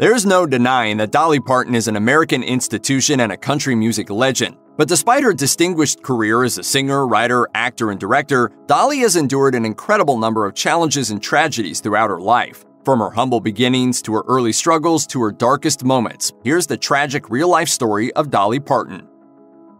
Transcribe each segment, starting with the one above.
There's no denying that Dolly Parton is an American institution and a country music legend. But despite her distinguished career as a singer, writer, actor, and director, Dolly has endured an incredible number of challenges and tragedies throughout her life. From her humble beginnings to her early struggles to her darkest moments, here's the tragic real-life story of Dolly Parton.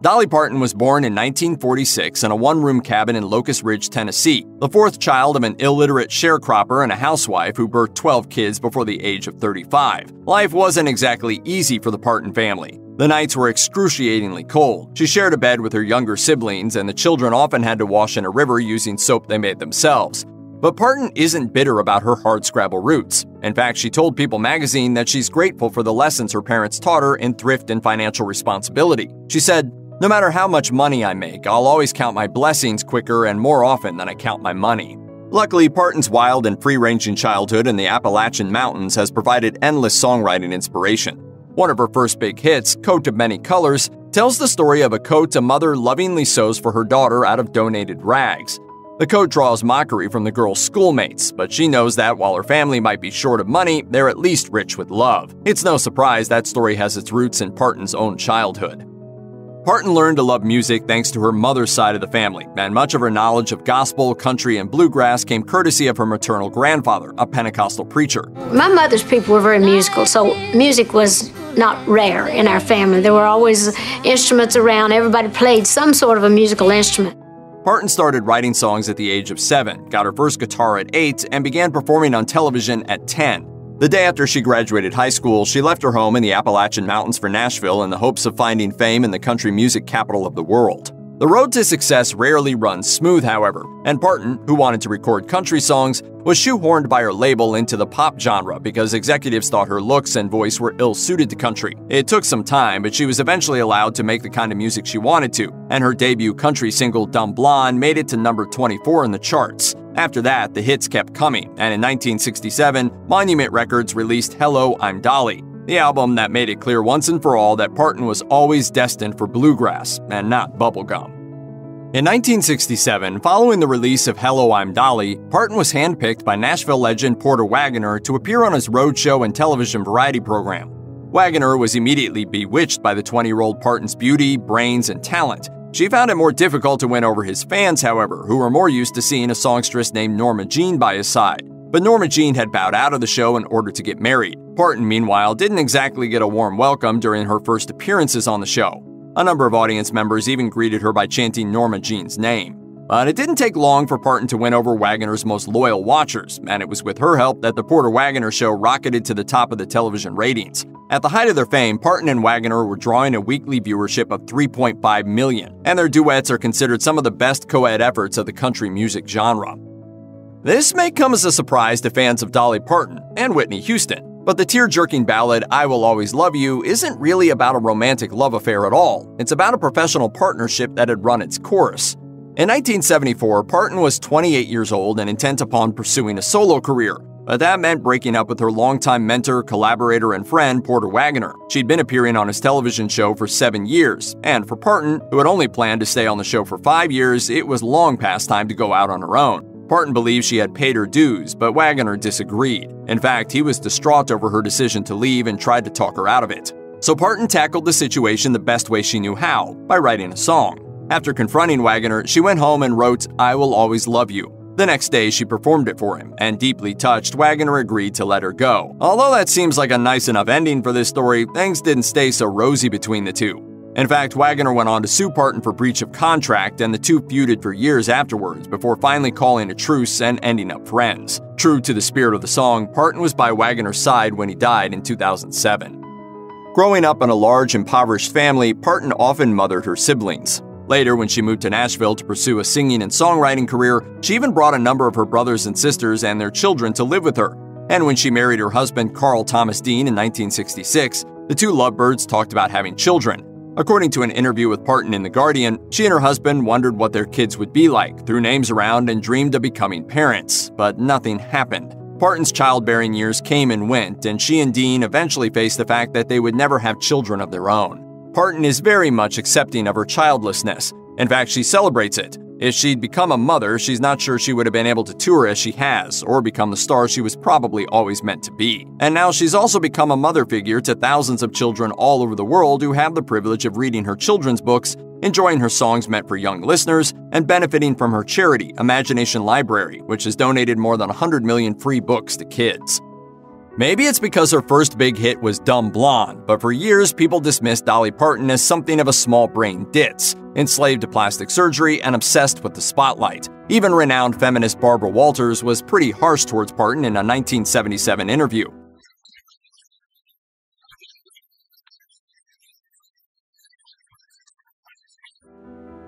Dolly Parton was born in 1946 in a one-room cabin in Locust Ridge, Tennessee, the fourth child of an illiterate sharecropper and a housewife who birthed 12 kids before the age of 35. Life wasn't exactly easy for the Parton family. The nights were excruciatingly cold. She shared a bed with her younger siblings, and the children often had to wash in a river using soap they made themselves. But Parton isn't bitter about her hardscrabble roots. In fact, she told People magazine that she's grateful for the lessons her parents taught her in thrift and financial responsibility. She said, "No matter how much money I make, I'll always count my blessings quicker and more often than I count my money." Luckily, Parton's wild and free-ranging childhood in the Appalachian Mountains has provided endless songwriting inspiration. One of her first big hits, Coat of Many Colors, tells the story of a coat a mother lovingly sews for her daughter out of donated rags. The coat draws mockery from the girl's schoolmates, but she knows that while her family might be short of money, they're at least rich with love. It's no surprise that story has its roots in Parton's own childhood. Parton learned to love music thanks to her mother's side of the family, and much of her knowledge of gospel, country, and bluegrass came courtesy of her maternal grandfather, a Pentecostal preacher. My mother's people were very musical, so music was not rare in our family. There were always instruments around. Everybody played some sort of a musical instrument. Parton started writing songs at the age of 7, got her first guitar at 8, and began performing on television at 10. The day after she graduated high school, she left her home in the Appalachian Mountains for Nashville in the hopes of finding fame in the country music capital of the world. The road to success rarely runs smooth, however, and Parton, who wanted to record country songs, was shoehorned by her label into the pop genre because executives thought her looks and voice were ill-suited to country. It took some time, but she was eventually allowed to make the kind of music she wanted to, and her debut country single, Dumb Blonde, made it to number 24 in the charts. After that, the hits kept coming, and in 1967, Monument Records released Hello, I'm Dolly, the album that made it clear once and for all that Parton was always destined for bluegrass and not bubblegum. In 1967, following the release of Hello, I'm Dolly, Parton was handpicked by Nashville legend Porter Wagoner to appear on his roadshow and television variety program. Wagoner was immediately bewitched by the 20-year-old Parton's beauty, brains, and talent. She found it more difficult to win over his fans, however, who were more used to seeing a songstress named Norma Jean by his side. But Norma Jean had bowed out of the show in order to get married. Parton, meanwhile, didn't exactly get a warm welcome during her first appearances on the show. A number of audience members even greeted her by chanting Norma Jean's name. But it didn't take long for Parton to win over Wagoner's most loyal watchers, and it was with her help that the Porter Wagoner show rocketed to the top of the television ratings. At the height of their fame, Parton and Wagoner were drawing a weekly viewership of 3.5 million, and their duets are considered some of the best co-ed efforts of the country music genre. This may come as a surprise to fans of Dolly Parton and Whitney Houston, but the tear-jerking ballad I Will Always Love You isn't really about a romantic love affair at all. It's about a professional partnership that had run its course. In 1974, Parton was 28 years old and intent upon pursuing a solo career, but that meant breaking up with her longtime mentor, collaborator, and friend, Porter Wagoner. She'd been appearing on his television show for 7 years, and for Parton, who had only planned to stay on the show for 5 years, it was long past time to go out on her own. Parton believed she had paid her dues, but Wagoner disagreed. In fact, he was distraught over her decision to leave and tried to talk her out of it. So Parton tackled the situation the best way she knew how, by writing a song. After confronting Wagoner, she went home and wrote I Will Always Love You. The next day, she performed it for him, and deeply touched, Wagoner agreed to let her go. Although that seems like a nice enough ending for this story, things didn't stay so rosy between the two. In fact, Wagoner went on to sue Parton for breach of contract, and the two feuded for years afterwards before finally calling a truce and ending up friends. True to the spirit of the song, Parton was by Wagoner's side when he died in 2007. Growing up in a large, impoverished family, Parton often mothered her siblings. Later, when she moved to Nashville to pursue a singing and songwriting career, she even brought a number of her brothers and sisters and their children to live with her. And when she married her husband, Carl Thomas Dean, in 1966, the two lovebirds talked about having children. According to an interview with Parton in The Guardian, she and her husband wondered what their kids would be like, threw names around, and dreamed of becoming parents. But nothing happened. Parton's childbearing years came and went, and she and Dean eventually faced the fact that they would never have children of their own. Parton is very much accepting of her childlessness. In fact, she celebrates it. If she'd become a mother, she's not sure she would have been able to tour as she has, or become the star she was probably always meant to be. And now she's also become a mother figure to thousands of children all over the world who have the privilege of reading her children's books, enjoying her songs meant for young listeners, and benefiting from her charity, Imagination Library, which has donated more than 100 million free books to kids. Maybe it's because her first big hit was Dumb Blonde, but for years people dismissed Dolly Parton as something of a small-brain ditz, enslaved to plastic surgery and obsessed with the spotlight. Even renowned feminist Barbara Walters was pretty harsh towards Parton in a 1977 interview.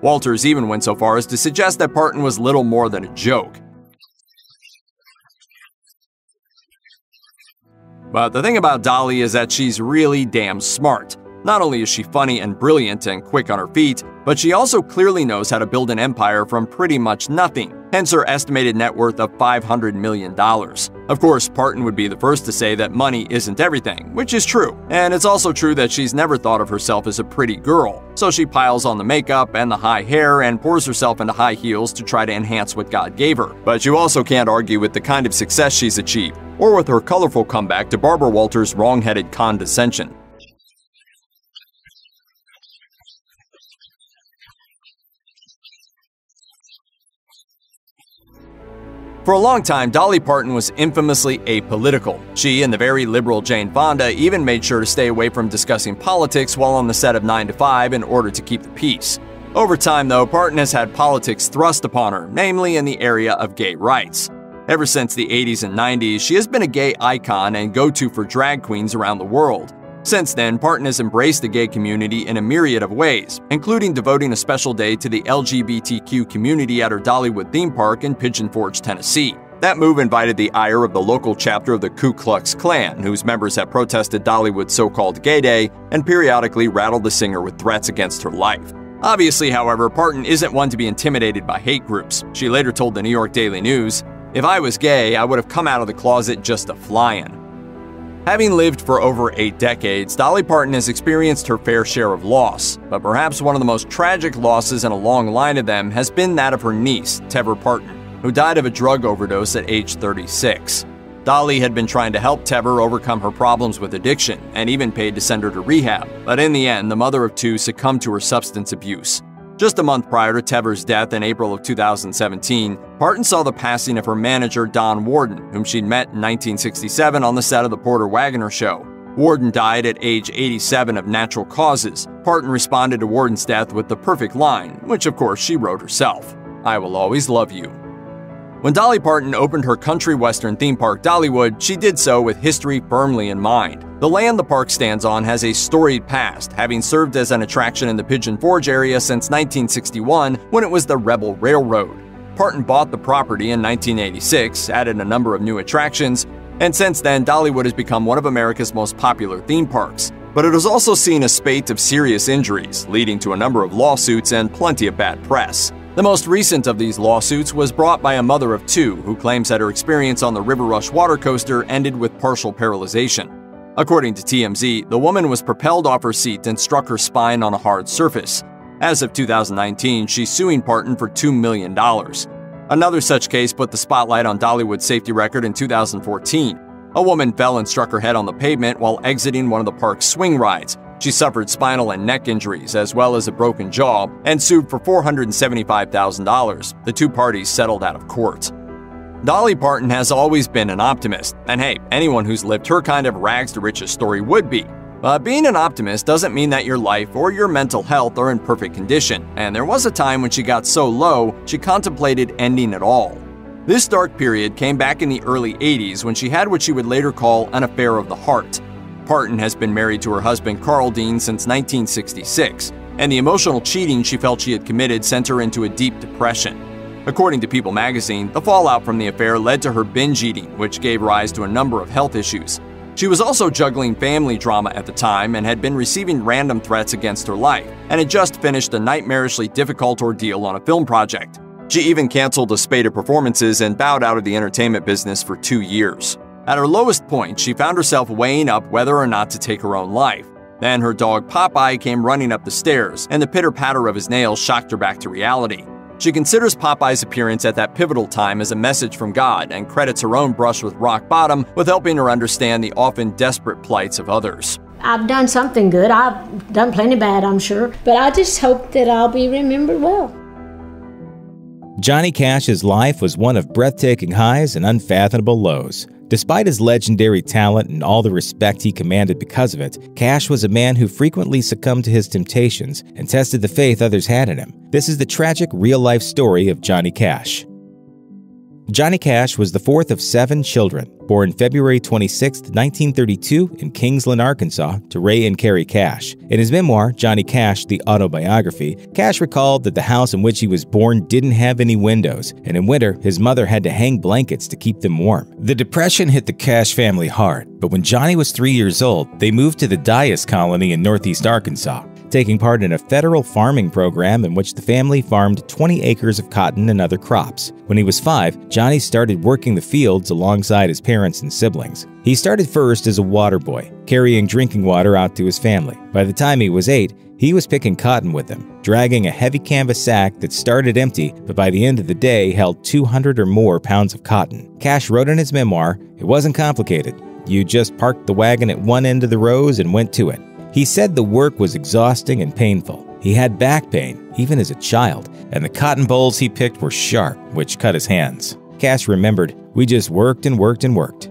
Walters even went so far as to suggest that Parton was little more than a joke. But the thing about Dolly is that she's really damn smart. Not only is she funny and brilliant and quick on her feet, but she also clearly knows how to build an empire from pretty much nothing, hence her estimated net worth of $500 million. Of course, Parton would be the first to say that money isn't everything, which is true. And it's also true that she's never thought of herself as a pretty girl, so she piles on the makeup and the high hair and pours herself into high heels to try to enhance what God gave her. But you also can't argue with the kind of success she's achieved, or with her colorful comeback to Barbara Walters' wrong-headed condescension. For a long time, Dolly Parton was infamously apolitical. She and the very liberal Jane Fonda even made sure to stay away from discussing politics while on the set of 9 to 5 in order to keep the peace. Over time, though, Parton has had politics thrust upon her, namely in the area of gay rights. Ever since the 80s and 90s, she has been a gay icon and go-to for drag queens around the world. Since then, Parton has embraced the gay community in a myriad of ways, including devoting a special day to the LGBTQ community at her Dollywood theme park in Pigeon Forge, Tennessee. That move invited the ire of the local chapter of the Ku Klux Klan, whose members have protested Dollywood's so-called Gay Day and periodically rattled the singer with threats against her life. Obviously, however, Parton isn't one to be intimidated by hate groups. She later told the New York Daily News, "If I was gay, I would have come out of the closet just a flyin'." Having lived for over 8 decades, Dolly Parton has experienced her fair share of loss, but perhaps one of the most tragic losses in a long line of them has been that of her niece, Tevra Parton, who died of a drug overdose at age 36. Dolly had been trying to help Tevra overcome her problems with addiction and even paid to send her to rehab, but in the end, the mother of 2 succumbed to her substance abuse. Just a month prior to Tevra's death in April of 2017, Parton saw the passing of her manager Don Warden, whom she'd met in 1967 on the set of the Porter Wagoner Show. Warden died at age 87 of natural causes. Parton responded to Warden's death with the perfect line, which of course she wrote herself, "I will always love you." When Dolly Parton opened her country western theme park Dollywood, she did so with history firmly in mind. The land the park stands on has a storied past, having served as an attraction in the Pigeon Forge area since 1961 when it was the Rebel Railroad. Parton bought the property in 1986, added a number of new attractions, and since then Dollywood has become one of America's most popular theme parks. But it has also seen a spate of serious injuries, leading to a number of lawsuits and plenty of bad press. The most recent of these lawsuits was brought by a mother of 2 who claims that her experience on the River Rush water coaster ended with partial paralyzation. According to TMZ, the woman was propelled off her seat and struck her spine on a hard surface. As of 2019, she's suing Parton for $2 million. Another such case put the spotlight on Dollywood's safety record in 2014. A woman fell and struck her head on the pavement while exiting one of the park's swing rides. She suffered spinal and neck injuries, as well as a broken jaw, and sued for $475,000. The 2 parties settled out of court. Dolly Parton has always been an optimist, and hey, anyone who's lived her kind of rags-to-riches story would be. But being an optimist doesn't mean that your life or your mental health are in perfect condition, and there was a time when she got so low, she contemplated ending it all. This dark period came back in the early 80s when she had what she would later call an affair of the heart. Parton has been married to her husband Carl Dean since 1966, and the emotional cheating she felt she had committed sent her into a deep depression. According to People magazine, the fallout from the affair led to her binge eating, which gave rise to a number of health issues. She was also juggling family drama at the time and had been receiving random threats against her life, and had just finished a nightmarishly difficult ordeal on a film project. She even canceled a spate of performances and bowed out of the entertainment business for 2 years. At her lowest point, she found herself weighing up whether or not to take her own life. Then her dog Popeye came running up the stairs, and the pitter-patter of his nails shocked her back to reality. She considers Popeye's appearance at that pivotal time as a message from God and credits her own brush with rock bottom with helping her understand the often desperate plights of others. I've done something good. I've done plenty bad, I'm sure. But I just hope that I'll be remembered well. Johnny Cash's life was one of breathtaking highs and unfathomable lows. Despite his legendary talent and all the respect he commanded because of it, Cash was a man who frequently succumbed to his temptations and tested the faith others had in him. This is the tragic real-life story of Johnny Cash. Johnny Cash was the fourth of 7 children, born February 26, 1932 in Kingsland, Arkansas, to Ray and Carrie Cash. In his memoir, Johnny Cash, the autobiography, Cash recalled that the house in which he was born didn't have any windows, and in winter, his mother had to hang blankets to keep them warm. The Depression hit the Cash family hard, but when Johnny was 3 years old, they moved to the Dyess Colony in northeast Arkansas, taking part in a federal farming program in which the family farmed 20 acres of cotton and other crops. When he was 5, Johnny started working the fields alongside his parents and siblings. He started first as a water boy, carrying drinking water out to his family. By the time he was 8, he was picking cotton with them, dragging a heavy canvas sack that started empty, but by the end of the day held 200 or more pounds of cotton. Cash wrote in his memoir, "It wasn't complicated. You just parked the wagon at one end of the rows and went to it." He said the work was exhausting and painful. He had back pain, even as a child, and the cotton bolls he picked were sharp, which cut his hands. Cash remembered, "We just worked and worked and worked."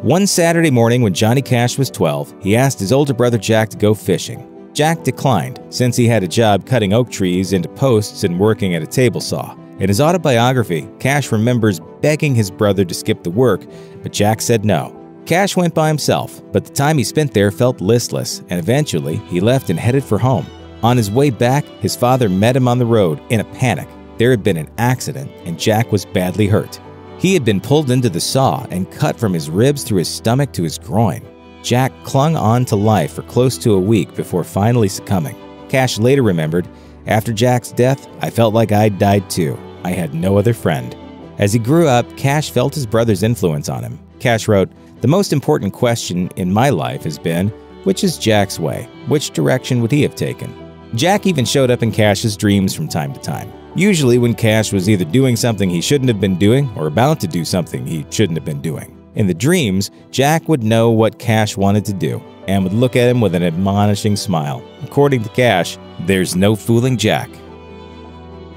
One Saturday morning when Johnny Cash was 12, he asked his older brother Jack to go fishing. Jack declined, since he had a job cutting oak trees into posts and working at a table saw. In his autobiography, Cash remembers begging his brother to skip the work, but Jack said no. Cash went by himself, but the time he spent there felt listless, and eventually he left and headed for home. On his way back, his father met him on the road in a panic. There had been an accident, and Jack was badly hurt. He had been pulled into the saw and cut from his ribs through his stomach to his groin. Jack clung on to life for close to a week before finally succumbing. Cash later remembered, "After Jack's death, I felt like I'd died too. I had no other friend." As he grew up, Cash felt his brother's influence on him. Cash wrote, "The most important question in my life has been, which is Jack's way? Which direction would he have taken?" Jack even showed up in Cash's dreams from time to time, usually when Cash was either doing something he shouldn't have been doing or about to do something he shouldn't have been doing. In the dreams, Jack would know what Cash wanted to do and would look at him with an admonishing smile. According to Cash, there's no fooling Jack.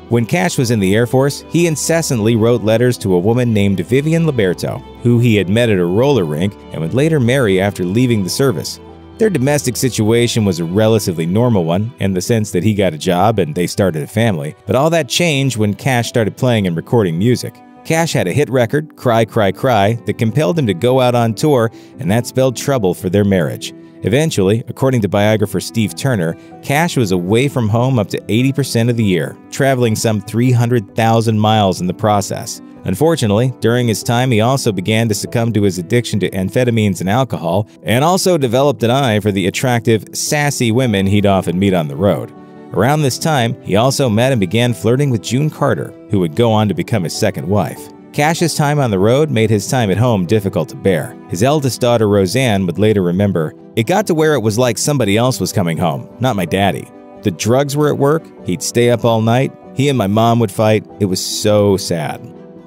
When Cash was in the Air Force, he incessantly wrote letters to a woman named Vivian Liberto, who he had met at a roller rink and would later marry after leaving the service. Their domestic situation was a relatively normal one, in the sense that he got a job and they started a family, but all that changed when Cash started playing and recording music. Cash had a hit record, Cry, Cry, Cry, that compelled him to go out on tour, and that spelled trouble for their marriage. Eventually, according to biographer Steve Turner, Cash was away from home up to 80% of the year, traveling some 300,000 miles in the process. Unfortunately, during his time, he also began to succumb to his addiction to amphetamines and alcohol, and also developed an eye for the attractive, sassy women he'd often meet on the road. Around this time, he also met and began flirting with June Carter, who would go on to become his second wife. Cash's time on the road made his time at home difficult to bear. His eldest daughter, Roseanne, would later remember, "It got to where it was like somebody else was coming home, not my daddy. The drugs were at work, he'd stay up all night, he and my mom would fight, it was so sad."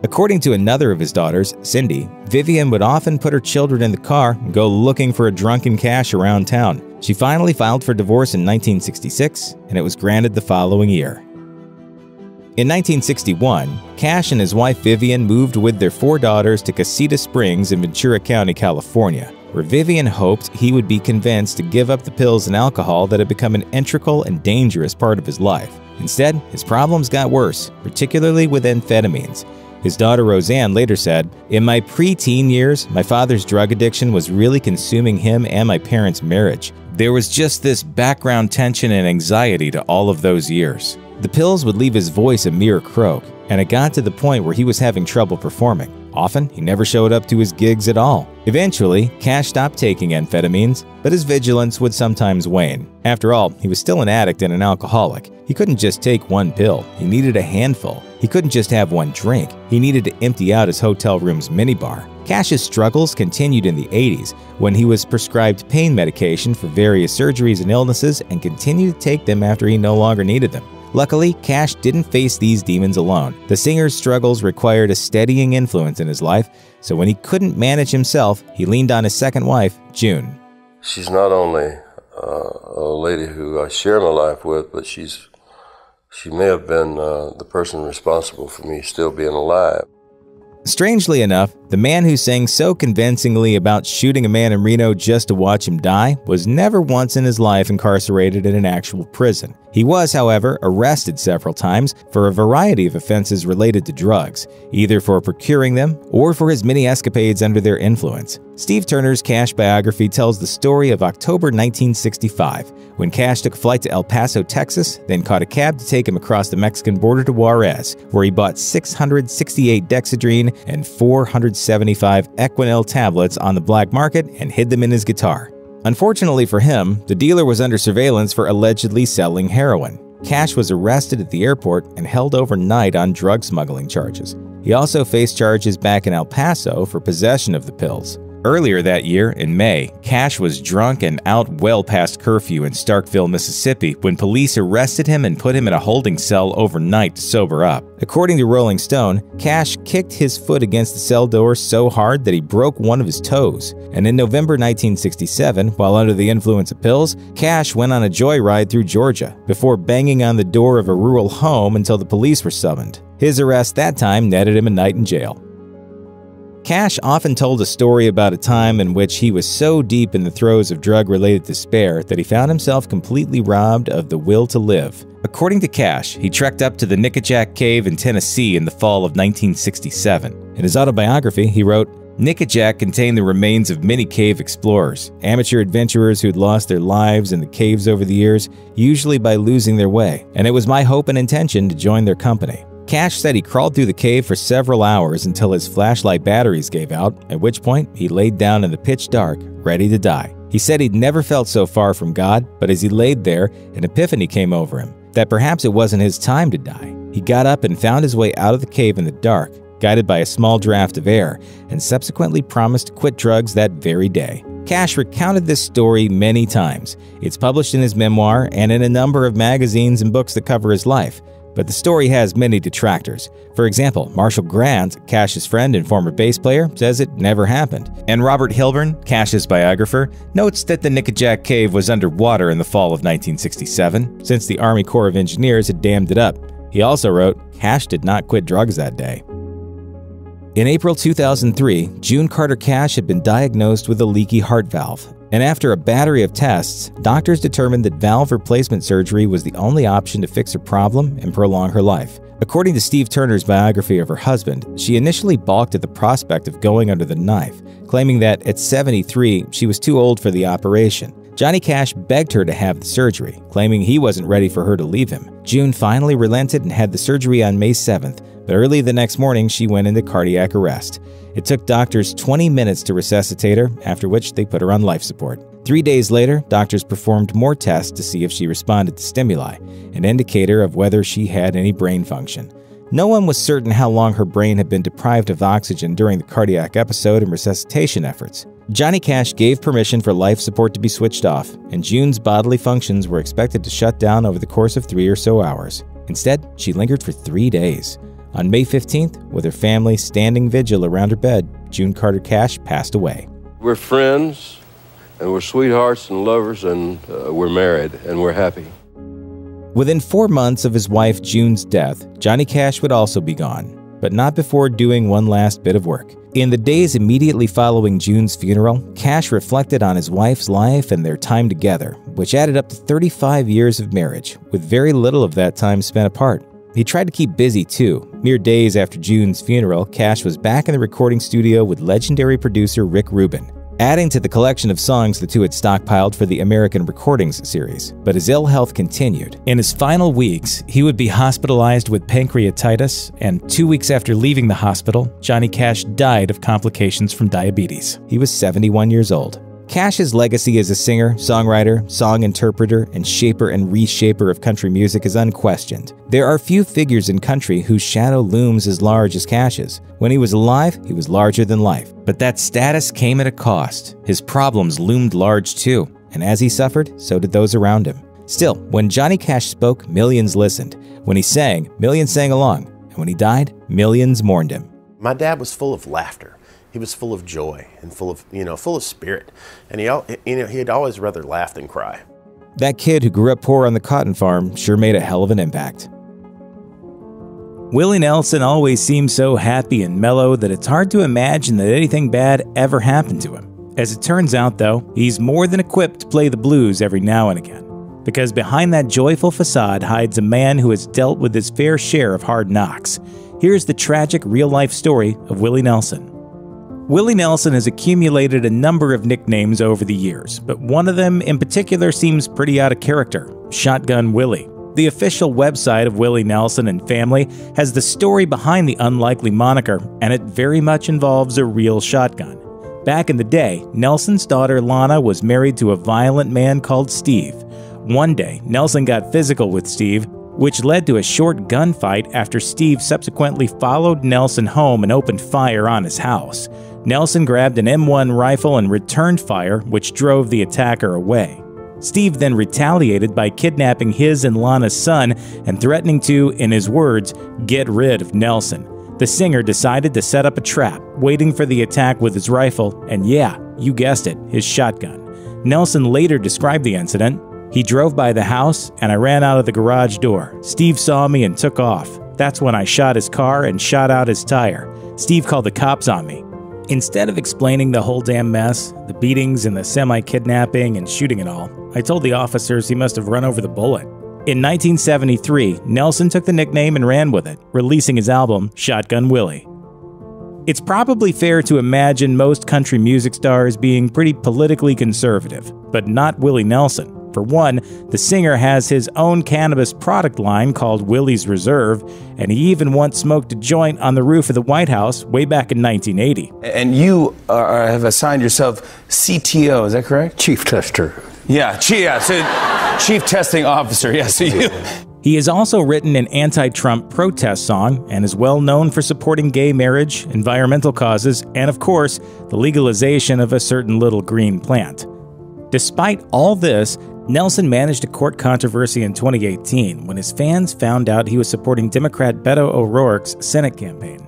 According to another of his daughters, Cindy, Vivian would often put her children in the car and go looking for a drunken Cash around town. She finally filed for divorce in 1966, and it was granted the following year. In 1961, Cash and his wife Vivian moved with their 4 daughters to Casita Springs in Ventura County, California, where Vivian hoped he would be convinced to give up the pills and alcohol that had become an integral and dangerous part of his life. Instead, his problems got worse, particularly with amphetamines. His daughter Roseanne later said, "In my pre-teen years, my father's drug addiction was really consuming him and my parents' marriage. There was just this background tension and anxiety to all of those years. The pills would leave his voice a mere croak, and it got to the point where he was having trouble performing. Often, he never showed up to his gigs at all. Eventually, Cash stopped taking amphetamines, but his vigilance would sometimes wane. After all, he was still an addict and an alcoholic. He couldn't just take one pill. He needed a handful. He couldn't just have one drink. He needed to empty out his hotel room's minibar. Cash's struggles continued in the 80s, when he was prescribed pain medication for various surgeries and illnesses and continued to take them after he no longer needed them. Luckily, Cash didn't face these demons alone. The singer's struggles required a steadying influence in his life, so when he couldn't manage himself, he leaned on his second wife, June. She's not only a lady who I share my life with, but she may have been the person responsible for me still being alive. Strangely enough, the man who sang so convincingly about shooting a man in Reno just to watch him die was never once in his life incarcerated in an actual prison. He was, however, arrested several times for a variety of offenses related to drugs, either for procuring them or for his many escapades under their influence. Steve Turner's Cash biography tells the story of October 1965, when Cash took a flight to El Paso, Texas, then caught a cab to take him across the Mexican border to Juarez, where he bought 668 Dexedrine and 475 Equinil tablets on the black market and hid them in his guitar. Unfortunately for him, the dealer was under surveillance for allegedly selling heroin. Cash was arrested at the airport and held overnight on drug smuggling charges. He also faced charges back in El Paso for possession of the pills. Earlier that year, in May, Cash was drunk and out well past curfew in Starkville, Mississippi, when police arrested him and put him in a holding cell overnight to sober up. According to Rolling Stone, Cash kicked his foot against the cell door so hard that he broke one of his toes. And in November 1967, while under the influence of pills, Cash went on a joyride through Georgia, before banging on the door of a rural home until the police were summoned. His arrest that time netted him a night in jail. Cash often told a story about a time in which he was so deep in the throes of drug-related despair that he found himself completely robbed of the will to live. According to Cash, he trekked up to the Nickajack Cave in Tennessee in the fall of 1967. In his autobiography, he wrote, "Nickajack contained the remains of many cave explorers, amateur adventurers who'd lost their lives in the caves over the years, usually by losing their way, and it was my hope and intention to join their company." Cash said he crawled through the cave for several hours until his flashlight batteries gave out, at which point he laid down in the pitch dark, ready to die. He said he'd never felt so far from God, but as he laid there, an epiphany came over him, that perhaps it wasn't his time to die. He got up and found his way out of the cave in the dark, guided by a small draft of air, and subsequently promised to quit drugs that very day. Cash recounted this story many times. It's published in his memoir and in a number of magazines and books that cover his life. But the story has many detractors. For example, Marshall Grant, Cash's friend and former bass player, says it never happened. And Robert Hilburn, Cash's biographer, notes that the Nickajack Cave was underwater in the fall of 1967, since the Army Corps of Engineers had dammed it up. He also wrote, Cash did not quit drugs that day. In April 2003, June Carter Cash had been diagnosed with a leaky heart valve. And after a battery of tests, doctors determined that valve replacement surgery was the only option to fix her problem and prolong her life. According to Steve Turner's biography of her husband, she initially balked at the prospect of going under the knife, claiming that at 73, she was too old for the operation. Johnny Cash begged her to have the surgery, claiming he wasn't ready for her to leave him. June finally relented and had the surgery on May 7th, but early the next morning she went into cardiac arrest. It took doctors 20 minutes to resuscitate her, after which they put her on life support. 3 days later, doctors performed more tests to see if she responded to stimuli, an indicator of whether she had any brain function. No one was certain how long her brain had been deprived of oxygen during the cardiac episode and resuscitation efforts. Johnny Cash gave permission for life support to be switched off, and June's bodily functions were expected to shut down over the course of 3 or so hours. Instead, she lingered for 3 days. On May 15th, with her family standing vigil around her bed, June Carter Cash passed away. We're friends, and we're sweethearts and lovers, and we're married, and we're happy. Within 4 months of his wife June's death, Johnny Cash would also be gone, but not before doing one last bit of work. In the days immediately following June's funeral, Cash reflected on his wife's life and their time together, which added up to 35 years of marriage, with very little of that time spent apart. He tried to keep busy too. Mere days after June's funeral, Cash was back in the recording studio with legendary producer Rick Rubin, adding to the collection of songs the two had stockpiled for the American Recordings series. But his ill health continued. In his final weeks, he would be hospitalized with pancreatitis, and 2 weeks after leaving the hospital, Johnny Cash died of complications from diabetes. He was 71 years old. Cash's legacy as a singer, songwriter, song interpreter, and shaper and reshaper of country music is unquestioned. There are few figures in country whose shadow looms as large as Cash's. When he was alive, he was larger than life. But that status came at a cost. His problems loomed large too, and as he suffered, so did those around him. Still, when Johnny Cash spoke, millions listened. When he sang, millions sang along, and when he died, millions mourned him. My dad was full of laughter. He was full of joy and full of spirit. And he'd always rather laugh than cry. That kid who grew up poor on the cotton farm sure made a hell of an impact. Willie Nelson always seemed so happy and mellow that it's hard to imagine that anything bad ever happened to him. As it turns out, though, he's more than equipped to play the blues every now and again. Because behind that joyful facade hides a man who has dealt with his fair share of hard knocks. Here's the tragic real-life story of Willie Nelson. Willie Nelson has accumulated a number of nicknames over the years, but one of them in particular seems pretty out of character: Shotgun Willie. The official website of Willie Nelson and family has the story behind the unlikely moniker, and it very much involves a real shotgun. Back in the day, Nelson's daughter Lana was married to a violent man called Steve. One day, Nelson got physical with Steve, which led to a short gunfight after Steve subsequently followed Nelson home and opened fire on his house. Nelson grabbed an M1 rifle and returned fire, which drove the attacker away. Steve then retaliated by kidnapping his and Lana's son and threatening to, in his words, get rid of Nelson. The singer decided to set up a trap, waiting for the attack with his rifle, and yeah, you guessed it, his shotgun. Nelson later described the incident. He drove by the house, and I ran out of the garage door. Steve saw me and took off. That's when I shot his car and shot out his tire. Steve called the cops on me. Instead of explaining the whole damn mess, the beatings and the semi-kidnapping and shooting and all, I told the officers he must have run over the bullet. In 1973, Nelson took the nickname and ran with it, releasing his album, Shotgun Willie. It's probably fair to imagine most country music stars being pretty politically conservative, but not Willie Nelson. For one, the singer has his own cannabis product line called Willie's Reserve, and he even once smoked a joint on the roof of the White House way back in 1980. And you have assigned yourself CTO, is that correct? Chief Tester. Yeah, so Chief Testing Officer, yeah, so you... He has also written an anti-Trump protest song and is well known for supporting gay marriage, environmental causes, and of course, the legalization of a certain little green plant. Despite all this, Nelson managed a court controversy in 2018 when his fans found out he was supporting Democrat Beto O'Rourke's Senate campaign.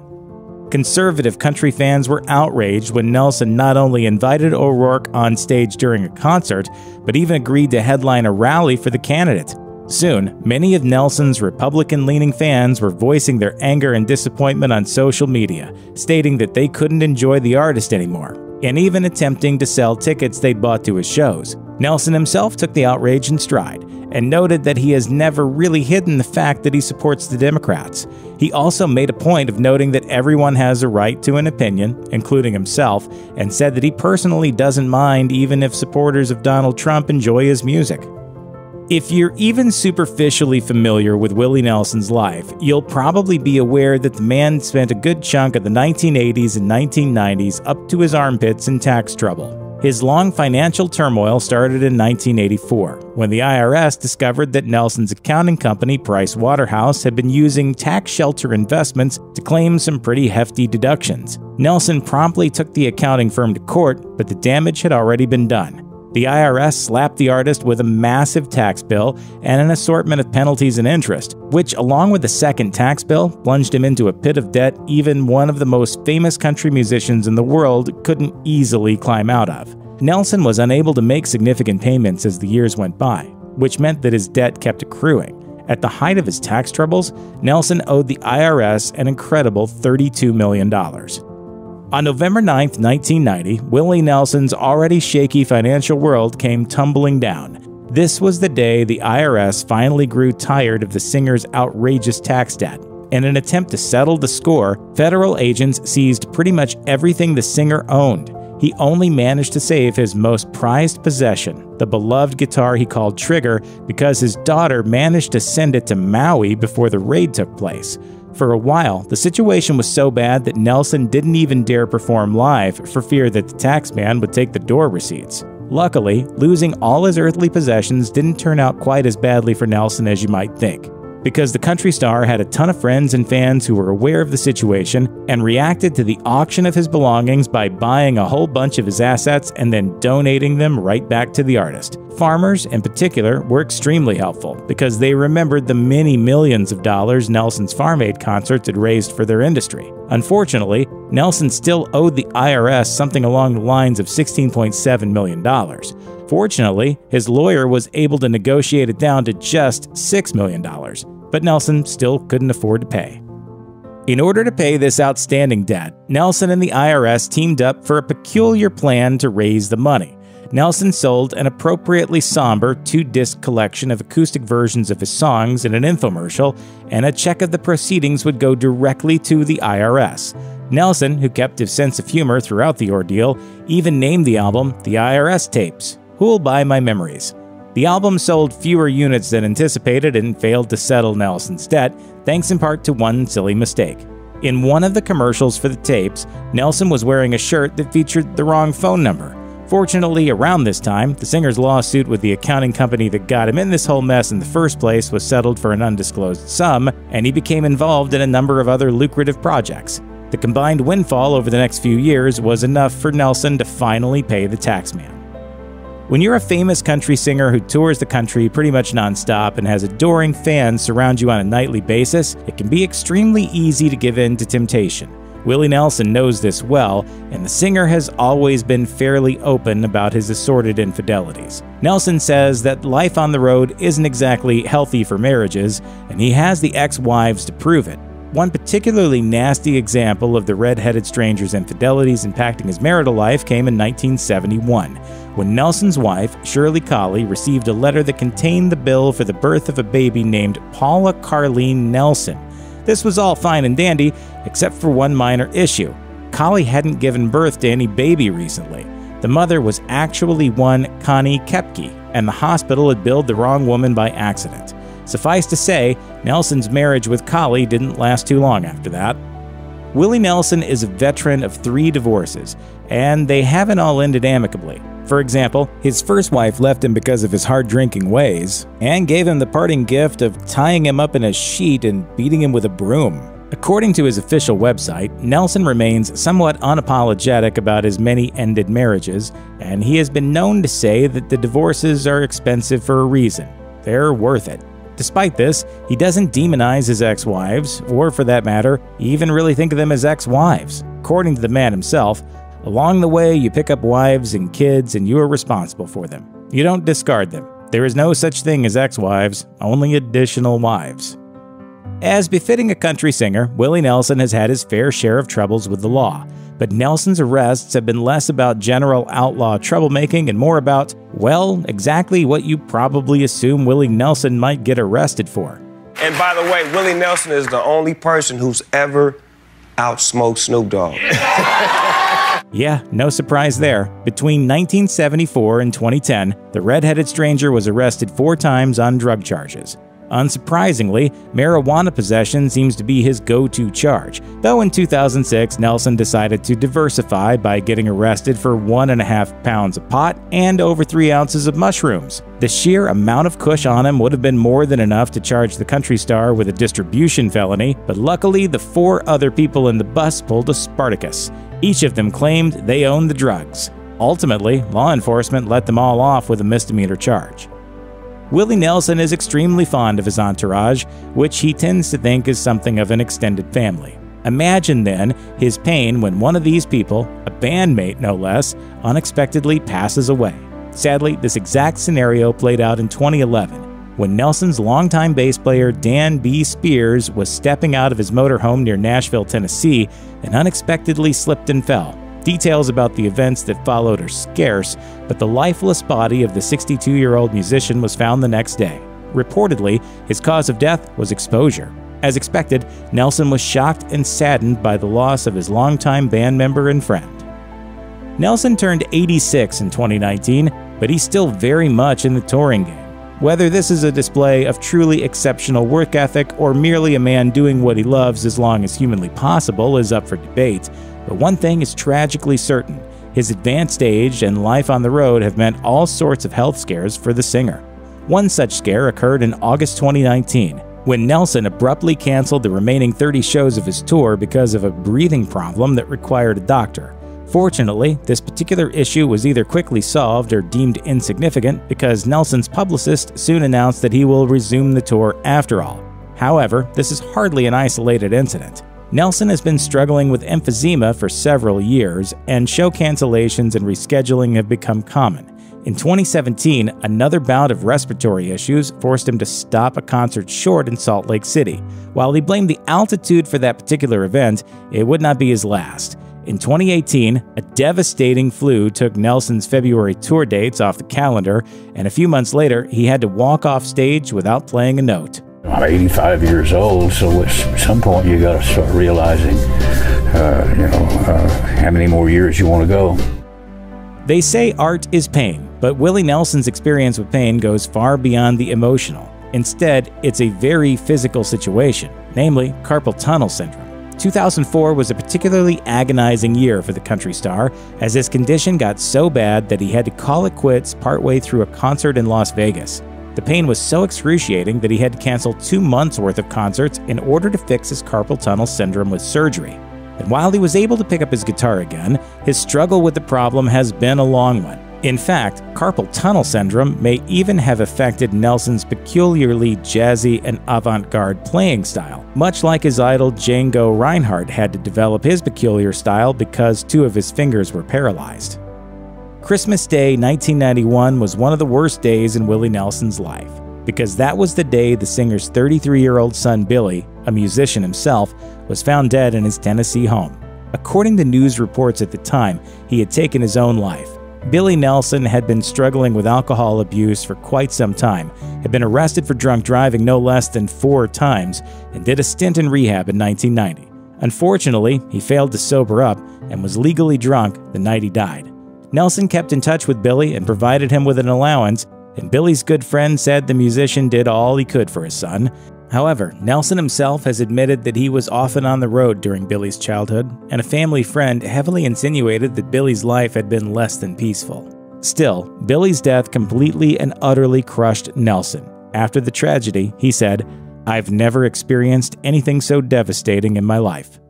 Conservative country fans were outraged when Nelson not only invited O'Rourke on stage during a concert, but even agreed to headline a rally for the candidate. Soon, many of Nelson's Republican-leaning fans were voicing their anger and disappointment on social media, stating that they couldn't enjoy the artist anymore, and even attempting to sell tickets they bought to his shows. Nelson himself took the outrage in stride and noted that he has never really hidden the fact that he supports the Democrats. He also made a point of noting that everyone has a right to an opinion, including himself, and said that he personally doesn't mind even if supporters of Donald Trump enjoy his music. If you're even superficially familiar with Willie Nelson's life, you'll probably be aware that the man spent a good chunk of the 1980s and 1990s up to his armpits in tax trouble. His long financial turmoil started in 1984, when the IRS discovered that Nelson's accounting company, Price Waterhouse, had been using tax shelter investments to claim some pretty hefty deductions. Nelson promptly took the accounting firm to court, but the damage had already been done. The IRS slapped the artist with a massive tax bill and an assortment of penalties and interest, which, along with a second tax bill, plunged him into a pit of debt even one of the most famous country musicians in the world couldn't easily climb out of. Nelson was unable to make significant payments as the years went by, which meant that his debt kept accruing. At the height of his tax troubles, Nelson owed the IRS an incredible $32 million. On November 9, 1990, Willie Nelson's already shaky financial world came tumbling down. This was the day the IRS finally grew tired of the singer's outrageous tax debt. In an attempt to settle the score, federal agents seized pretty much everything the singer owned. He only managed to save his most prized possession, the beloved guitar he called Trigger, because his daughter managed to send it to Maui before the raid took place. For a while, the situation was so bad that Nelson didn't even dare perform live for fear that the taxman would take the door receipts. Luckily, losing all his earthly possessions didn't turn out quite as badly for Nelson as you might think, because the country star had a ton of friends and fans who were aware of the situation and reacted to the auction of his belongings by buying a whole bunch of his assets and then donating them right back to the artist. Farmers, in particular, were extremely helpful because they remembered the many millions of dollars Nelson's Farm Aid concerts had raised for their industry. Unfortunately, Nelson still owed the IRS something along the lines of $16.7 million. Fortunately, his lawyer was able to negotiate it down to just $6 million, but Nelson still couldn't afford to pay. In order to pay this outstanding debt, Nelson and the IRS teamed up for a peculiar plan to raise the money. Nelson sold an appropriately somber 2-disc collection of acoustic versions of his songs in an infomercial, and a check of the proceedings would go directly to the IRS. Nelson, who kept his sense of humor throughout the ordeal, even named the album The IRS Tapes. Who'll Buy My Memories? The album sold fewer units than anticipated and failed to settle Nelson's debt, thanks in part to one silly mistake. In one of the commercials for the tapes, Nelson was wearing a shirt that featured the wrong phone number. Fortunately, around this time, the singer's lawsuit with the accounting company that got him in this whole mess in the first place was settled for an undisclosed sum, and he became involved in a number of other lucrative projects. The combined windfall over the next few years was enough for Nelson to finally pay the taxman. When you're a famous country singer who tours the country pretty much nonstop and has adoring fans surround you on a nightly basis, it can be extremely easy to give in to temptation. Willie Nelson knows this well, and the singer has always been fairly open about his assorted infidelities. Nelson says that life on the road isn't exactly healthy for marriages, and he has the ex-wives to prove it. One particularly nasty example of the red-headed stranger's infidelities impacting his marital life came in 1971, when Nelson's wife, Shirley Colley, received a letter that contained the bill for the birth of a baby named Paula Carleen Nelson. This was all fine and dandy, except for one minor issue. Colley hadn't given birth to any baby recently. The mother was actually one Connie Kepke, and the hospital had billed the wrong woman by accident. Suffice to say, Nelson's marriage with Colley didn't last too long after that. Willie Nelson is a veteran of 3 divorces, and they haven't all ended amicably. For example, his first wife left him because of his hard-drinking ways, and gave him the parting gift of tying him up in a sheet and beating him with a broom. According to his official website, Nelson remains somewhat unapologetic about his many ended marriages, and he has been known to say that the divorces are expensive for a reason. They're worth it. Despite this, he doesn't demonize his ex-wives, or for that matter, even really think of them as ex-wives. According to the man himself, along the way you pick up wives and kids and you are responsible for them. You don't discard them. There is no such thing as ex-wives, only additional wives. As befitting a country singer, Willie Nelson has had his fair share of troubles with the law. But Nelson's arrests have been less about general outlaw troublemaking and more about, well, exactly what you probably assume Willie Nelson might get arrested for. And by the way, Willie Nelson is the only person who's ever outsmoked Snoop Dogg. Yeah, no surprise there. Between 1974 and 2010, the red-headed stranger was arrested 4 times on drug charges. Unsurprisingly, marijuana possession seems to be his go-to charge, though in 2006, Nelson decided to diversify by getting arrested for 1.5 pounds of pot and over 3 ounces of mushrooms. The sheer amount of kush on him would have been more than enough to charge the country star with a distribution felony, but luckily the 4 other people in the bus pulled a Spartacus. Each of them claimed they owned the drugs. Ultimately, law enforcement let them all off with a misdemeanor charge. Willie Nelson is extremely fond of his entourage, which he tends to think is something of an extended family. Imagine, then, his pain when one of these people, a bandmate no less, unexpectedly passes away. Sadly, this exact scenario played out in 2011, when Nelson's longtime bass player Dan B. Spears was stepping out of his motorhome near Nashville, Tennessee, and unexpectedly slipped and fell. Details about the events that followed are scarce, but the lifeless body of the 62-year-old musician was found the next day. Reportedly, his cause of death was exposure. As expected, Nelson was shocked and saddened by the loss of his longtime band member and friend. Nelson turned 86 in 2019, but he's still very much in the touring game. Whether this is a display of truly exceptional work ethic or merely a man doing what he loves as long as humanly possible is up for debate. But one thing is tragically certain: his advanced age and life on the road have meant all sorts of health scares for the singer. One such scare occurred in August 2019, when Nelson abruptly canceled the remaining 30 shows of his tour because of a breathing problem that required a doctor. Fortunately, this particular issue was either quickly solved or deemed insignificant because Nelson's publicist soon announced that he will resume the tour after all. However, this is hardly an isolated incident. Nelson has been struggling with emphysema for several years, and show cancellations and rescheduling have become common. In 2017, another bout of respiratory issues forced him to stop a concert short in Salt Lake City. While he blamed the altitude for that particular event, it would not be his last. In 2018, a devastating flu took Nelson's February tour dates off the calendar, and a few months later, he had to walk off stage without playing a note. I'm 85 years old, so at some point you got to start realizing, how many more years you want to go. They say art is pain, but Willie Nelson's experience with pain goes far beyond the emotional. Instead, it's a very physical situation, namely carpal tunnel syndrome. 2004 was a particularly agonizing year for the country star, as his condition got so bad that he had to call it quits partway through a concert in Las Vegas. The pain was so excruciating that he had to cancel 2 months' worth of concerts in order to fix his carpal tunnel syndrome with surgery. And while he was able to pick up his guitar again, his struggle with the problem has been a long one. In fact, carpal tunnel syndrome may even have affected Nelson's peculiarly jazzy and avant-garde playing style, much like his idol Django Reinhardt had to develop his peculiar style because 2 of his fingers were paralyzed. Christmas Day 1991 was one of the worst days in Willie Nelson's life, because that was the day the singer's 33-year-old son Billy, a musician himself, was found dead in his Tennessee home. According to news reports at the time, he had taken his own life. Billy Nelson had been struggling with alcohol abuse for quite some time, had been arrested for drunk driving no less than 4 times, and did a stint in rehab in 1990. Unfortunately, he failed to sober up and was legally drunk the night he died. Nelson kept in touch with Billy and provided him with an allowance, and Billy's good friend said the musician did all he could for his son. However, Nelson himself has admitted that he was often on the road during Billy's childhood, and a family friend heavily insinuated that Billy's life had been less than peaceful. Still, Billy's death completely and utterly crushed Nelson. After the tragedy, he said, "I've never experienced anything so devastating in my life."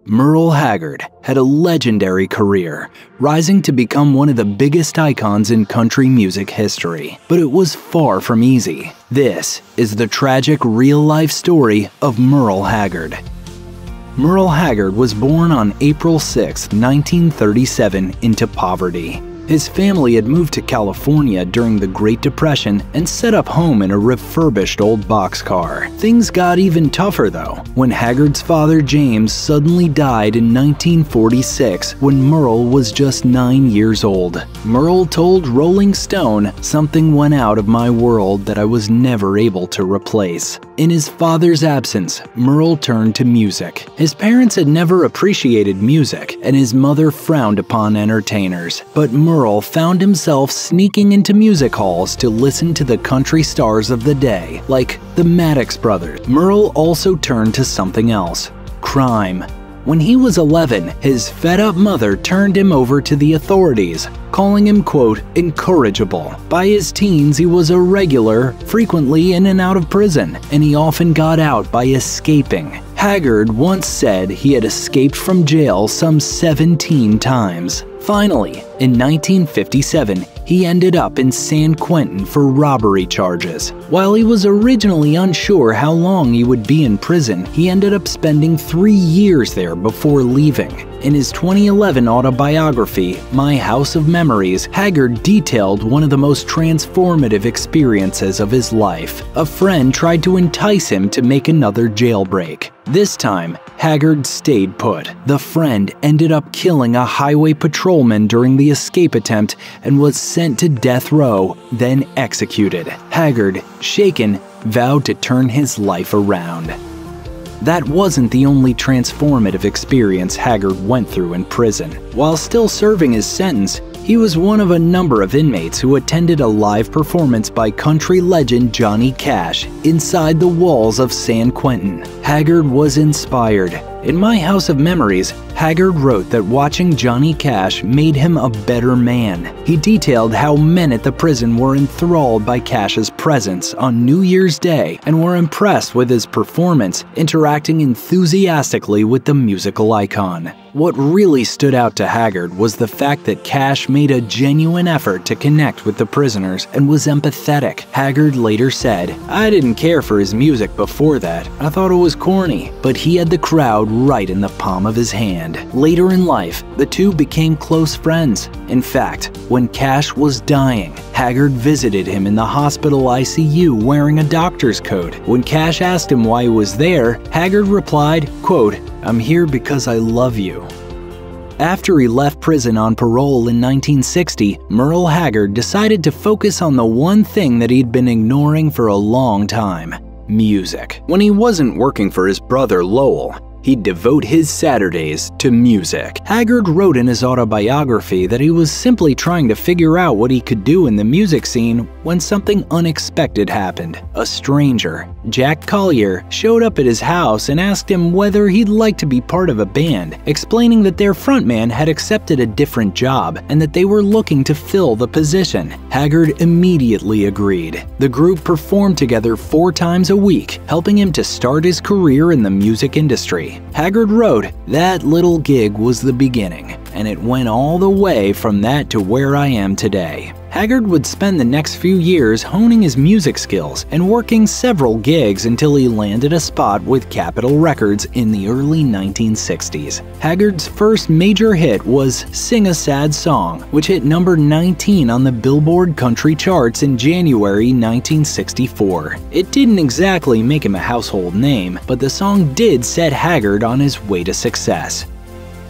Merle Haggard had a legendary career, rising to become one of the biggest icons in country music history. But it was far from easy. This is the tragic real-life story of Merle Haggard. Merle Haggard was born on April 6, 1937, into poverty. His family had moved to California during the Great Depression and set up home in a refurbished old boxcar. Things got even tougher though, when Haggard's father James suddenly died in 1946 when Merle was just 9 years old. Merle told Rolling Stone, "Something went out of my world that I was never able to replace." In his father's absence, Merle turned to music. His parents had never appreciated music, and his mother frowned upon entertainers. But Merle found himself sneaking into music halls to listen to the country stars of the day, like the Maddox Brothers. Merle also turned to something else: crime. When he was 11, his fed-up mother turned him over to the authorities, calling him, quote, incorrigible. By his teens, he was a regular, frequently in and out of prison, and he often got out by escaping. Haggard once said he had escaped from jail some 17 times. Finally, in 1957, he ended up in San Quentin for robbery charges. While he was originally unsure how long he would be in prison, he ended up spending 3 years there before leaving. In his 2011 autobiography, My House of Memories, Haggard detailed one of the most transformative experiences of his life. A friend tried to entice him to make another jailbreak. This time, Haggard stayed put. The friend ended up killing a highway patrolman during the escape attempt and was sent to death row, then executed. Haggard, shaken, vowed to turn his life around. That wasn't the only transformative experience Haggard went through in prison. While still serving his sentence, he was one of a number of inmates who attended a live performance by country legend Johnny Cash inside the walls of San Quentin. Haggard was inspired. In My House of Memories, Haggard wrote that watching Johnny Cash made him a better man. He detailed how men at the prison were enthralled by Cash's presence on New Year's Day and were impressed with his performance, interacting enthusiastically with the musical icon. What really stood out to Haggard was the fact that Cash made a genuine effort to connect with the prisoners and was empathetic. Haggard later said, "I didn't care for his music before that. I thought it was corny, but he had the crowd right in the palm of his hand." Later in life, the two became close friends. In fact, when Cash was dying, Haggard visited him in the hospital ICU wearing a doctor's coat. When Cash asked him why he was there, Haggard replied, quote, "I'm here because I love you." After he left prison on parole in 1960, Merle Haggard decided to focus on the one thing that he'd been ignoring for a long time: music. When he wasn't working for his brother Lowell, he'd devote his Saturdays to music. Haggard wrote in his autobiography that he was simply trying to figure out what he could do in the music scene when something unexpected happened. A stranger, Jack Collier, showed up at his house and asked him whether he'd like to be part of a band, explaining that their frontman had accepted a different job and that they were looking to fill the position. Haggard immediately agreed. The group performed together 4 times a week, helping him to start his career in the music industry. Haggard wrote, "That little gig was the beginning, and it went all the way from that to where I am today." Haggard would spend the next few years honing his music skills and working several gigs until he landed a spot with Capitol Records in the early 1960s. Haggard's first major hit was "Sing a Sad Song," which hit number 19 on the Billboard country charts in January 1964. It didn't exactly make him a household name, but the song did set Haggard on his way to success.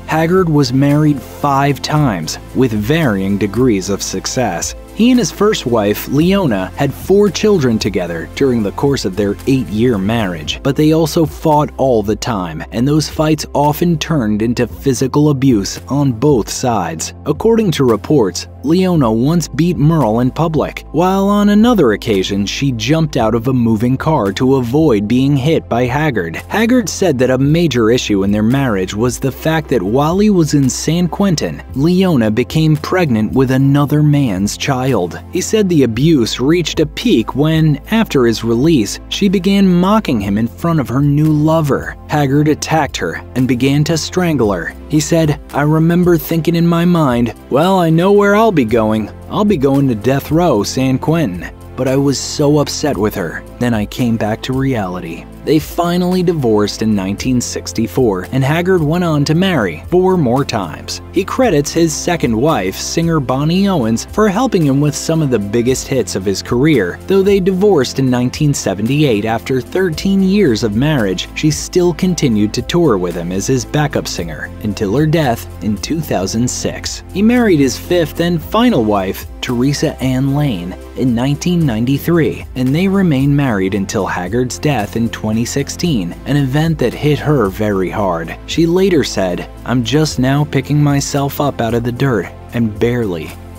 Haggard was married 5 times, with varying degrees of success. He and his first wife, Leona, had 4 children together during the course of their 8-year marriage, but they also fought all the time, and those fights often turned into physical abuse on both sides. According to reports, Leona once beat Merle in public, while on another occasion she jumped out of a moving car to avoid being hit by Haggard. Haggard said that a major issue in their marriage was the fact that while he was in San Quentin, Leona became pregnant with another man's child. He said the abuse reached a peak when, after his release, she began mocking him in front of her new lover. Haggard attacked her and began to strangle her. He said, "I remember thinking in my mind, well, I know where I'll be going. I'll be going to death row, San Quentin." But I was so upset with her. Then I came back to reality. They finally divorced in 1964, and Haggard went on to marry 4 more times. He credits his second wife, singer Bonnie Owens, for helping him with some of the biggest hits of his career. Though they divorced in 1978 after 13 years of marriage, she still continued to tour with him as his backup singer until her death in 2006. He married his 5th and final wife, Teresa Ann Lane, in 1993, and they remained married until Haggard's death in 2016, an event that hit her very hard. She later said, "I'm just now picking myself up out of the dirt, and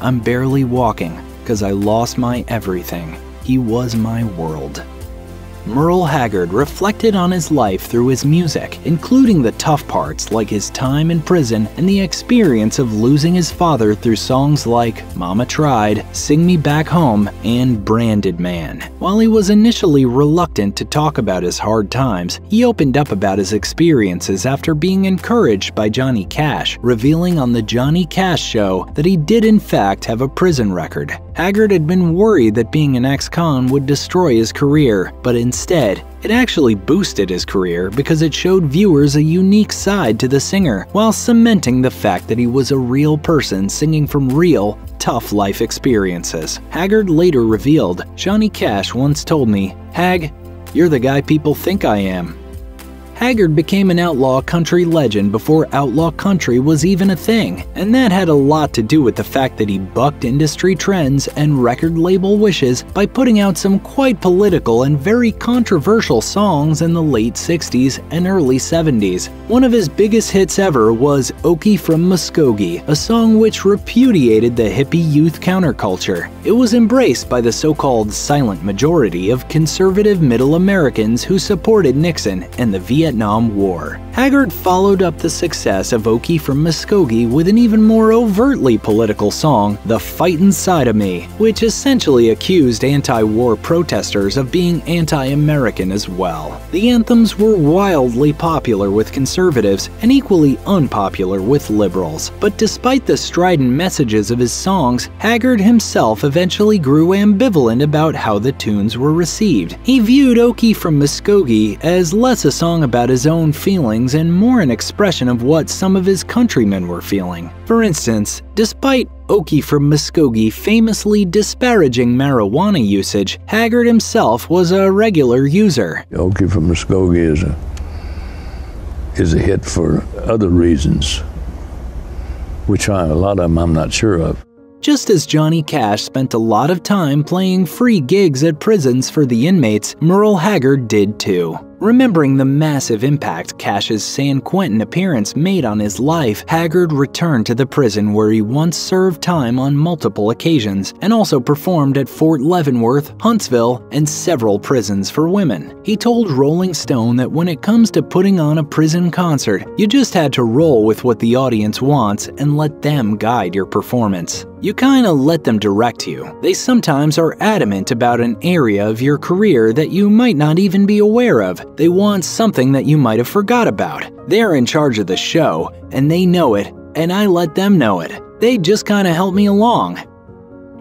I'm barely walking, 'cause I lost my everything. He was my world." Merle Haggard reflected on his life through his music, including the tough parts like his time in prison and the experience of losing his father through songs like Mama Tried, Sing Me Back Home, and Branded Man. While he was initially reluctant to talk about his hard times, he opened up about his experiences after being encouraged by Johnny Cash, revealing on the Johnny Cash Show that he did in fact have a prison record. Haggard had been worried that being an ex-con would destroy his career, but instead, it actually boosted his career because it showed viewers a unique side to the singer, while cementing the fact that he was a real person singing from real, tough life experiences. Haggard later revealed, "Johnny Cash once told me, 'Hag, you're the guy people think I am.'" Haggard became an outlaw country legend before outlaw country was even a thing, and that had a lot to do with the fact that he bucked industry trends and record label wishes by putting out some quite political and very controversial songs in the late 60s and early 70s. One of his biggest hits ever was "Okie from Muskogee," a song which repudiated the hippie youth counterculture. It was embraced by the so-called silent majority of conservative middle Americans who supported Nixon and the Vietnam Vietnam War. Haggard followed up the success of Okie from Muskogee with an even more overtly political song, The Fightin' Side of Me, which essentially accused anti-war protesters of being anti-American as well. The anthems were wildly popular with conservatives and equally unpopular with liberals. But despite the strident messages of his songs, Haggard himself eventually grew ambivalent about how the tunes were received. He viewed Okie from Muskogee as less a song about his own feelings and more an expression of what some of his countrymen were feeling. For instance, despite Okie from Muskogee famously disparaging marijuana usage, Haggard himself was a regular user. Okie from Muskogee is a hit for other reasons, which a lot of them I'm not sure of. Just as Johnny Cash spent a lot of time playing free gigs at prisons for the inmates, Merle Haggard did too. Remembering the massive impact Cash's San Quentin appearance made on his life, Haggard returned to the prison where he once served time on multiple occasions and also performed at Fort Leavenworth, Huntsville, and several prisons for women. He told Rolling Stone that when it comes to putting on a prison concert, you just had to roll with what the audience wants and let them guide your performance. You kinda let them direct you. They sometimes are adamant about an area of your career that you might not even be aware of. They want something that you might have forgot about. They're in charge of the show, and they know it, and I let them know it. They just kinda help me along.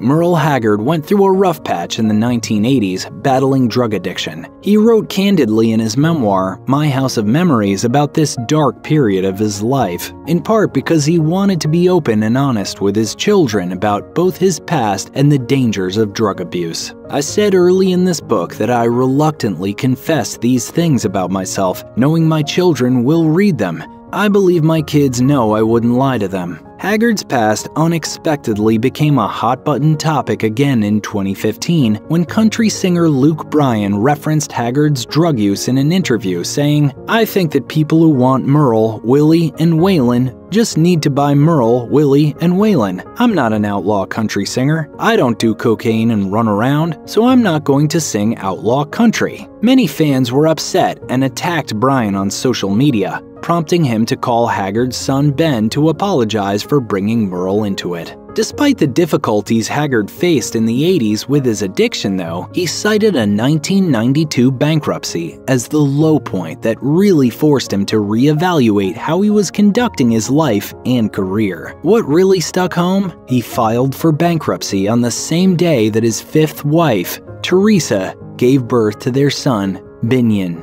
Merle Haggard went through a rough patch in the 1980s, battling drug addiction. He wrote candidly in his memoir, My House of Memories, about this dark period of his life, in part because he wanted to be open and honest with his children about both his past and the dangers of drug abuse. I said early in this book that I reluctantly confessed these things about myself, knowing my children will read them. I believe my kids know I wouldn't lie to them. Haggard's past unexpectedly became a hot-button topic again in 2015 when country singer Luke Bryan referenced Haggard's drug use in an interview, saying, "I think that people who want Merle, Willie, and Waylon just need to buy Merle, Willie, and Waylon. I'm not an outlaw country singer. I don't do cocaine and run around, so I'm not going to sing outlaw country." Many fans were upset and attacked Bryan on social media, prompting him to call Haggard's son Ben to apologize for bringing Merle into it. Despite the difficulties Haggard faced in the 80s with his addiction, though, he cited a 1992 bankruptcy as the low point that really forced him to reevaluate how he was conducting his life and career. What really stuck home? He filed for bankruptcy on the same day that his fifth wife, Teresa, gave birth to their son, Binion.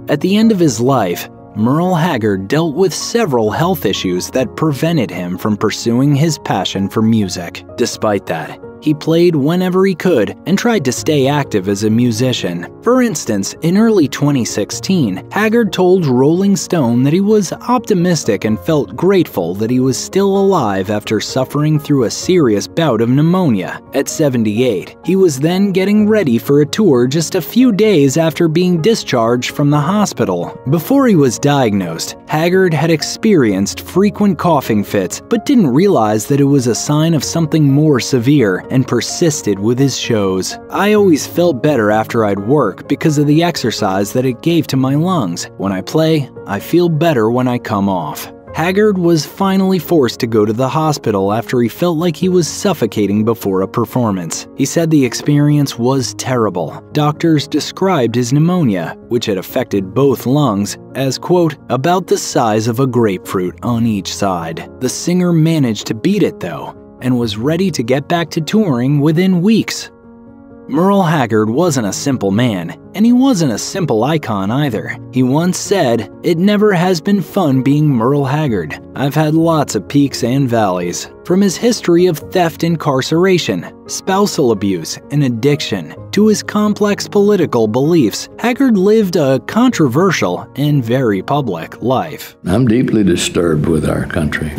At the end of his life, Merle Haggard dealt with several health issues that prevented him from pursuing his passion for music. Despite that, he played whenever he could and tried to stay active as a musician. For instance, in early 2016, Haggard told Rolling Stone that he was optimistic and felt grateful that he was still alive after suffering through a serious bout of pneumonia. At 78, he was then getting ready for a tour just a few days after being discharged from the hospital. Before he was diagnosed, Haggard had experienced frequent coughing fits, but didn't realize that it was a sign of something more severe, and persisted with his shows. "I always felt better after I'd work because of the exercise that it gave to my lungs. When I play, I feel better when I come off." Haggard was finally forced to go to the hospital after he felt like he was suffocating before a performance. He said the experience was terrible. Doctors described his pneumonia, which had affected both lungs, as, quote, about the size of a grapefruit on each side. The singer managed to beat it, though, and was ready to get back to touring within weeks. Merle Haggard wasn't a simple man, and he wasn't a simple icon either. He once said, "It never has been fun being Merle Haggard. I've had lots of peaks and valleys." From his history of theft, incarceration, spousal abuse, and addiction, to his complex political beliefs, Haggard lived a controversial and very public life. I'm deeply disturbed with our country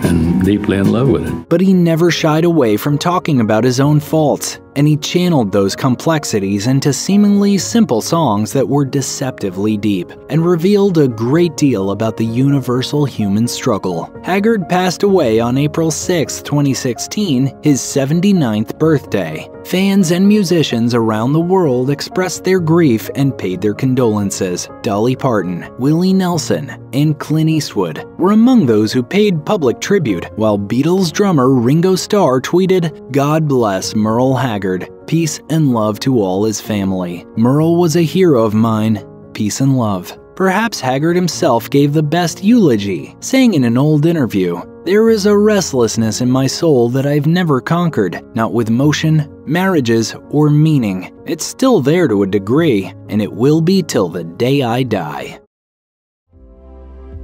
and deeply in love with it. But he never shied away from talking about his own faults. and he channeled those complexities into seemingly simple songs that were deceptively deep and revealed a great deal about the universal human struggle. Haggard passed away on April 6, 2016, his 79th birthday. Fans and musicians around the world expressed their grief and paid their condolences. Dolly Parton, Willie Nelson, and Clint Eastwood were among those who paid public tribute, while Beatles drummer Ringo Starr tweeted, "God bless Merle Haggard. Peace and love to all his family. Merle was a hero of mine. Peace and love." Perhaps Haggard himself gave the best eulogy, saying in an old interview, "There is a restlessness in my soul that I've never conquered, not with motion, marriages, or meaning. It's still there to a degree, and it will be till the day I die."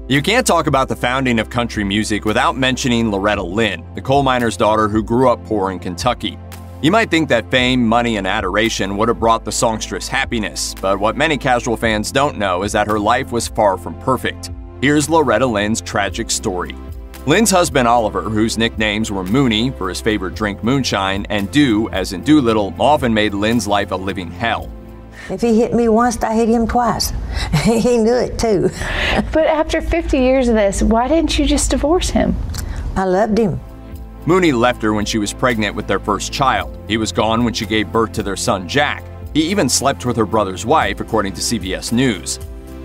You can't talk about the founding of country music without mentioning Loretta Lynn, the coal miner's daughter who grew up poor in Kentucky. You might think that fame, money, and adoration would have brought the songstress happiness, but what many casual fans don't know is that her life was far from perfect. Here's Loretta Lynn's tragic story. Lynn's husband Oliver, whose nicknames were Mooney for his favorite drink moonshine, and Do, as in Doolittle, often made Lynn's life a living hell. If he hit me once, I hit him twice. He knew it too. But after 50 years of this, why didn't you just divorce him? I loved him. Mooney left her when she was pregnant with their first child. He was gone when she gave birth to their son Jack. He even slept with her brother's wife, according to CBS News.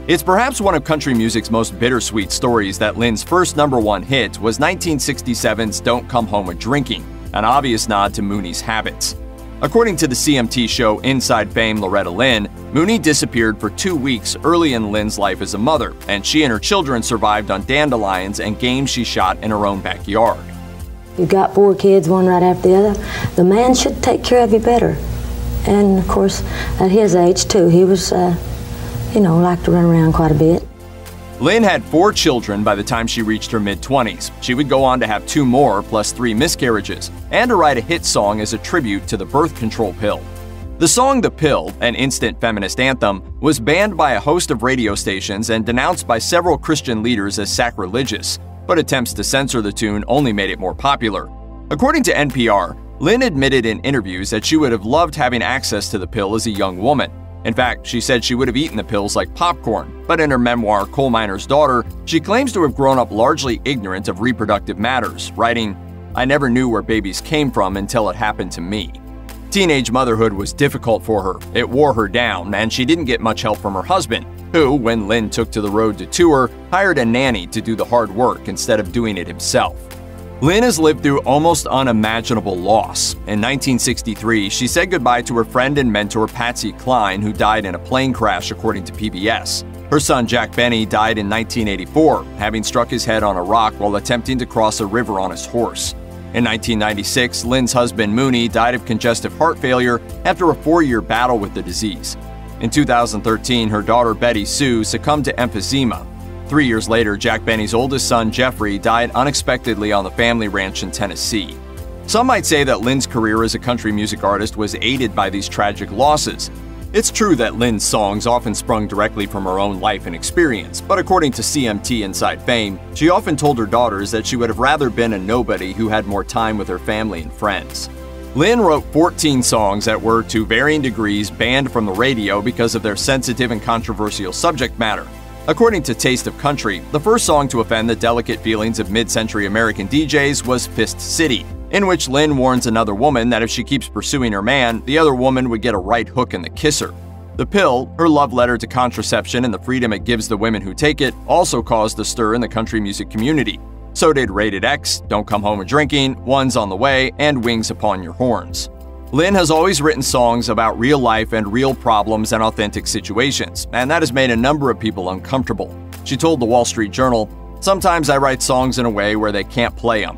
It's perhaps one of country music's most bittersweet stories that Lynn's first #1 hit was 1967's Don't Come Home a-Drinking, an obvious nod to Mooney's habits. According to the CMT show Inside Fame Loretta Lynn, Mooney disappeared for 2 weeks early in Lynn's life as a mother, and she and her children survived on dandelions and games she shot in her own backyard. You've got 4 kids, one right after the other. The man should take care of you better. And of course, at his age too, he was, liked to run around quite a bit. Lynn had 4 children by the time she reached her mid-20s. She would go on to have 2 more, plus 3 miscarriages, and to write a hit song as a tribute to the birth control pill. The song The Pill, an instant feminist anthem, was banned by a host of radio stations and denounced by several Christian leaders as sacrilegious, but attempts to censor the tune only made it more popular. According to NPR, Lynn admitted in interviews that she would have loved having access to the pill as a young woman. In fact, she said she would have eaten the pills like popcorn, but in her memoir, Coal Miner's Daughter, she claims to have grown up largely ignorant of reproductive matters, writing, "I never knew where babies came from until it happened to me." Teenage motherhood was difficult for her. It wore her down, and she didn't get much help from her husband, who, when Lynn took to the road to tour, hired a nanny to do the hard work instead of doing it himself. Lynn has lived through almost unimaginable loss. In 1963, she said goodbye to her friend and mentor Patsy Cline, who died in a plane crash, according to PBS. Her son Jack Benny died in 1984, having struck his head on a rock while attempting to cross a river on his horse. In 1996, Lynn's husband Mooney died of congestive heart failure after a 4-year battle with the disease. In 2013, her daughter Betty Sue succumbed to emphysema. 3 years later, Jack Benny's oldest son, Jeffrey, died unexpectedly on the family ranch in Tennessee. Some might say that Lynn's career as a country music artist was aided by these tragic losses. It's true that Lynn's songs often sprung directly from her own life and experience, but according to CMT Inside Fame, she often told her daughters that she would have rather been a nobody who had more time with her family and friends. Lynn wrote 14 songs that were, to varying degrees, banned from the radio because of their sensitive and controversial subject matter. According to Taste of Country, the first song to offend the delicate feelings of mid-century American DJs was Fist City, in which Lynn warns another woman that if she keeps pursuing her man, the other woman would get a right hook in the kisser. The Pill, her love letter to contraception and the freedom it gives the women who take it, also caused a stir in the country music community. So did Rated X, Don't Come Home a-Drinking, One's on the Way, and Wings Upon Your Horns. Lynn has always written songs about real life and real problems and authentic situations, and that has made a number of people uncomfortable. She told the Wall Street Journal, "Sometimes I write songs in a way where they can't play them."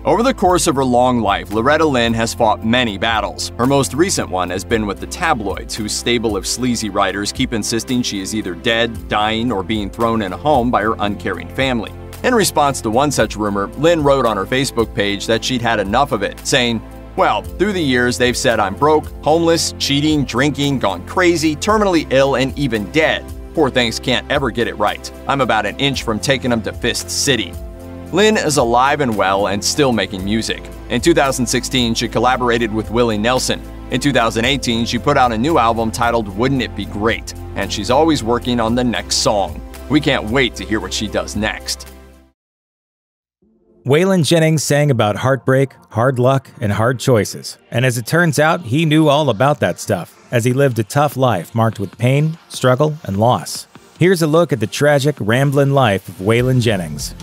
Over the course of her long life, Loretta Lynn has fought many battles. Her most recent one has been with the tabloids, whose stable of sleazy writers keep insisting she is either dead, dying, or being thrown in a home by her uncaring family. In response to one such rumor, Lynn wrote on her Facebook page that she'd had enough of it, saying, "Well, through the years, they've said I'm broke, homeless, cheating, drinking, gone crazy, terminally ill, and even dead. Poor things can't ever get it right. I'm about an inch from taking them to Fist City." Lynn is alive and well and still making music. In 2016, she collaborated with Willie Nelson. In 2018, she put out a new album titled Wouldn't It Be Great, and she's always working on the next song. We can't wait to hear what she does next. Waylon Jennings sang about heartbreak, hard luck, and hard choices. And as it turns out, he knew all about that stuff, as he lived a tough life marked with pain, struggle, and loss. Here's a look at the tragic, rambling life of Waylon Jennings.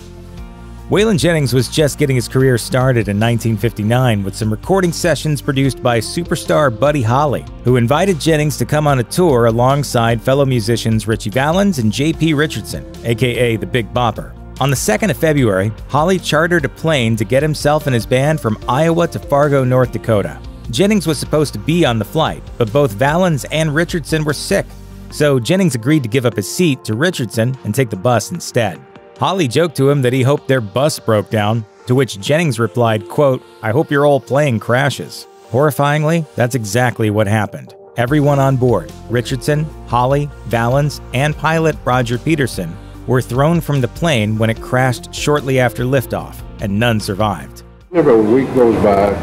Waylon Jennings was just getting his career started in 1959 with some recording sessions produced by superstar Buddy Holly, who invited Jennings to come on a tour alongside fellow musicians Ritchie Valens and J.P. Richardson, aka the Big Bopper. On the 2nd of February, Holly chartered a plane to get himself and his band from Iowa to Fargo, North Dakota. Jennings was supposed to be on the flight, but both Valens and Richardson were sick, so Jennings agreed to give up his seat to Richardson and take the bus instead. Holly joked to him that he hoped their bus broke down, to which Jennings replied, quote, "I hope your old plane crashes." Horrifyingly, that's exactly what happened. Everyone on board, Richardson, Holly, Valens, and pilot Roger Peterson, were thrown from the plane when it crashed shortly after liftoff, and none survived. Never a week goes by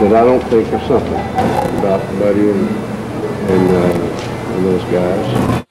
that I don't think of something about Buddy and those guys.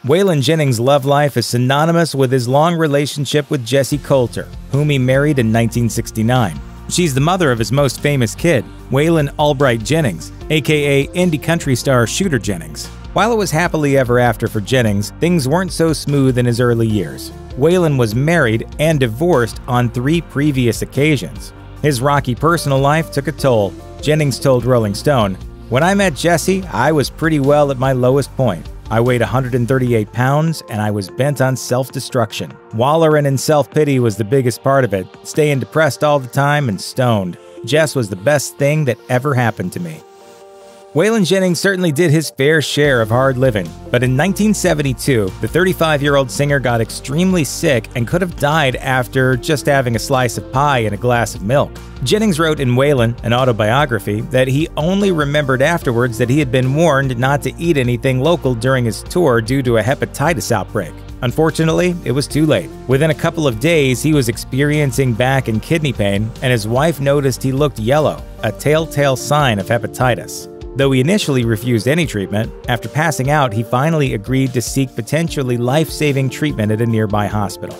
Waylon Jennings' love life is synonymous with his long relationship with Jessie Coulter, whom he married in 1969. She's the mother of his most famous kid, Waylon Albright Jennings, aka indie country star Shooter Jennings. While it was happily ever after for Jennings, things weren't so smooth in his early years. Waylon was married and divorced on 3 previous occasions. His rocky personal life took a toll. Jennings told Rolling Stone, "When I met Jessie, I was pretty well at my lowest point. I weighed 138 pounds and I was bent on self-destruction. Wallowing in self-pity was the biggest part of it, staying depressed all the time and stoned. Jess was the best thing that ever happened to me." Waylon Jennings certainly did his fair share of hard living, but in 1972, the 35-year-old singer got extremely sick and could have died after just having a slice of pie and a glass of milk. Jennings wrote in Waylon, an autobiography, that he only remembered afterwards that he had been warned not to eat anything local during his tour due to a hepatitis outbreak. Unfortunately, it was too late. Within a couple of days, he was experiencing back and kidney pain, and his wife noticed he looked yellow, a telltale sign of hepatitis. Though he initially refused any treatment, after passing out, he finally agreed to seek potentially life-saving treatment at a nearby hospital.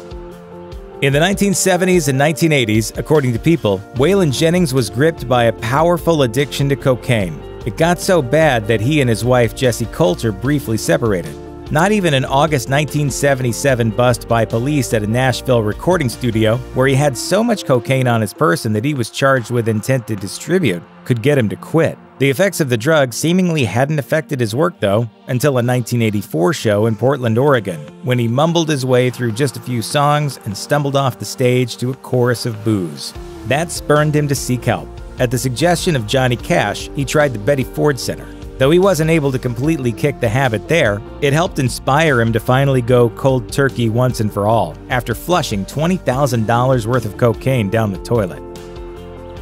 In the 1970s and 1980s, according to People, Waylon Jennings was gripped by a powerful addiction to cocaine. It got so bad that he and his wife Jessie Coulter briefly separated. Not even an August 1977 bust by police at a Nashville recording studio, where he had so much cocaine on his person that he was charged with intent to distribute, could get him to quit. The effects of the drug seemingly hadn't affected his work, though, until a 1984 show in Portland, Oregon, when he mumbled his way through just a few songs and stumbled off the stage to a chorus of boos. That spurred him to seek help. At the suggestion of Johnny Cash, he tried the Betty Ford Center. Though he wasn't able to completely kick the habit there, it helped inspire him to finally go cold turkey once and for all, after flushing $20,000 worth of cocaine down the toilet.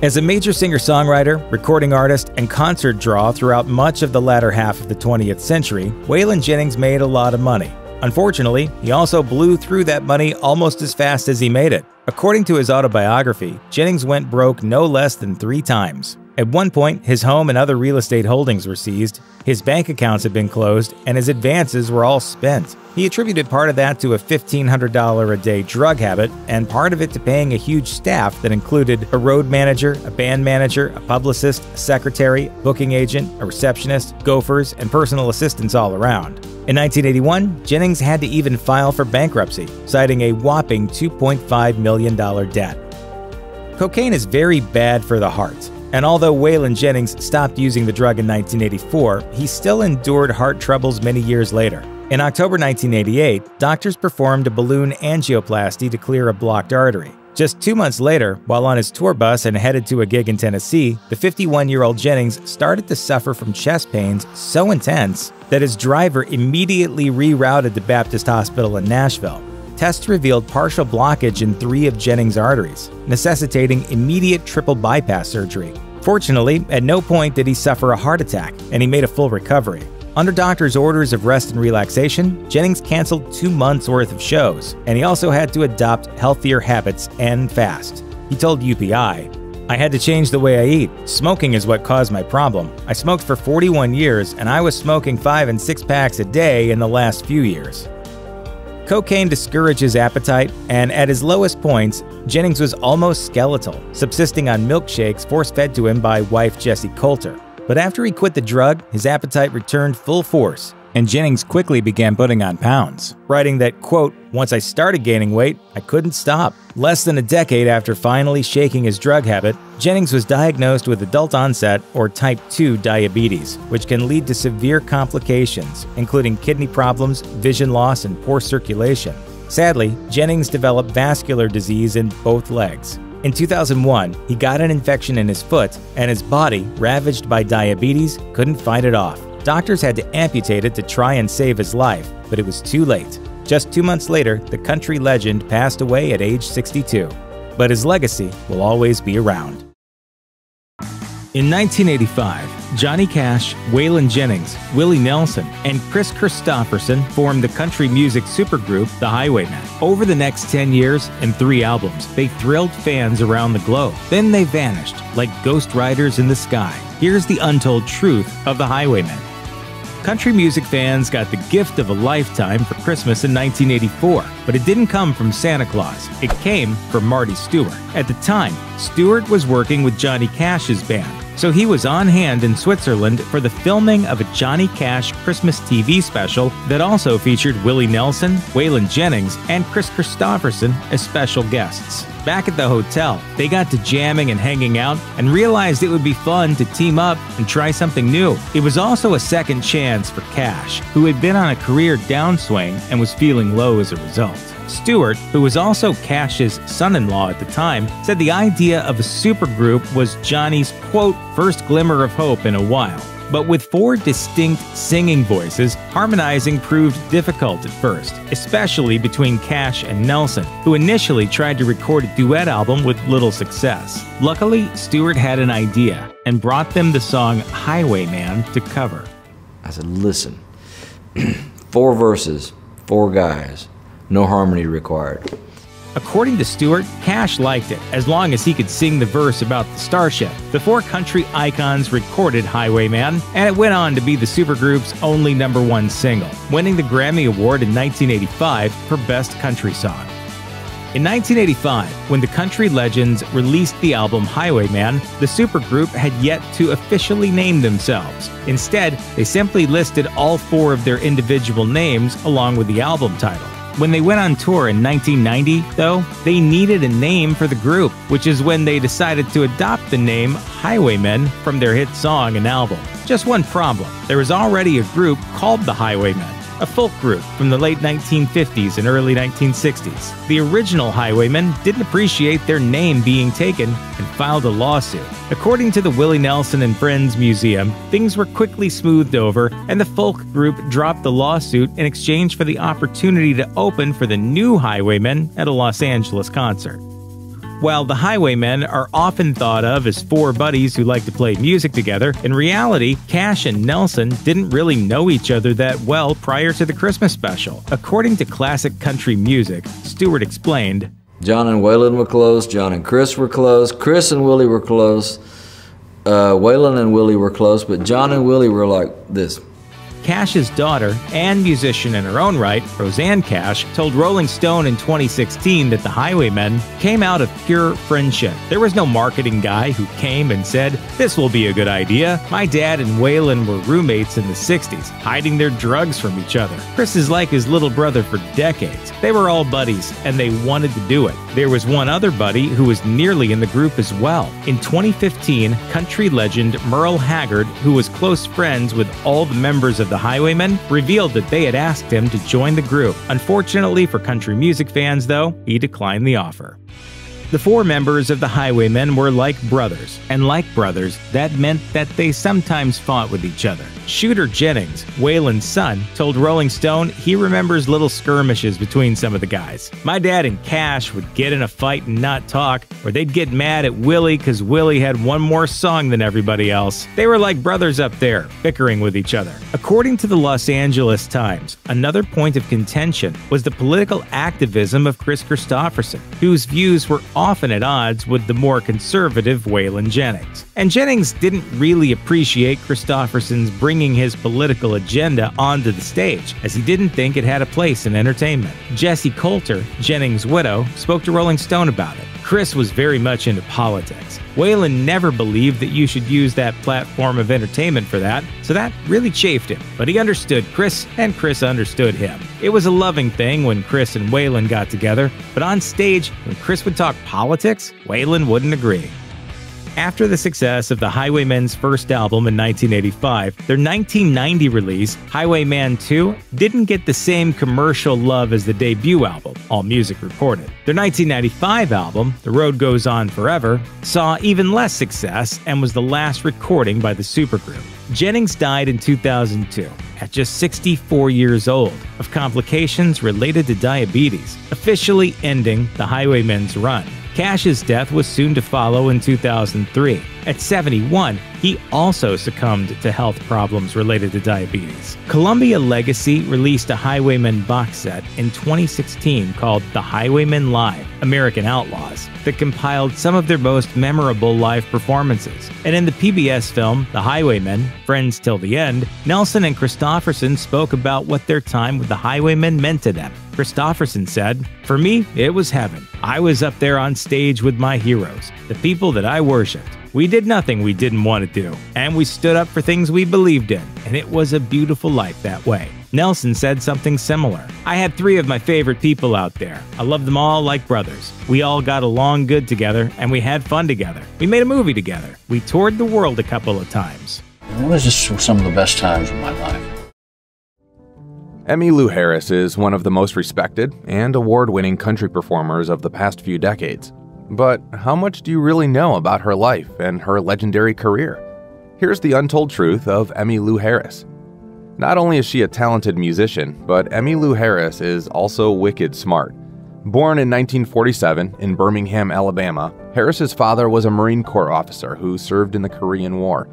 As a major singer-songwriter, recording artist, and concert draw throughout much of the latter half of the 20th century, Waylon Jennings made a lot of money. Unfortunately, he also blew through that money almost as fast as he made it. According to his autobiography, Jennings went broke no less than 3 times. At one point, his home and other real estate holdings were seized, his bank accounts had been closed, and his advances were all spent. He attributed part of that to a $1,500 a day drug habit, and part of it to paying a huge staff that included a road manager, a band manager, a publicist, a secretary, a booking agent, a receptionist, gophers, and personal assistants all around. In 1981, Jennings had to even file for bankruptcy, citing a whopping $2.5 million debt. Cocaine is very bad for the heart. And although Waylon Jennings stopped using the drug in 1984, he still endured heart troubles many years later. In October 1988, doctors performed a balloon angioplasty to clear a blocked artery. Just 2 months later, while on his tour bus and headed to a gig in Tennessee, the 51-year-old Jennings started to suffer from chest pains so intense that his driver immediately rerouted to Baptist Hospital in Nashville. Tests revealed partial blockage in 3 of Jennings' arteries, necessitating immediate triple bypass surgery. Fortunately, at no point did he suffer a heart attack, and he made a full recovery. Under doctors' orders of rest and relaxation, Jennings canceled 2 months' worth of shows, and he also had to adopt healthier habits and fast. He told UPI, I had to change the way I eat. Smoking is what caused my problem. I smoked for 41 years, and I was smoking 5 and 6 packs a day in the last few years. Cocaine discourages appetite, and at his lowest points, Jennings was almost skeletal, subsisting on milkshakes force-fed to him by wife Jessie Coulter. But after he quit the drug, his appetite returned full force, and Jennings quickly began putting on pounds, writing that, quote, "Once I started gaining weight, I couldn't stop." Less than a decade after finally shaking his drug habit, Jennings was diagnosed with adult onset or type 2 diabetes, which can lead to severe complications, including kidney problems, vision loss, and poor circulation. Sadly, Jennings developed vascular disease in both legs. In 2001, he got an infection in his foot, and his body, ravaged by diabetes, couldn't fight it off. Doctors had to amputate it to try and save his life, but it was too late. Just 2 months later, the country legend passed away at age 62. But his legacy will always be around. In 1985, Johnny Cash, Waylon Jennings, Willie Nelson, and Kris Kristofferson formed the country music supergroup The Highwaymen. Over the next 10 years and 3 albums, they thrilled fans around the globe. Then they vanished, like ghost riders in the sky. Here's the untold truth of The Highwaymen. Country music fans got the gift of a lifetime for Christmas in 1984, but it didn't come from Santa Claus. It came from Marty Stewart. At the time, Stewart was working with Johnny Cash's band, so he was on hand in Switzerland for the filming of a Johnny Cash Christmas TV special that also featured Willie Nelson, Waylon Jennings, and Kris Kristofferson as special guests. Back at the hotel, they got to jamming and hanging out and realized it would be fun to team up and try something new. It was also a second chance for Cash, who had been on a career downswing and was feeling low as a result. Stewart, who was also Cash's son-in-law at the time, said the idea of a supergroup was Johnny's, quote, first glimmer of hope in a while. But with 4 distinct singing voices, harmonizing proved difficult at first, especially between Cash and Nelson, who initially tried to record a duet album with little success. Luckily, Stewart had an idea and brought them the song Highwayman to cover. I said, listen, 4 verses, 4 guys, no harmony required. According to Stewart, Cash liked it, as long as he could sing the verse about the starship. The 4 country icons recorded Highwayman, and it went on to be the supergroup's only #1 single, winning the Grammy Award in 1985 for Best Country Song. In 1985, when the country legends released the album Highwayman, the supergroup had yet to officially name themselves. Instead, they simply listed all 4 of their individual names along with the album title. When they went on tour in 1990, though, they needed a name for the group, which is when they decided to adopt the name Highwaymen from their hit song and album. Just one problem: there was already a group called the Highwaymen, a folk group from the late 1950s and early 1960s. The original Highwaymen didn't appreciate their name being taken and filed a lawsuit. According to the Willie Nelson and Friends Museum, things were quickly smoothed over, and the folk group dropped the lawsuit in exchange for the opportunity to open for the new Highwaymen at a Los Angeles concert. While the Highwaymen are often thought of as 4 buddies who like to play music together, in reality, Cash and Nelson didn't really know each other that well prior to the Christmas special. According to Classic Country Music, Stewart explained, John and Waylon were close, John and Kris were close, Kris and Willie were close, Waylon and Willie were close, but John and Willie were like this. Cash's daughter, and musician in her own right, Rosanne Cash, told Rolling Stone in 2016 that the Highwaymen came out of pure friendship. There was no marketing guy who came and said, "This will be a good idea. My dad and Waylon were roommates in the 60s, hiding their drugs from each other. Kris is like his little brother for decades. They were all buddies, and they wanted to do it." There was one other buddy who was nearly in the group as well. In 2015, country legend Merle Haggard, who was close friends with all the members of the Highwaymen, revealed that they had asked him to join the group. Unfortunately for country music fans, though, he declined the offer. The 4 members of the Highwaymen were like brothers, and like brothers, that meant that they sometimes fought with each other. Shooter Jennings, Waylon's son, told Rolling Stone he remembers little skirmishes between some of the guys. "My dad and Cash would get in a fight and not talk, or they'd get mad at Willie because Willie had one more song than everybody else. They were like brothers up there, bickering with each other." According to the Los Angeles Times, another point of contention was the political activism of Kris Kristofferson, whose views were often at odds with the more conservative Waylon Jennings. And Jennings didn't really appreciate Kristofferson's bringing his political agenda onto the stage, as he didn't think it had a place in entertainment. Jessie Coulter, Jennings' widow, spoke to Rolling Stone about it. Chris was very much into politics. Waylon never believed that you should use that platform of entertainment for that, so that really chafed him. But he understood Chris, and Chris understood him. It was a loving thing when Chris and Waylon got together, but on stage, when Chris would talk politics, Waylon wouldn't agree. After the success of the Highwaymen's first album in 1985, their 1990 release, Highwayman 2, didn't get the same commercial love as the debut album, AllMusic reported. Their 1995 album, The Road Goes On Forever, saw even less success and was the last recording by the supergroup. Jennings died in 2002, at just 64 years old, of complications related to diabetes, officially ending the Highwaymen's run. Cash's death was soon to follow in 2003. At 71, he also succumbed to health problems related to diabetes. Columbia Legacy released a Highwaymen box set in 2016 called The Highwaymen Live: American Outlaws that compiled some of their most memorable live performances. And in the PBS film The Highwaymen: Friends Till the End, Nelson and Kristofferson spoke about what their time with the Highwaymen meant to them. Kristofferson said, "For me, it was heaven. I was up there on stage with my heroes, the people that I worshipped. We did nothing we didn't want to do, and we stood up for things we believed in, and it was a beautiful life that way." Nelson said something similar. "I had 3 of my favorite people out there. I loved them all like brothers. We all got along good together, and we had fun together. We made a movie together. We toured the world a couple of times." It was just some of the best times of my life. Emmylou Harris is one of the most respected and award-winning country performers of the past few decades. But how much do you really know about her life and her legendary career? Here's the untold truth of Emmylou Harris. Not only is she a talented musician, but Emmylou Harris is also wicked smart. Born in 1947 in Birmingham, Alabama, Harris's father was a Marine Corps officer who served in the Korean War.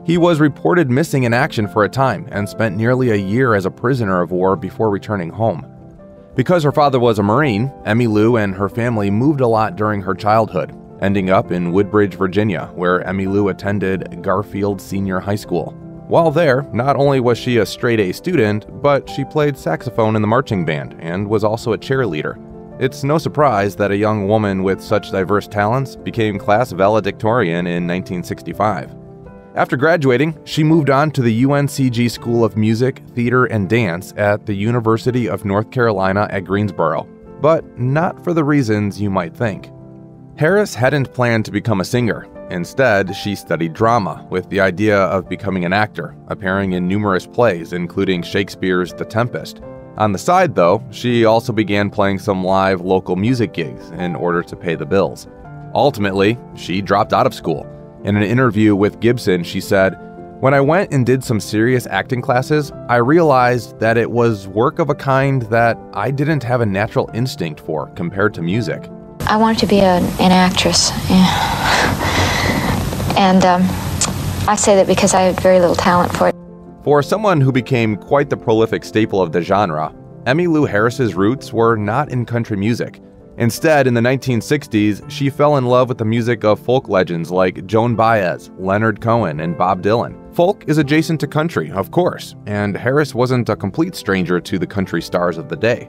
He was reported missing in action for a time and spent nearly a year as a prisoner of war before returning home. Because her father was a Marine, Emmylou and her family moved a lot during her childhood, ending up in Woodbridge, Virginia, where Emmylou attended Garfield Senior High School. While there, not only was she a straight-A student, but she played saxophone in the marching band and was also a cheerleader. It's no surprise that a young woman with such diverse talents became class valedictorian in 1965. After graduating, she moved on to the UNCG School of Music, Theater, and Dance at the University of North Carolina at Greensboro, but not for the reasons you might think. Harris hadn't planned to become a singer. Instead, she studied drama with the idea of becoming an actor, appearing in numerous plays, including Shakespeare's The Tempest. On the side, though, she also began playing some live local music gigs in order to pay the bills. Ultimately, she dropped out of school. In an interview with Gibson, she said, "When I went and did some serious acting classes, I realized that it was work of a kind that I didn't have a natural instinct for compared to music." I wanted to be an actress. And I say that because I had very little talent for it. For someone who became quite the prolific staple of the genre, Emmylou Harris's roots were not in country music. Instead, in the 1960s, she fell in love with the music of folk legends like Joan Baez, Leonard Cohen, and Bob Dylan. Folk is adjacent to country, of course, and Harris wasn't a complete stranger to the country stars of the day.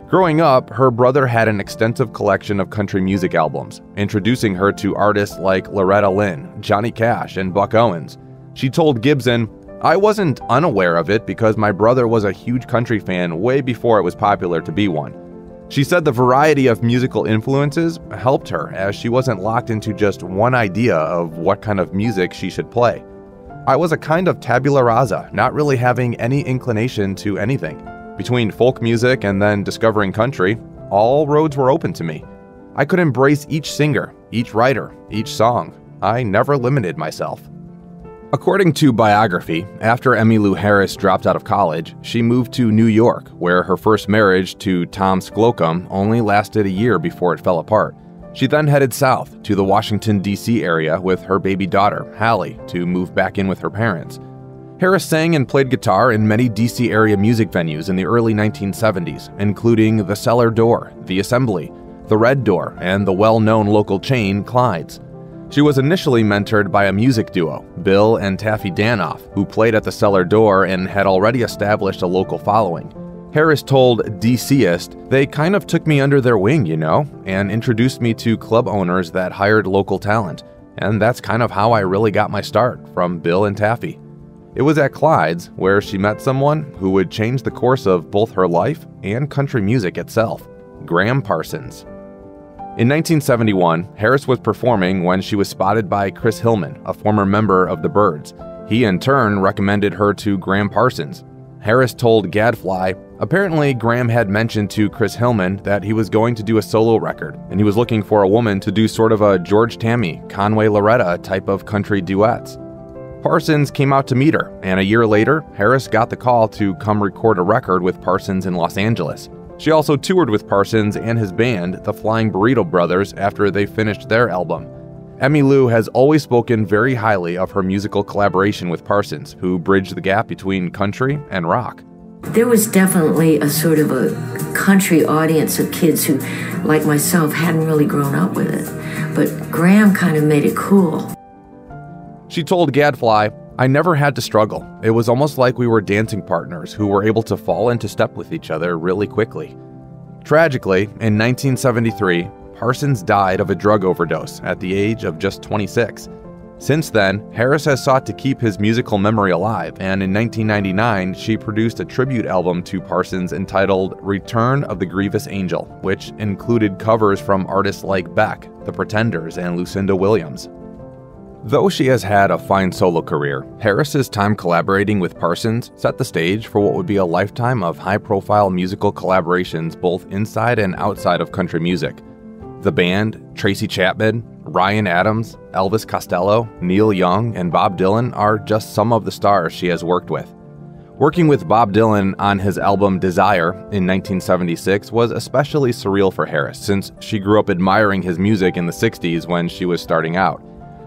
Growing up, her brother had an extensive collection of country music albums, introducing her to artists like Loretta Lynn, Johnny Cash, and Buck Owens. She told Gibson, "I wasn't unaware of it because my brother was a huge country fan way before it was popular to be one." She said the variety of musical influences helped her as she wasn't locked into just one idea of what kind of music she should play. "I was a kind of tabula rasa, not really having any inclination to anything. Between folk music and then discovering country, all roads were open to me. I could embrace each singer, each writer, each song. I never limited myself." According to biography, after Emmylou Harris dropped out of college, she moved to New York, where her first marriage to Tom Slocum only lasted a year before it fell apart. She then headed south to the Washington, D.C. area with her baby daughter, Hallie, to move back in with her parents. Harris sang and played guitar in many D.C. area music venues in the early 1970s, including the Cellar Door, the Assembly, the Red Door, and the well-known local chain Clyde's. She was initially mentored by a music duo, Bill and Taffy Danoff, who played at the Cellar Door and had already established a local following. Harris told DCist, "They kind of took me under their wing, you know, and introduced me to club owners that hired local talent. And that's kind of how I really got my start, from Bill and Taffy." It was at Clyde's where she met someone who would change the course of both her life and country music itself, Gram Parsons. In 1971, Harris was performing when she was spotted by Chris Hillman, a former member of the Byrds. He in turn recommended her to Gram Parsons. Harris told Gadfly, apparently Gram had mentioned to Chris Hillman that he was going to do a solo record, and he was looking for a woman to do sort of a George Tammy, Conway Loretta type of country duets. Parsons came out to meet her, and a year later, Harris got the call to come record a record with Parsons in Los Angeles. She also toured with Parsons and his band, the Flying Burrito Brothers, after they finished their album. Emmylou has always spoken very highly of her musical collaboration with Parsons, who bridged the gap between country and rock. There was definitely a sort of a country audience of kids who, like myself, hadn't really grown up with it. But Gram kind of made it cool. She told Gadfly, "I never had to struggle. It was almost like we were dancing partners who were able to fall into step with each other really quickly." Tragically, in 1973, Parsons died of a drug overdose at the age of just 26. Since then, Harris has sought to keep his musical memory alive, and in 1999, she produced a tribute album to Parsons entitled Return of the Grievous Angel, which included covers from artists like Beck, The Pretenders, and Lucinda Williams. Though she has had a fine solo career, Harris's time collaborating with Parsons set the stage for what would be a lifetime of high-profile musical collaborations both inside and outside of country music. The band, Tracy Chapman, Ryan Adams, Elvis Costello, Neil Young, and Bob Dylan are just some of the stars she has worked with. Working with Bob Dylan on his album Desire in 1976 was especially surreal for Harris, since she grew up admiring his music in the 60s when she was starting out.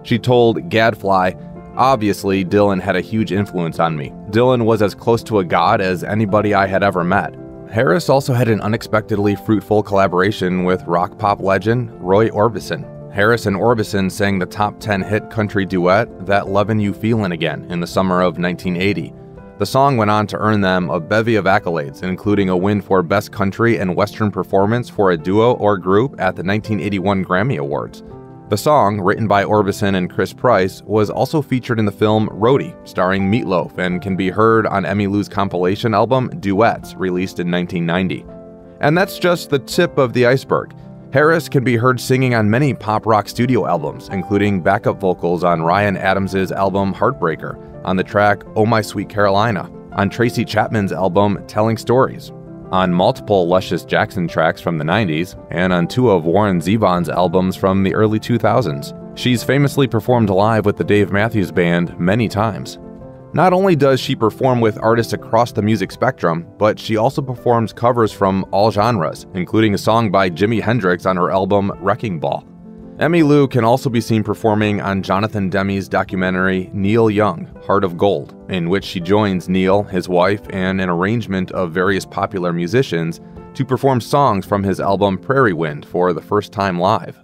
She told Gadfly, "Obviously, Dylan had a huge influence on me. Dylan was as close to a god as anybody I had ever met." Harris also had an unexpectedly fruitful collaboration with rock-pop legend Roy Orbison. Harris and Orbison sang the top 10 hit country duet That Lovin' You Feelin' Again in the summer of 1980. The song went on to earn them a bevy of accolades, including a win for Best Country and Western Performance for a Duo or Group at the 1981 Grammy Awards. The song, written by Orbison and Chris Price, was also featured in the film Roadie, starring Meatloaf, and can be heard on Emmylou's compilation album Duets, released in 1990. And that's just the tip of the iceberg. Harris can be heard singing on many pop rock studio albums, including backup vocals on Ryan Adams' album Heartbreaker, on the track Oh My Sweet Carolina, on Tracy Chapman's album Telling Stories, on multiple Luscious Jackson tracks from the 90s, and on 2 of Warren Zevon's albums from the early 2000s. She's famously performed live with the Dave Matthews Band many times. Not only does she perform with artists across the music spectrum, but she also performs covers from all genres, including a song by Jimi Hendrix on her album Wrecking Ball. Emmylou can also be seen performing on Jonathan Demme's documentary Neil Young, Heart of Gold, in which she joins Neil, his wife, and an arrangement of various popular musicians to perform songs from his album Prairie Wind for the first time live.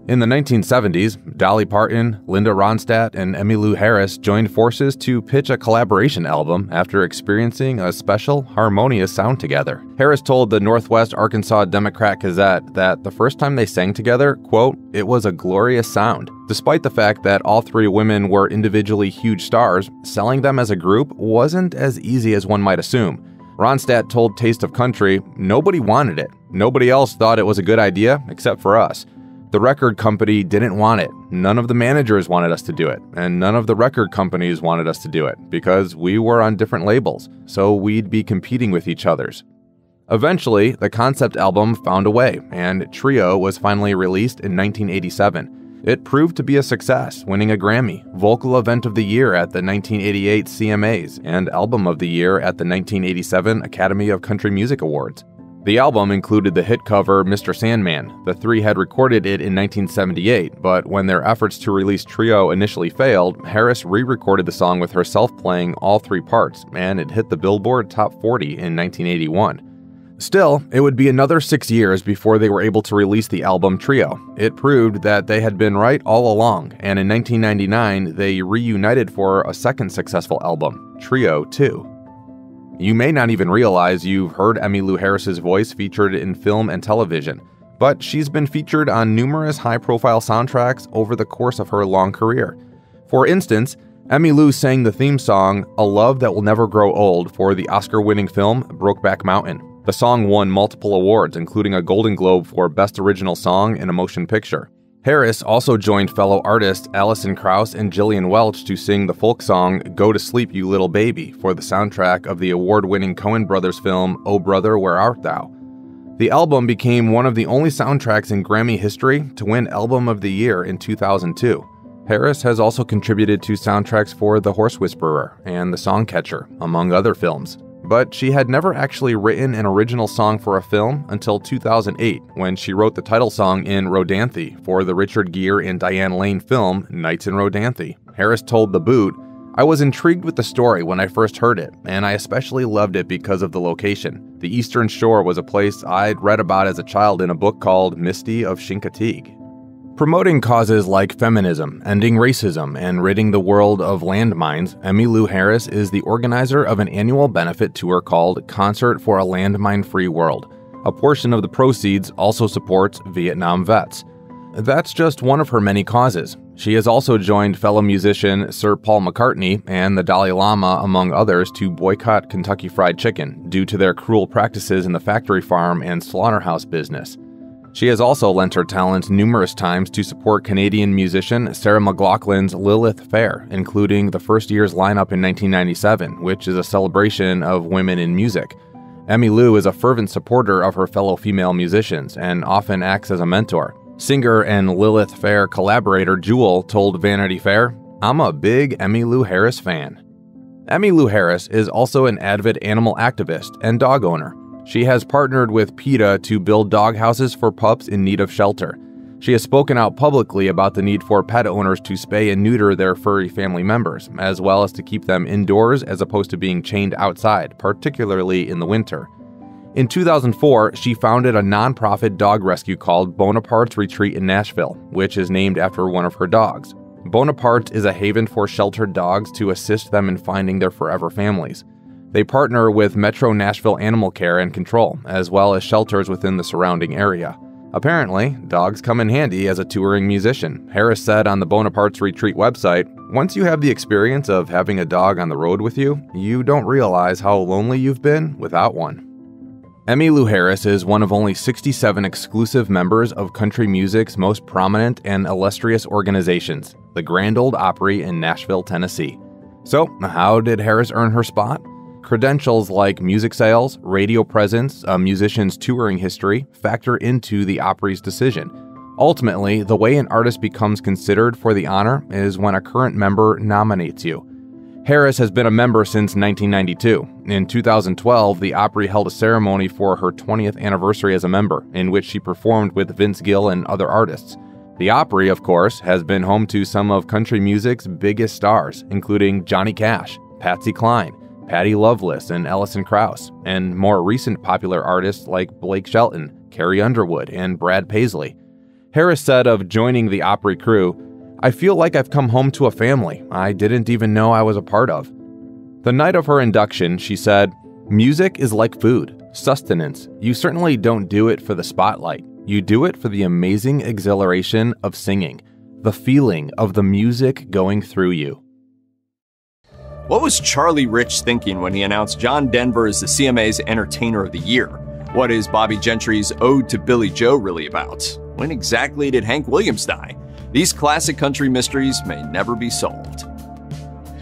In the 1970s, Dolly Parton, Linda Ronstadt, and Emmylou Harris joined forces to pitch a collaboration album after experiencing a special, harmonious sound together. Harris told the Northwest Arkansas Democrat-Gazette that the first time they sang together, quote, "It was a glorious sound." Despite the fact that all 3 women were individually huge stars, selling them as a group wasn't as easy as one might assume. Ronstadt told Taste of Country, "Nobody wanted it. Nobody else thought it was a good idea except for us. The record company didn't want it. None of the managers wanted us to do it, and none of the record companies wanted us to do it, because we were on different labels, so we'd be competing with each other's." Eventually, the concept album found a way, and Trio was finally released in 1987. It proved to be a success, winning a Grammy, Vocal Event of the Year at the 1988 CMAs, and Album of the Year at the 1987 Academy of Country Music Awards. The album included the hit cover Mr. Sandman. The 3 had recorded it in 1978, but when their efforts to release Trio initially failed, Harris re-recorded the song with herself playing all 3 parts, and it hit the Billboard Top 40 in 1981. Still, it would be another 6 years before they were able to release the album Trio. It proved that they had been right all along, and in 1999, they reunited for a second successful album, Trio 2. You may not even realize you've heard Emmylou Harris's voice featured in film and television, but she's been featured on numerous high-profile soundtracks over the course of her long career. For instance, Emmylou sang the theme song, A Love That Will Never Grow Old, for the Oscar-winning film Brokeback Mountain. The song won multiple awards, including a Golden Globe for Best Original Song in a Motion Picture. Harris also joined fellow artists Alison Krauss and Gillian Welch to sing the folk song Go to Sleep You Little Baby for the soundtrack of the award-winning Coen Brothers film Oh Brother, Where Art Thou? The album became one of the only soundtracks in Grammy history to win Album of the Year in 2002. Harris has also contributed to soundtracks for The Horse Whisperer and The Songcatcher, among other films. But she had never actually written an original song for a film until 2008, when she wrote the title song in Rodanthe for the Richard Gere and Diane Lane film Nights in Rodanthe. Harris told The Boot, "I was intrigued with the story when I first heard it, and I especially loved it because of the location. The Eastern Shore was a place I'd read about as a child in a book called Misty of Chincoteague." Promoting causes like feminism, ending racism, and ridding the world of landmines, Emmylou Harris is the organizer of an annual benefit tour called Concert for a Landmine-Free World. A portion of the proceeds also supports Vietnam vets. That's just one of her many causes. She has also joined fellow musician Sir Paul McCartney and the Dalai Lama, among others, to boycott Kentucky Fried Chicken due to their cruel practices in the factory farm and slaughterhouse business. She has also lent her talent numerous times to support Canadian musician Sarah McLachlan's Lilith Fair, including the first year's lineup in 1997, which is a celebration of women in music. Emmylou is a fervent supporter of her fellow female musicians and often acts as a mentor. Singer and Lilith Fair collaborator Jewel told Vanity Fair, "I'm a big Emmylou Harris fan." Emmylou Harris is also an avid animal activist and dog owner. She has partnered with PETA to build dog houses for pups in need of shelter. She has spoken out publicly about the need for pet owners to spay and neuter their furry family members, as well as to keep them indoors as opposed to being chained outside, particularly in the winter. In 2004, she founded a nonprofit dog rescue called Bonaparte's Retreat in Nashville, which is named after one of her dogs. Bonaparte is a haven for sheltered dogs to assist them in finding their forever families. They partner with Metro Nashville Animal Care and Control, as well as shelters within the surrounding area. Apparently, dogs come in handy as a touring musician. Harris said on the Bonaparte's Retreat website, "Once you have the experience of having a dog on the road with you, you don't realize how lonely you've been without one." Emmylou Harris is one of only 67 exclusive members of country music's most prominent and illustrious organizations, the Grand Ole Opry in Nashville, Tennessee. So, how did Harris earn her spot? Credentials like music sales, radio presence, a musician's touring history factor into the Opry's decision. Ultimately, the way an artist becomes considered for the honor is when a current member nominates you. Harris has been a member since 1992. In 2012, the Opry held a ceremony for her 20th anniversary as a member, in which she performed with Vince Gill and other artists. The Opry, of course, has been home to some of country music's biggest stars, including Johnny Cash, Patsy Cline, Patti Loveless, and Alison Krauss, and more recent popular artists like Blake Shelton, Carrie Underwood, and Brad Paisley. Harris said of joining the Opry crew, "I feel like I've come home to a family I didn't even know I was a part of." The night of her induction, she said, "Music is like food, sustenance. You certainly don't do it for the spotlight. You do it for the amazing exhilaration of singing, the feeling of the music going through you." What was Charlie Rich thinking when he announced John Denver as the CMA's Entertainer of the Year? What is Bobby Gentry's Ode to Billy Joe really about? When exactly did Hank Williams die? These classic country mysteries may never be solved.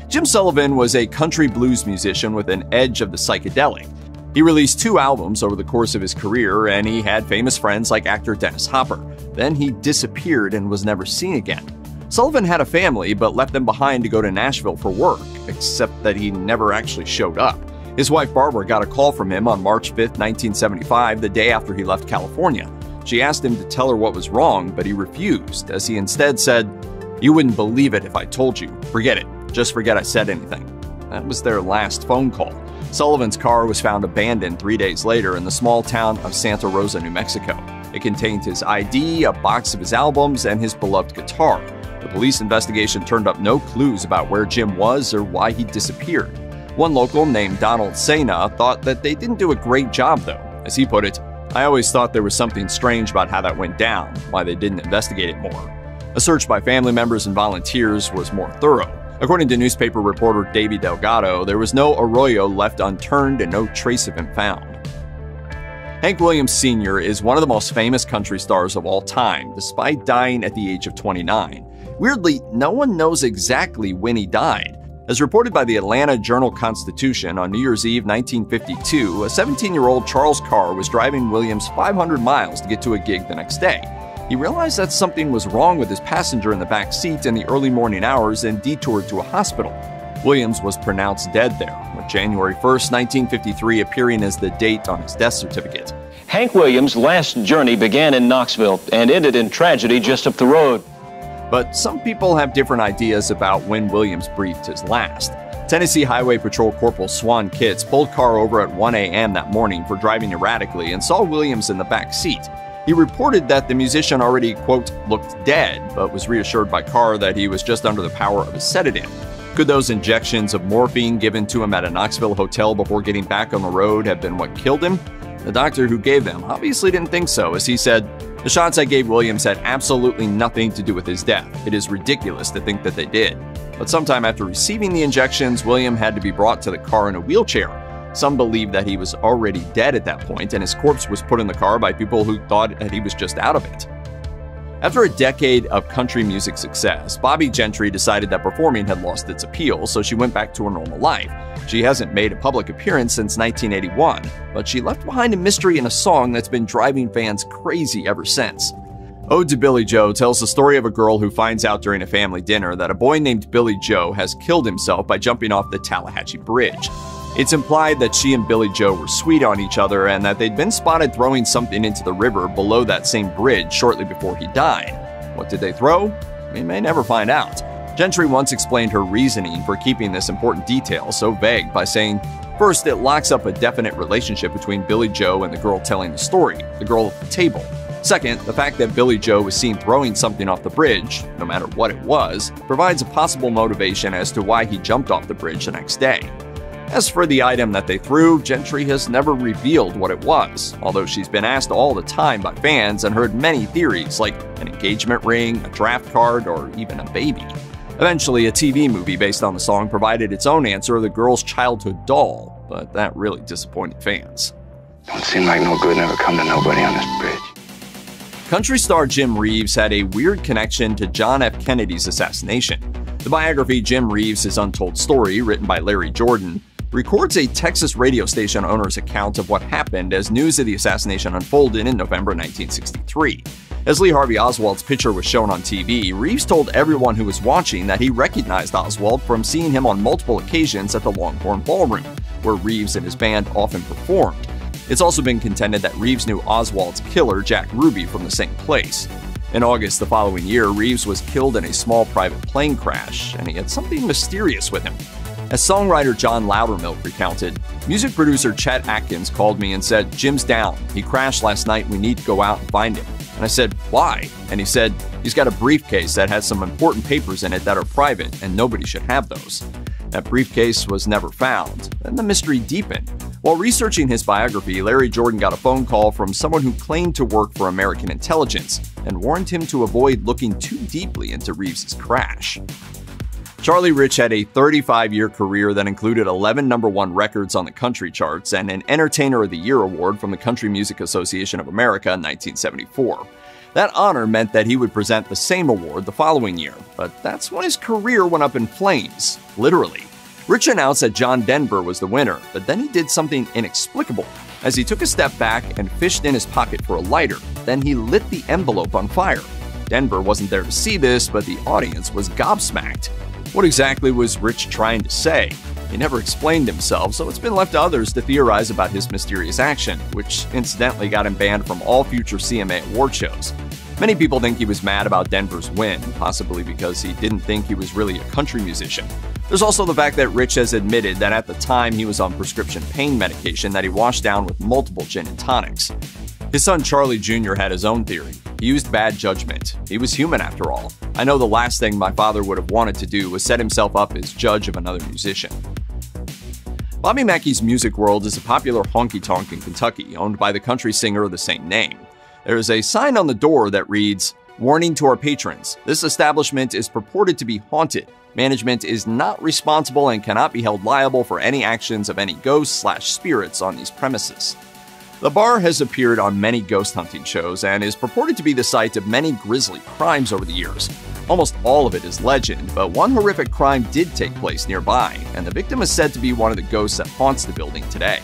Jim Sullivan was a country blues musician with an edge of the psychedelic. He released 2 albums over the course of his career, and he had famous friends like actor Dennis Hopper. Then he disappeared and was never seen again. Sullivan had a family, but left them behind to go to Nashville for work, except that he never actually showed up. His wife Barbara got a call from him on March 5, 1975, the day after he left California. She asked him to tell her what was wrong, but he refused, as he instead said, "You wouldn't believe it if I told you. Forget it. Just forget I said anything." That was their last phone call. Sullivan's car was found abandoned 3 days later in the small town of Santa Rosa, New Mexico. It contained his ID, a box of his albums, and his beloved guitar. The police investigation turned up no clues about where Jim was or why he disappeared. One local named Donald Sena thought that they didn't do a great job, though. As he put it, "I always thought there was something strange about how that went down, why they didn't investigate it more." A search by family members and volunteers was more thorough. According to newspaper reporter Davey Delgado, there was no arroyo left unturned and no trace of him found. Hank Williams Sr. is one of the most famous country stars of all time, despite dying at the age of 29. Weirdly, no one knows exactly when he died. As reported by the Atlanta Journal-Constitution on New Year's Eve 1952, a 17-year-old Charles Carr was driving Williams 500 miles to get to a gig the next day. He realized that something was wrong with his passenger in the back seat in the early morning hours and detoured to a hospital. Williams was pronounced dead there, with January 1st, 1953 appearing as the date on his death certificate. Hank Williams' last journey began in Knoxville and ended in tragedy just up the road. But some people have different ideas about when Williams breathed his last. Tennessee Highway Patrol Corporal Swan Kitts pulled Carr over at 1 a.m. that morning for driving erratically and saw Williams in the back seat. He reported that the musician already, quote, looked dead, but was reassured by Carr that he was just under the power of a sedative. Could those injections of morphine given to him at a Knoxville hotel before getting back on the road have been what killed him? The doctor who gave them obviously didn't think so, as he said, "The shots I gave Williams had absolutely nothing to do with his death. It is ridiculous to think that they did." But sometime after receiving the injections, William had to be brought to the car in a wheelchair. Some believe that he was already dead at that point, and his corpse was put in the car by people who thought that he was just out of it. After a decade of country music success, Bobbie Gentry decided that performing had lost its appeal, so she went back to her normal life. She hasn't made a public appearance since 1981, but she left behind a mystery in a song that's been driving fans crazy ever since. Ode to Billy Joe tells the story of a girl who finds out during a family dinner that a boy named Billy Joe has killed himself by jumping off the Tallahatchie Bridge. It's implied that she and Billy Joe were sweet on each other and that they'd been spotted throwing something into the river below that same bridge shortly before he died. What did they throw? We may never find out. Gentry once explained her reasoning for keeping this important detail so vague by saying, "First, it locks up a definite relationship between Billy Joe and the girl telling the story, the girl at the table. Second, the fact that Billy Joe was seen throwing something off the bridge, no matter what it was, provides a possible motivation as to why he jumped off the bridge the next day." As for the item that they threw, Gentry has never revealed what it was, although she's been asked all the time by fans and heard many theories like an engagement ring, a draft card, or even a baby. Eventually, a TV movie based on the song provided its own answer of the girl's childhood doll, but that really disappointed fans. Don't seem like no good never come to nobody on this bridge. Country star Jim Reeves had a weird connection to John F. Kennedy's assassination. The biography Jim Reeves' His Untold Story, written by Larry Jordan, records a Texas radio station owner's account of what happened as news of the assassination unfolded in November 1963. As Lee Harvey Oswald's picture was shown on TV, Reeves told everyone who was watching that he recognized Oswald from seeing him on multiple occasions at the Longhorn Ballroom, where Reeves and his band often performed. It's also been contended that Reeves knew Oswald's killer, Jack Ruby, from the same place. In August the following year, Reeves was killed in a small private plane crash, and he had something mysterious with him. As songwriter John Loudermilk recounted, music producer Chet Atkins called me and said, "Jim's down. He crashed last night. We need to go out and find him." And I said, "Why?" And he said, "He's got a briefcase that has some important papers in it that are private, and nobody should have those." That briefcase was never found, and the mystery deepened. While researching his biography, Larry Jordan got a phone call from someone who claimed to work for American intelligence and warned him to avoid looking too deeply into Reeves' crash. Charlie Rich had a 35-year career that included 11 #1 records on the country charts and an Entertainer of the Year award from the Country Music Association of America in 1974. That honor meant that he would present the same award the following year, but that's when his career went up in flames, literally. Rich announced that John Denver was the winner, but then he did something inexplicable, as he took a step back and fished in his pocket for a lighter. Then he lit the envelope on fire. Denver wasn't there to see this, but the audience was gobsmacked. What exactly was Rich trying to say? He never explained himself, so it's been left to others to theorize about his mysterious action, which incidentally got him banned from all future CMA award shows. Many people think he was mad about Denver's win, possibly because he didn't think he was really a country musician. There's also the fact that Rich has admitted that at the time he was on prescription pain medication that he washed down with multiple gin and tonics. His son Charlie Jr. had his own theory. He used bad judgment. He was human after all. I know the last thing my father would have wanted to do was set himself up as judge of another musician. Bobby Mackey's Music World is a popular honky-tonk in Kentucky, owned by the country singer of the same name. There is a sign on the door that reads, "Warning to our patrons. This establishment is purported to be haunted. Management is not responsible and cannot be held liable for any actions of any ghosts/spirits on these premises." The bar has appeared on many ghost hunting shows and is purported to be the site of many grisly crimes over the years. Almost all of it is legend, but one horrific crime did take place nearby, and the victim is said to be one of the ghosts that haunts the building today.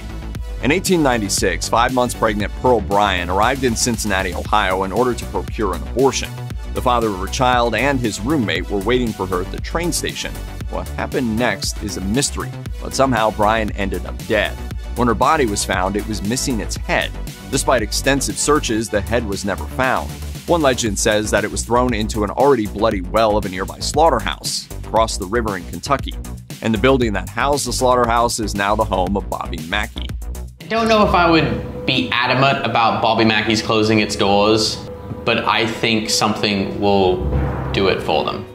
In 1896, 5 months pregnant Pearl Bryan arrived in Cincinnati, Ohio in order to procure an abortion. The father of her child and his roommate were waiting for her at the train station. What happened next is a mystery, but somehow Bryan ended up dead. When her body was found, it was missing its head. Despite extensive searches, the head was never found. One legend says that it was thrown into an already bloody well of a nearby slaughterhouse across the river in Kentucky, and the building that housed the slaughterhouse is now the home of Bobby Mackey. I don't know if I would be adamant about Bobby Mackey's closing its doors, but I think something will do it for them.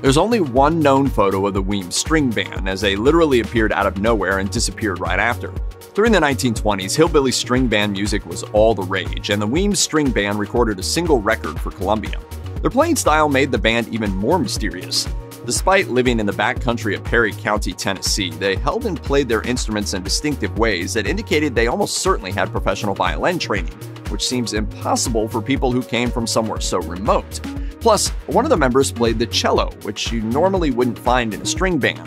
There's only one known photo of the Weems String Band, as they literally appeared out of nowhere and disappeared right after. During the 1920s, hillbilly string band music was all the rage, and the Weems String Band recorded a single record for Columbia. Their playing style made the band even more mysterious. Despite living in the backcountry of Perry County, Tennessee, they held and played their instruments in distinctive ways that indicated they almost certainly had professional violin training, which seems impossible for people who came from somewhere so remote. Plus, one of the members played the cello, which you normally wouldn't find in a string band.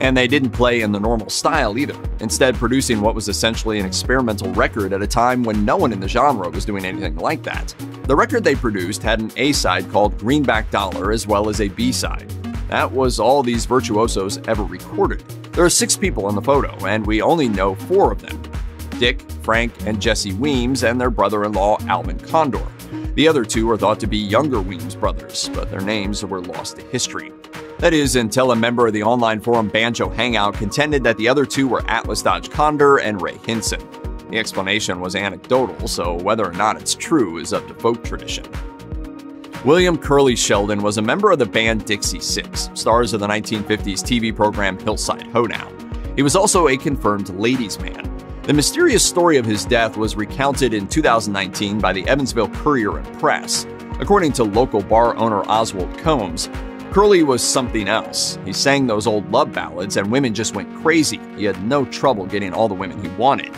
And they didn't play in the normal style either, instead producing what was essentially an experimental record at a time when no one in the genre was doing anything like that. The record they produced had an A-side called Greenback Dollar as well as a B-side. That was all these virtuosos ever recorded. There are 6 people in the photo, and we only know 4 of them: Dick, Frank, and Jesse Weems, and their brother-in-law Alvin Condor. The other 2 are thought to be younger Weems brothers, but their names were lost to history. That is, until a member of the online forum Banjo Hangout contended that the other 2 were Atlas Dodge Condor and Ray Hinson. The explanation was anecdotal, so whether or not it's true is up to folk tradition. William Curly Sheldon was a member of the band Dixie Six, stars of the 1950s TV program Hillside Hoedown. He was also a confirmed ladies' man. The mysterious story of his death was recounted in 2019 by the Evansville Courier and Press. According to local bar owner Oswald Combs, Curly was something else. He sang those old love ballads and women just went crazy. He had no trouble getting all the women he wanted.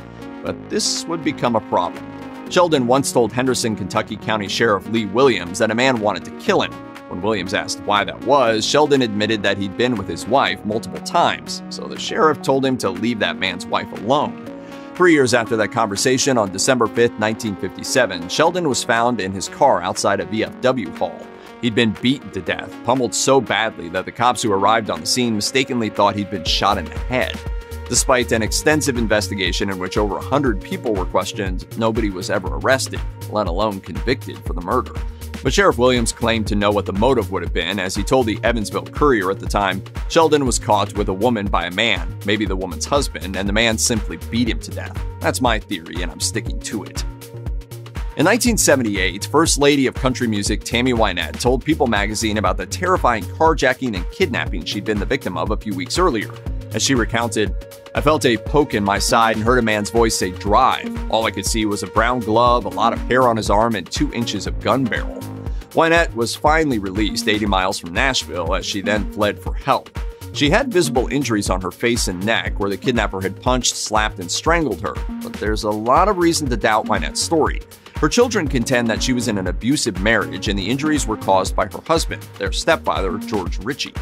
But this would become a problem. Sheldon once told Henderson, Kentucky County Sheriff Lee Williams that a man wanted to kill him. When Williams asked why that was, Sheldon admitted that he'd been with his wife multiple times, so the sheriff told him to leave that man's wife alone. 3 years after that conversation, on December 5, 1957, Sheldon was found in his car outside a VFW hall. He'd been beaten to death, pummeled so badly that the cops who arrived on the scene mistakenly thought he'd been shot in the head. Despite an extensive investigation in which over 100 people were questioned, nobody was ever arrested, let alone convicted for the murder. But Sheriff Williams claimed to know what the motive would have been, as he told the Evansville Courier at the time, Sheldon was caught with a woman by a man, maybe the woman's husband, and the man simply beat him to death. That's my theory, and I'm sticking to it. In 1978, First Lady of Country Music Tammy Wynette told People magazine about the terrifying carjacking and kidnapping she'd been the victim of a few weeks earlier. As she recounted, "I felt a poke in my side and heard a man's voice say, 'Drive.' All I could see was a brown glove, a lot of hair on his arm, and 2 inches of gun barrel." Wynette was finally released 80 miles from Nashville as she then fled for help. She had visible injuries on her face and neck where the kidnapper had punched, slapped, and strangled her, but there's a lot of reason to doubt Wynette's story. Her children contend that she was in an abusive marriage and the injuries were caused by her husband, their stepfather, George Ritchie.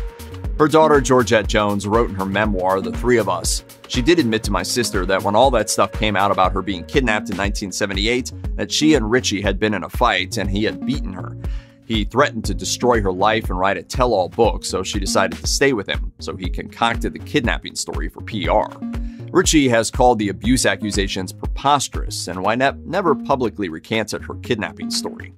Her daughter, Georgette Jones, wrote in her memoir, The Three of Us, "She did admit to my sister that when all that stuff came out about her being kidnapped in 1978, that she and Ritchie had been in a fight and he had beaten her. He threatened to destroy her life and write a tell-all book, so she decided to stay with him, so he concocted the kidnapping story for PR. Ritchie has called the abuse accusations preposterous, and Wynette never publicly recanted her kidnapping story.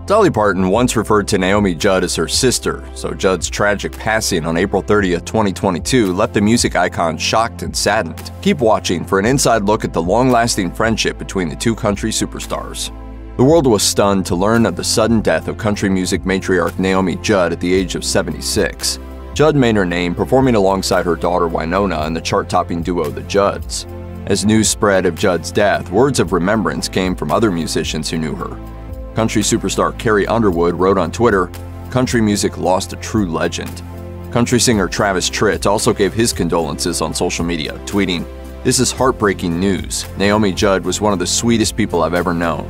Dolly Parton once referred to Naomi Judd as her sister, so Judd's tragic passing on April 30th, 2022 left the music icon shocked and saddened. Keep watching for an inside look at the long-lasting friendship between the two country superstars. The world was stunned to learn of the sudden death of country music matriarch Naomi Judd at the age of 76. Judd made her name performing alongside her daughter Wynonna in the chart-topping duo The Judds. As news spread of Judd's death, words of remembrance came from other musicians who knew her. Country superstar Carrie Underwood wrote on Twitter, "Country music lost a true legend." Country singer Travis Tritt also gave his condolences on social media, tweeting, "This is heartbreaking news. Naomi Judd was one of the sweetest people I've ever known."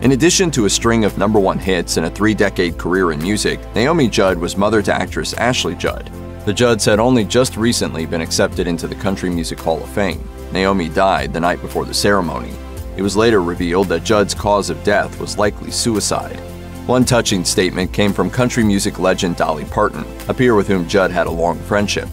In addition to a string of #1 hits and a 3-decade career in music, Naomi Judd was mother to actress Ashley Judd. The Judds had only just recently been accepted into the Country Music Hall of Fame. Naomi died the night before the ceremony. It was later revealed that Judd's cause of death was likely suicide. One touching statement came from country music legend Dolly Parton, a peer with whom Judd had a long friendship.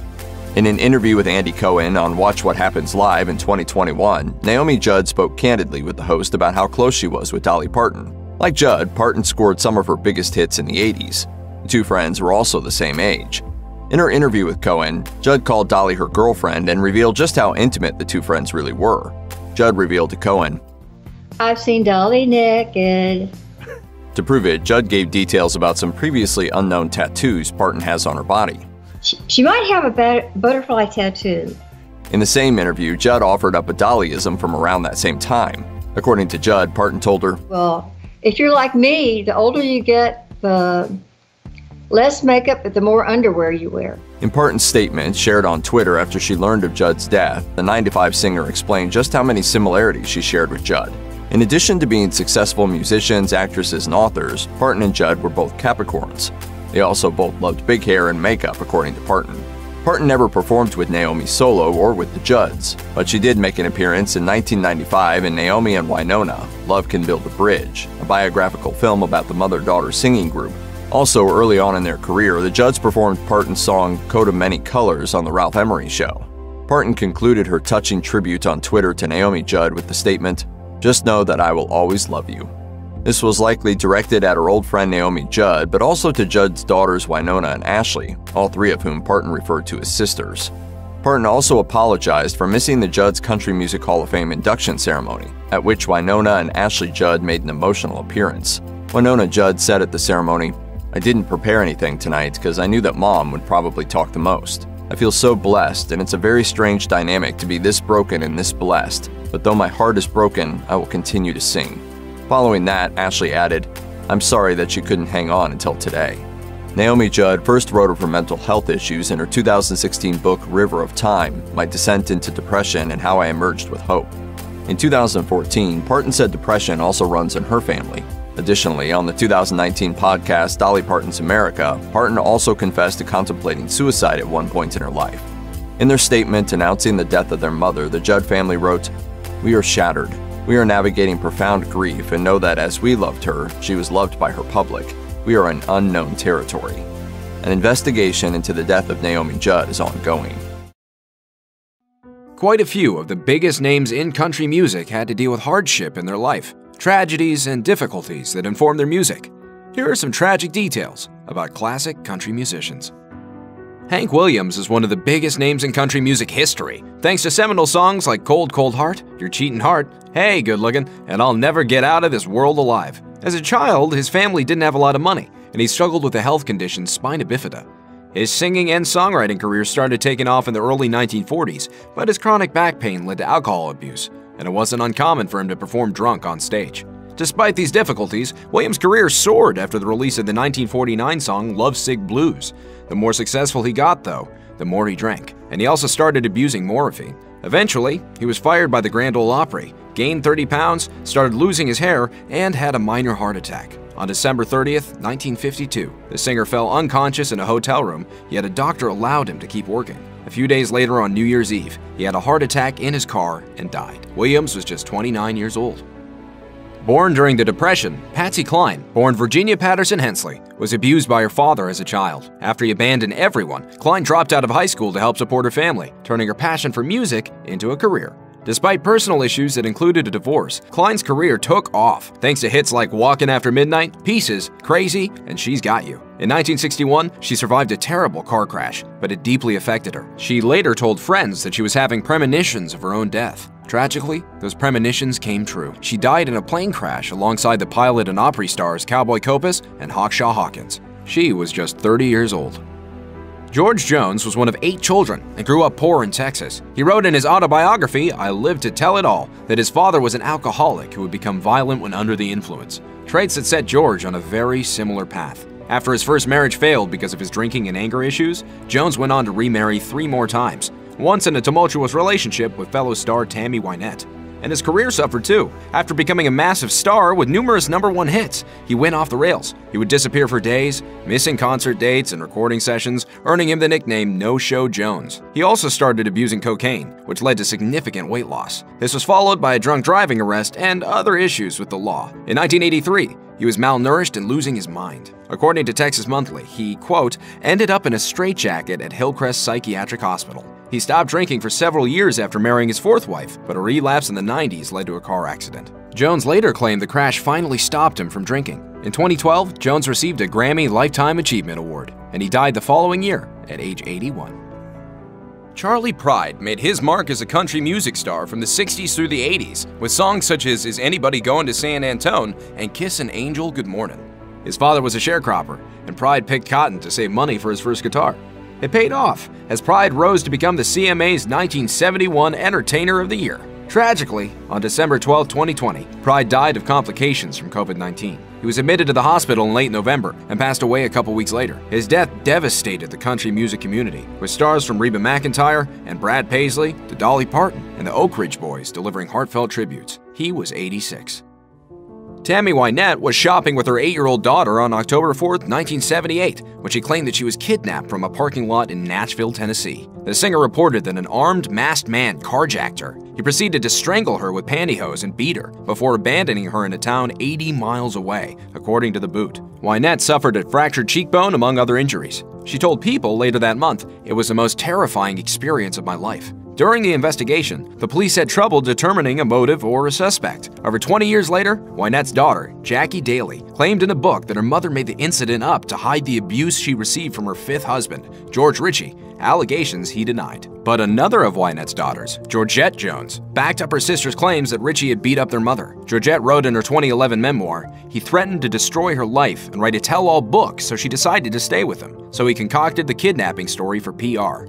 In an interview with Andy Cohen on Watch What Happens Live in 2021, Naomi Judd spoke candidly with the host about how close she was with Dolly Parton. Like Judd, Parton scored some of her biggest hits in the 80s. The two friends were also the same age. In her interview with Cohen, Judd called Dolly her girlfriend and revealed just how intimate the two friends really were. Judd revealed to Cohen, "I've seen Dolly naked." To prove it, Judd gave details about some previously unknown tattoos Parton has on her body. She might have a butterfly tattoo. In the same interview, Judd offered up a Dollyism from around that same time. According to Judd, Parton told her, "Well, if you're like me, the older you get, the less makeup, but the more underwear you wear." In Parton's statement shared on Twitter after she learned of Judd's death, the 9 to 5 singer explained just how many similarities she shared with Judd. In addition to being successful musicians, actresses, and authors, Parton and Judd were both Capricorns. They also both loved big hair and makeup, according to Parton. Parton never performed with Naomi solo or with the Judds, but she did make an appearance in 1995 in Naomi and Wynonna, Love Can Build a Bridge, a biographical film about the mother-daughter singing group. Also, early on in their career, the Judds performed Parton's song Coat of Many Colors on The Ralph Emery Show. Parton concluded her touching tribute on Twitter to Naomi Judd with the statement, "Just know that I will always love you." This was likely directed at her old friend Naomi Judd, but also to Judd's daughters Wynonna and Ashley, all three of whom Parton referred to as sisters. Parton also apologized for missing the Judds Country Music Hall of Fame induction ceremony, at which Wynonna and Ashley Judd made an emotional appearance. Wynonna Judd said at the ceremony, "I didn't prepare anything tonight because I knew that Mom would probably talk the most. I feel so blessed, and it's a very strange dynamic to be this broken and this blessed, but though my heart is broken, I will continue to sing." Following that, Ashley added, "I'm sorry that you couldn't hang on until today." Naomi Judd first wrote of her mental health issues in her 2016 book River of Time, My Descent into Depression and How I Emerged with Hope. In 2014, Parton said depression also runs in her family. Additionally, on the 2019 podcast Dolly Parton's America, Parton also confessed to contemplating suicide at one point in her life. In their statement announcing the death of their mother, the Judd family wrote, "We are shattered. We are navigating profound grief and know that as we loved her, she was loved by her public. We are in unknown territory." An investigation into the death of Naomi Judd is ongoing. Quite a few of the biggest names in country music had to deal with hardship in their life, tragedies and difficulties that inform their music. Here are some tragic details about classic country musicians. Hank Williams is one of the biggest names in country music history, thanks to seminal songs like Cold Cold Heart, Your Cheatin' Heart, Hey Good Lookin', and I'll Never Get Out of This World Alive. As a child, his family didn't have a lot of money, and he struggled with the health condition spina bifida. His singing and songwriting career started taking off in the early 1940s, but his chronic back pain led to alcohol abuse, and it wasn't uncommon for him to perform drunk on stage. Despite these difficulties, Williams' career soared after the release of the 1949 song Lovesick Blues. The more successful he got, though, the more he drank, and he also started abusing morphine. Eventually, he was fired by the Grand Ole Opry, gained 30 pounds, started losing his hair, and had a minor heart attack. On December 30th, 1952, the singer fell unconscious in a hotel room, yet a doctor allowed him to keep working. A few days later on New Year's Eve, he had a heart attack in his car and died. Williams was just 29 years old. Born during the Depression, Patsy Cline, born Virginia Patterson Hensley, was abused by her father as a child. After he abandoned everyone, Cline dropped out of high school to help support her family, turning her passion for music into a career. Despite personal issues that included a divorce, Klein's career took off thanks to hits like Walkin' After Midnight, Pieces, Crazy, and She's Got You. In 1961, she survived a terrible car crash, but it deeply affected her. She later told friends that she was having premonitions of her own death. Tragically, those premonitions came true. She died in a plane crash alongside the pilot and Opry stars Cowboy Copas and Hawkshaw Hawkins. She was just 30 years old. George Jones was one of 8 children and grew up poor in Texas. He wrote in his autobiography, I Live to Tell It All, that his father was an alcoholic who would become violent when under the influence, traits that set George on a very similar path. After his first marriage failed because of his drinking and anger issues, Jones went on to remarry 3 more times, once in a tumultuous relationship with fellow star Tammy Wynette. And his career suffered too. After becoming a massive star with numerous #1 hits, he went off the rails. He would disappear for days, missing concert dates and recording sessions, earning him the nickname No-Show Jones. He also started abusing cocaine, which led to significant weight loss. This was followed by a drunk driving arrest and other issues with the law. In 1983, he was malnourished and losing his mind. According to Texas Monthly, he, quote, ended up in a straitjacket at Hillcrest Psychiatric Hospital. He stopped drinking for several years after marrying his 4th wife, but a relapse in the 90s led to a car accident. Jones later claimed the crash finally stopped him from drinking. In 2012, Jones received a Grammy Lifetime Achievement Award, and he died the following year at age 81. Charlie Pride made his mark as a country music star from the 60s through the 80s, with songs such as Is Anybody Going to San Antone and Kiss an Angel Good Morning. His father was a sharecropper, and Pride picked cotton to save money for his first guitar. It paid off, as Pride rose to become the CMA's 1971 Entertainer of the Year. Tragically, on December 12, 2020, Pride died of complications from COVID-19. He was admitted to the hospital in late November and passed away a couple weeks later. His death devastated the country music community, with stars from Reba McEntire and Brad Paisley to Dolly Parton and the Oak Ridge Boys delivering heartfelt tributes. He was 86. Tammy Wynette was shopping with her 8-year-old daughter on October 4, 1978, when she claimed that she was kidnapped from a parking lot in Nashville, Tennessee. The singer reported that an armed, masked man carjacked her. He proceeded to strangle her with pantyhose and beat her before abandoning her in a town 80 miles away, according to the Boot. Wynette suffered a fractured cheekbone, among other injuries. She told People later that month, "It was the most terrifying experience of my life." During the investigation, the police had trouble determining a motive or a suspect. Over 20 years later, Wynette's daughter, Jackie Daly, claimed in a book that her mother made the incident up to hide the abuse she received from her 5th husband, George Ritchie, allegations he denied. But another of Wynette's daughters, Georgette Jones, backed up her sister's claims that Ritchie had beat up their mother. Georgette wrote in her 2011 memoir, he threatened to destroy her life and write a tell-all book, so she decided to stay with him. So he concocted the kidnapping story for PR.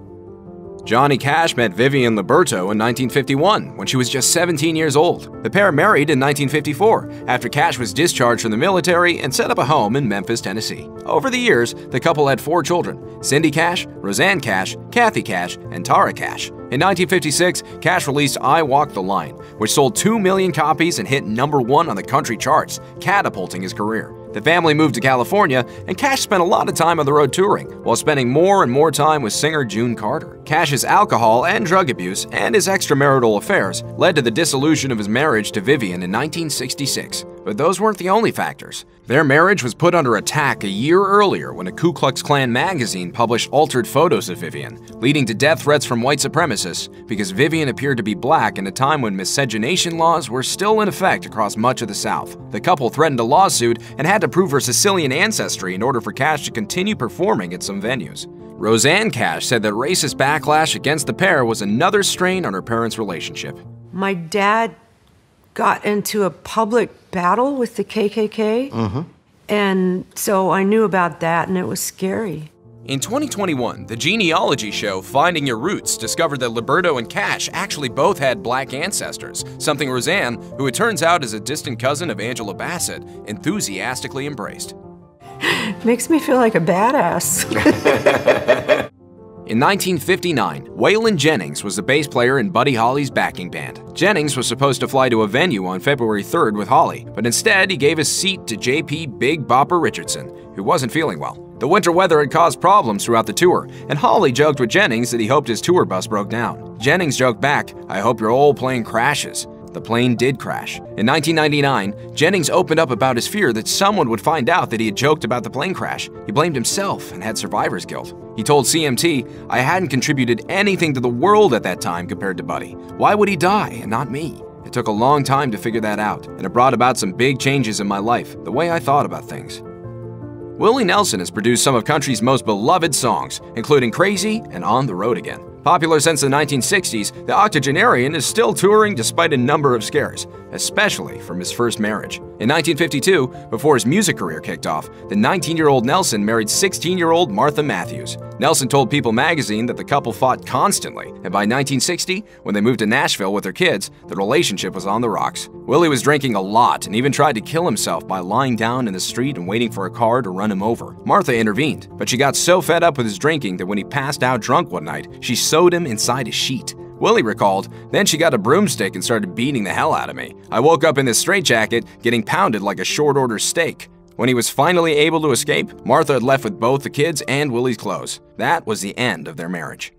Johnny Cash met Vivian Liberto in 1951 when she was just 17 years old. The pair married in 1954 after Cash was discharged from the military and set up a home in Memphis, Tennessee. Over the years, the couple had 4 children: Cindy Cash, Roseanne Cash, Kathy Cash, and Tara Cash. In 1956, Cash released I Walk the Line, which sold 2 million copies and hit #1 on the country charts, catapulting his career. The family moved to California, and Cash spent a lot of time on the road touring, while spending more and more time with singer June Carter. Cash's alcohol and drug abuse and his extramarital affairs led to the dissolution of his marriage to Vivian in 1966. But those weren't the only factors. Their marriage was put under attack a year earlier when a Ku Klux Klan magazine published altered photos of Vivian, leading to death threats from white supremacists because Vivian appeared to be black in a time when miscegenation laws were still in effect across much of the South. The couple threatened a lawsuit and had to prove her Sicilian ancestry in order for Cash to continue performing at some venues. Roseanne Cash said that racist backlash against the pair was another strain on her parents' relationship. My dad got into a public battle with the KKK, and so I knew about that, and it was scary. In 2021, the genealogy show Finding Your Roots discovered that Liberto and Cash actually both had black ancestors, something Roseanne, who it turns out is a distant cousin of Angela Bassett, enthusiastically embraced. Makes me feel like a badass. In 1959, Waylon Jennings was the bass player in Buddy Holly's backing band. Jennings was supposed to fly to a venue on February 3rd with Holly, but instead he gave his seat to JP Big Bopper Richardson, who wasn't feeling well. The winter weather had caused problems throughout the tour, and Holly joked with Jennings that he hoped his tour bus broke down. Jennings joked back, "I hope your old plane crashes." the plane did crash. In 1999, Jennings opened up about his fear that someone would find out that he had joked about the plane crash. He blamed himself and had survivor's guilt. He told CMT, "I hadn't contributed anything to the world at that time compared to Buddy. Why would he die and not me?" It took a long time to figure that out, and it brought about some big changes in my life, the way I thought about things. Willie Nelson has produced some of country's most beloved songs, including Crazy and On the Road Again. Popular since the 1960s, the octogenarian is still touring despite a number of scares, especially from his first marriage. In 1952, before his music career kicked off, the 19-year-old Nelson married 16-year-old Martha Matthews. Nelson told People magazine that the couple fought constantly, and by 1960, when they moved to Nashville with their kids, the relationship was on the rocks. Willie was drinking a lot and even tried to kill himself by lying down in the street and waiting for a car to run him over. Martha intervened, but she got so fed up with his drinking that when he passed out drunk one night, she sewed him inside a sheet. Willie recalled, "Then she got a broomstick and started beating the hell out of me. I woke up in this straitjacket, getting pounded like a short-order steak." When he was finally able to escape, Martha had left with both the kids and Willie's clothes. That was the end of their marriage.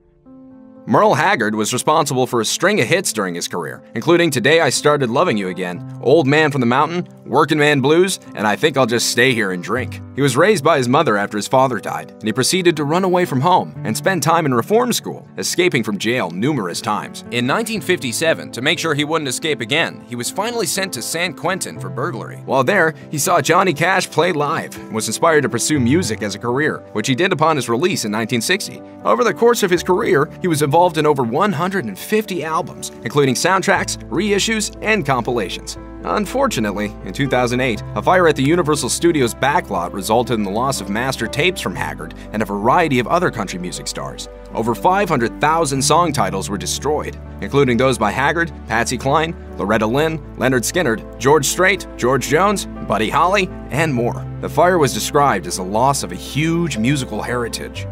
Merle Haggard was responsible for a string of hits during his career, including Today I Started Loving You Again, Old Man from the Mountain, Workin' Man Blues, and I Think I'll Just Stay Here and Drink. He was raised by his mother after his father died, and he proceeded to run away from home and spend time in reform school, escaping from jail numerous times. In 1957, to make sure he wouldn't escape again, he was finally sent to San Quentin for burglary. While there, he saw Johnny Cash play live and was inspired to pursue music as a career, which he did upon his release in 1960. Over the course of his career, he was involved in over 150 albums, including soundtracks, reissues, and compilations. Unfortunately, in 2008, a fire at the Universal Studios backlot resulted in the loss of master tapes from Haggard and a variety of other country music stars. Over 500,000 song titles were destroyed, including those by Haggard, Patsy Cline, Loretta Lynn, Leonard Skinner, George Strait, George Jones, Buddy Holly, and more. The fire was described as a loss of a huge musical heritage.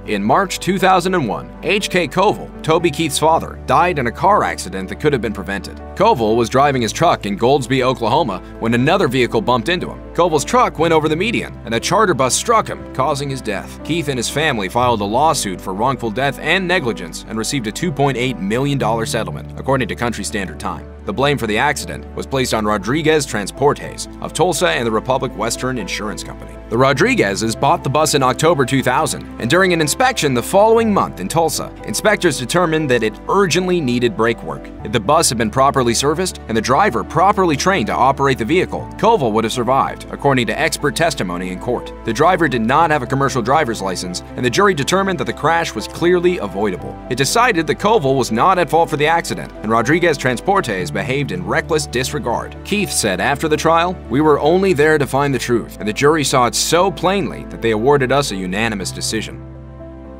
In March 2001, H.K. Koval, Toby Keith's father, died in a car accident that could have been prevented. Koval was driving his truck in Goldsby, Oklahoma, when another vehicle bumped into him. Koval's truck went over the median, and a charter bus struck him, causing his death. Keith and his family filed a lawsuit for wrongful death and negligence and received a $2.8 million settlement, according to Country Standard Time. The blame for the accident was placed on Rodriguez Transportes of Tulsa and the Republic Western Insurance Company. The Rodriguezes bought the bus in October 2000, and during an inspection the following month in Tulsa, inspectors determined that it urgently needed brake work. If the bus had been properly serviced and the driver properly trained to operate the vehicle, Koval would have survived, according to expert testimony in court. The driver did not have a commercial driver's license, and the jury determined that the crash was clearly avoidable. It decided that Koval was not at fault for the accident, and Rodriguez Transportes behaved in reckless disregard. Keith said after the trial, "We were only there to find the truth, and the jury saw it so plainly that they awarded us a unanimous decision."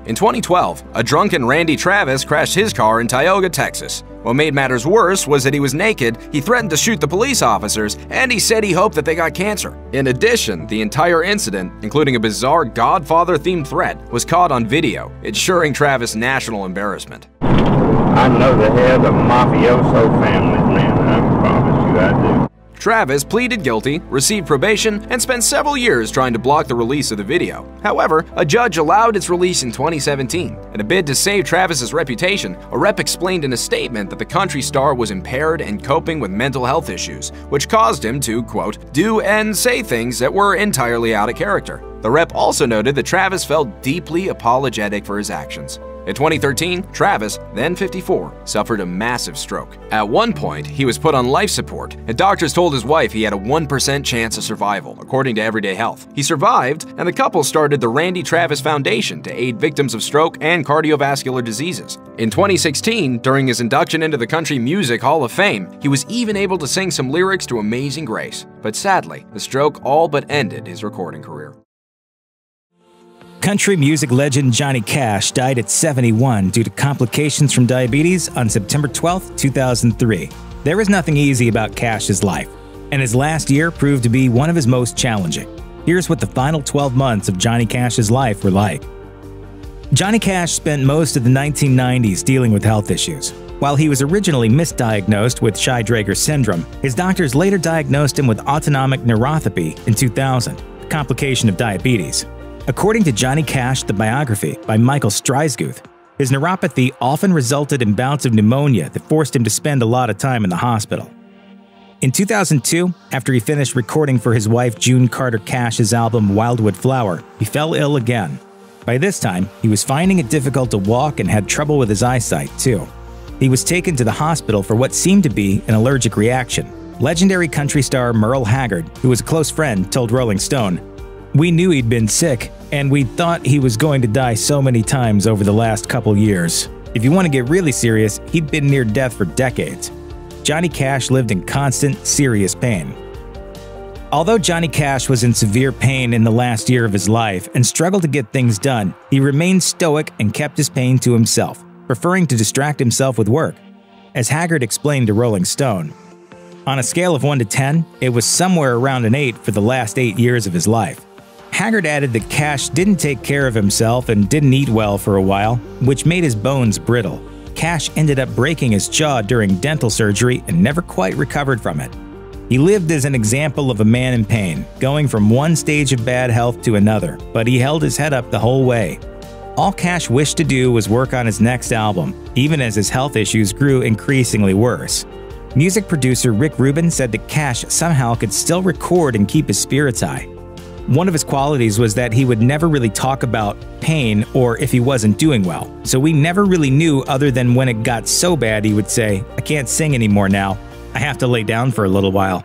In 2012, a drunken Randy Travis crashed his car in Tioga, Texas. What made matters worse was that he was naked, he threatened to shoot the police officers, and he said he hoped that they got cancer. In addition, the entire incident, including a bizarre Godfather-themed threat, was caught on video, ensuring Travis national embarrassment. I know the head of mafioso families, man. I promise you I do. Travis pleaded guilty, received probation, and spent several years trying to block the release of the video. However, a judge allowed its release in 2017. In a bid to save Travis's reputation, a rep explained in a statement that the country star was impaired and coping with mental health issues, which caused him to, quote, do and say things that were entirely out of character. The rep also noted that Travis felt deeply apologetic for his actions. In 2013, Travis, then 54, suffered a massive stroke. At one point, he was put on life support, and doctors told his wife he had a 1% chance of survival, according to Everyday Health. He survived, and the couple started the Randy Travis Foundation to aid victims of stroke and cardiovascular diseases. In 2016, during his induction into the Country Music Hall of Fame, he was even able to sing some lyrics to Amazing Grace. But sadly, the stroke all but ended his recording career. Country music legend Johnny Cash died at 71 due to complications from diabetes on September 12, 2003. There is nothing easy about Cash's life, and his last year proved to be one of his most challenging. Here's what the final 12 months of Johnny Cash's life were like. Johnny Cash spent most of the 1990s dealing with health issues. While he was originally misdiagnosed with Shy-Drager syndrome, his doctors later diagnosed him with autonomic neuropathy in 2000, a complication of diabetes. According to Johnny Cash, the biography by Michael Streisguth, His neuropathy often resulted in bouts of pneumonia that forced him to spend a lot of time in the hospital. In 2002, after he finished recording for his wife June Carter Cash's album Wildwood Flower, he fell ill again. By this time, he was finding it difficult to walk and had trouble with his eyesight, too. He was taken to the hospital for what seemed to be an allergic reaction. Legendary country star Merle Haggard, who was a close friend, told Rolling Stone, "We knew he'd been sick, and we thought he was going to die so many times over the last couple years. If you want to get really serious, he'd been near death for decades." Johnny Cash lived in constant, serious pain. Although Johnny Cash was in severe pain in the last year of his life and struggled to get things done, he remained stoic and kept his pain to himself, preferring to distract himself with work. As Haggard explained to Rolling Stone, "On a scale of 1 to 10, it was somewhere around an 8 for the last 8 years of his life." Haggard added that Cash didn't take care of himself and didn't eat well for a while, which made his bones brittle. Cash ended up breaking his jaw during dental surgery and never quite recovered from it. He lived as an example of a man in pain, going from one stage of bad health to another, but he held his head up the whole way. All Cash wished to do was work on his next album, even as his health issues grew increasingly worse. Music producer Rick Rubin said that Cash somehow could still record and keep his spirits high. One of his qualities was that he would never really talk about pain or if he wasn't doing well, so we never really knew other than when it got so bad he would say, "I can't sing anymore now. I have to lay down for a little while."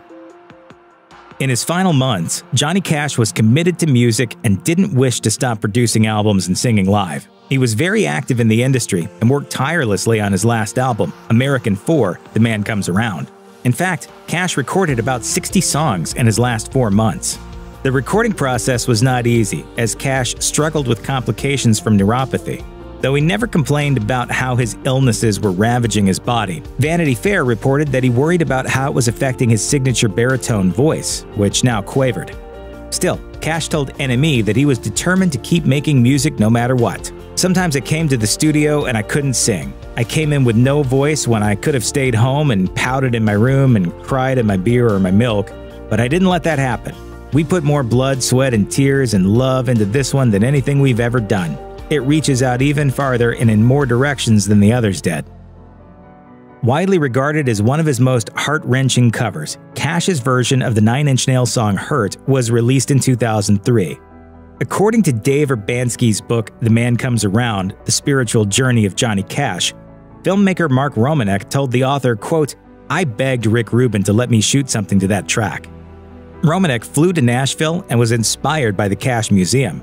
In his final months, Johnny Cash was committed to music and didn't wish to stop producing albums and singing live. He was very active in the industry and worked tirelessly on his last album, American 4, The Man Comes Around. In fact, Cash recorded about 60 songs in his last 4 months. The recording process was not easy, as Cash struggled with complications from neuropathy. Though he never complained about how his illnesses were ravaging his body, Vanity Fair reported that he worried about how it was affecting his signature baritone voice, which now quavered. Still, Cash told NME that he was determined to keep making music no matter what. "Sometimes I came to the studio and I couldn't sing. I came in with no voice when I could have stayed home and pouted in my room and cried in my beer or my milk, but I didn't let that happen. We put more blood, sweat, and tears and love into this one than anything we've ever done. It reaches out even farther and in more directions than the others did." Widely regarded as one of his most heart-wrenching covers, Cash's version of the Nine Inch Nails song Hurt was released in 2003. According to Dave Urbanski's book The Man Comes Around, The Spiritual Journey of Johnny Cash, filmmaker Mark Romanek told the author, quote, "I begged Rick Rubin to let me shoot something to that track." Romanek flew to Nashville and was inspired by the Cash Museum.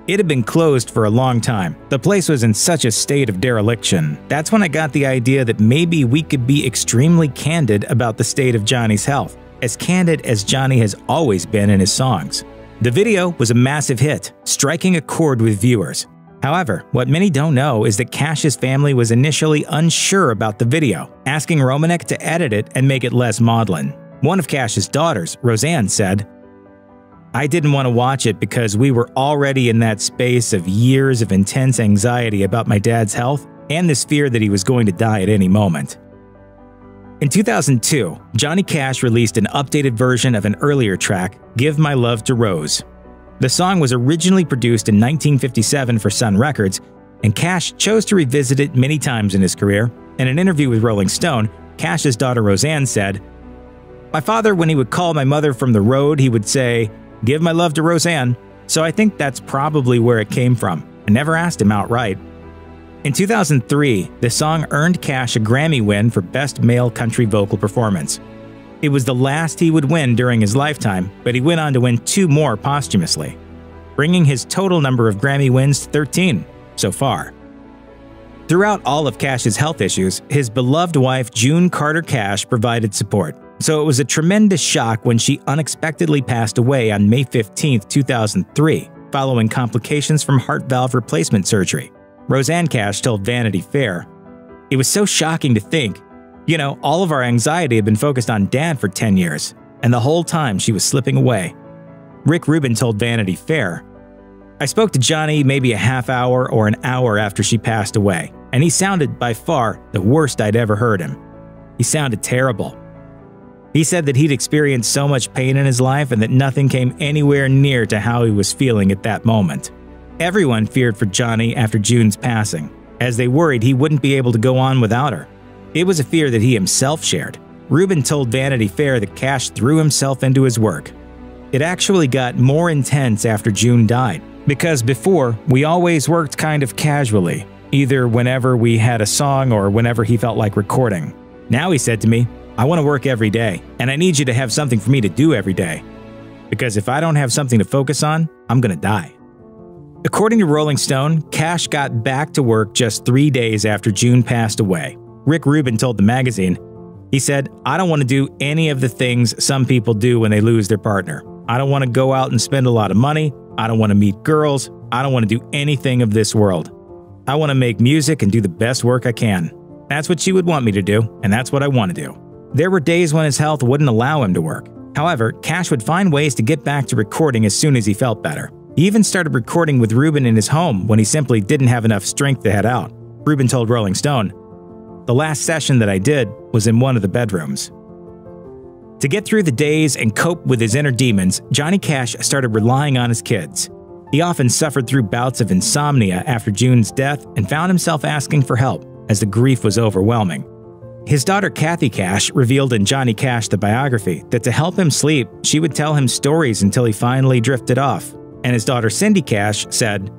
It had been closed for a long time. The place was in such a state of dereliction. That's when I got the idea that maybe we could be extremely candid about the state of Johnny's health, as candid as Johnny has always been in his songs. The video was a massive hit, striking a chord with viewers. However, what many don't know is that Cash's family was initially unsure about the video, asking Romanek to edit it and make it less maudlin. One of Cash's daughters, Roseanne, said, "I didn't want to watch it because we were already in that space of years of intense anxiety about my dad's health and this fear that he was going to die at any moment." In 2002, Johnny Cash released an updated version of an earlier track, Give My Love to Rose. The song was originally produced in 1957 for Sun Records, and Cash chose to revisit it many times in his career. In an interview with Rolling Stone, Cash's daughter Roseanne said, "My father, when he would call my mother from the road, he would say, 'Give my love to Roseanne.' So I think that's probably where it came from. I never asked him outright." In 2003, the song earned Cash a Grammy win for Best Male Country Vocal Performance. It was the last he would win during his lifetime, but he went on to win 2 more posthumously, bringing his total number of Grammy wins to 13 so far. Throughout all of Cash's health issues, his beloved wife June Carter Cash provided support. So it was a tremendous shock when she unexpectedly passed away on May 15, 2003, following complications from heart valve replacement surgery. Roseanne Cash told Vanity Fair, "It was so shocking to think. You know, all of our anxiety had been focused on Dad for 10 years, and the whole time she was slipping away." Rick Rubin told Vanity Fair, "I spoke to Johnny maybe a half hour or an hour after she passed away, and he sounded by far the worst I'd ever heard him. He sounded terrible. He said that he'd experienced so much pain in his life and that nothing came anywhere near to how he was feeling at that moment. Everyone feared for Johnny after June's passing. as they worried he wouldn't be able to go on without her. It was a fear that he himself shared. Rubin told Vanity Fair that Cash threw himself into his work. It actually got more intense after June died, because before, we always worked kind of casually, either whenever we had a song or whenever he felt like recording. Now he said to me, "I want to work every day, and I need you to have something for me to do every day. Because if I don't have something to focus on, I'm gonna die." According to Rolling Stone, Cash got back to work just 3 days after June passed away. Rick Rubin told the magazine, he said, "I don't want to do any of the things some people do when they lose their partner. I don't want to go out and spend a lot of money. I don't want to meet girls. I don't want to do anything of this world. I want to make music and do the best work I can. That's what she would want me to do, and that's what I want to do." There were days when his health wouldn't allow him to work. However, Cash would find ways to get back to recording as soon as he felt better. He even started recording with Rubin in his home when he simply didn't have enough strength to head out. Rubin told Rolling Stone, "The last session that I did was in one of the bedrooms." To get through the days and cope with his inner demons, Johnny Cash started relying on his kids. He often suffered through bouts of insomnia after June's death and found himself asking for help as the grief was overwhelming. His daughter Kathy Cash revealed in Johnny Cash the biography that to help him sleep, she would tell him stories until he finally drifted off. And his daughter Cindy Cash said,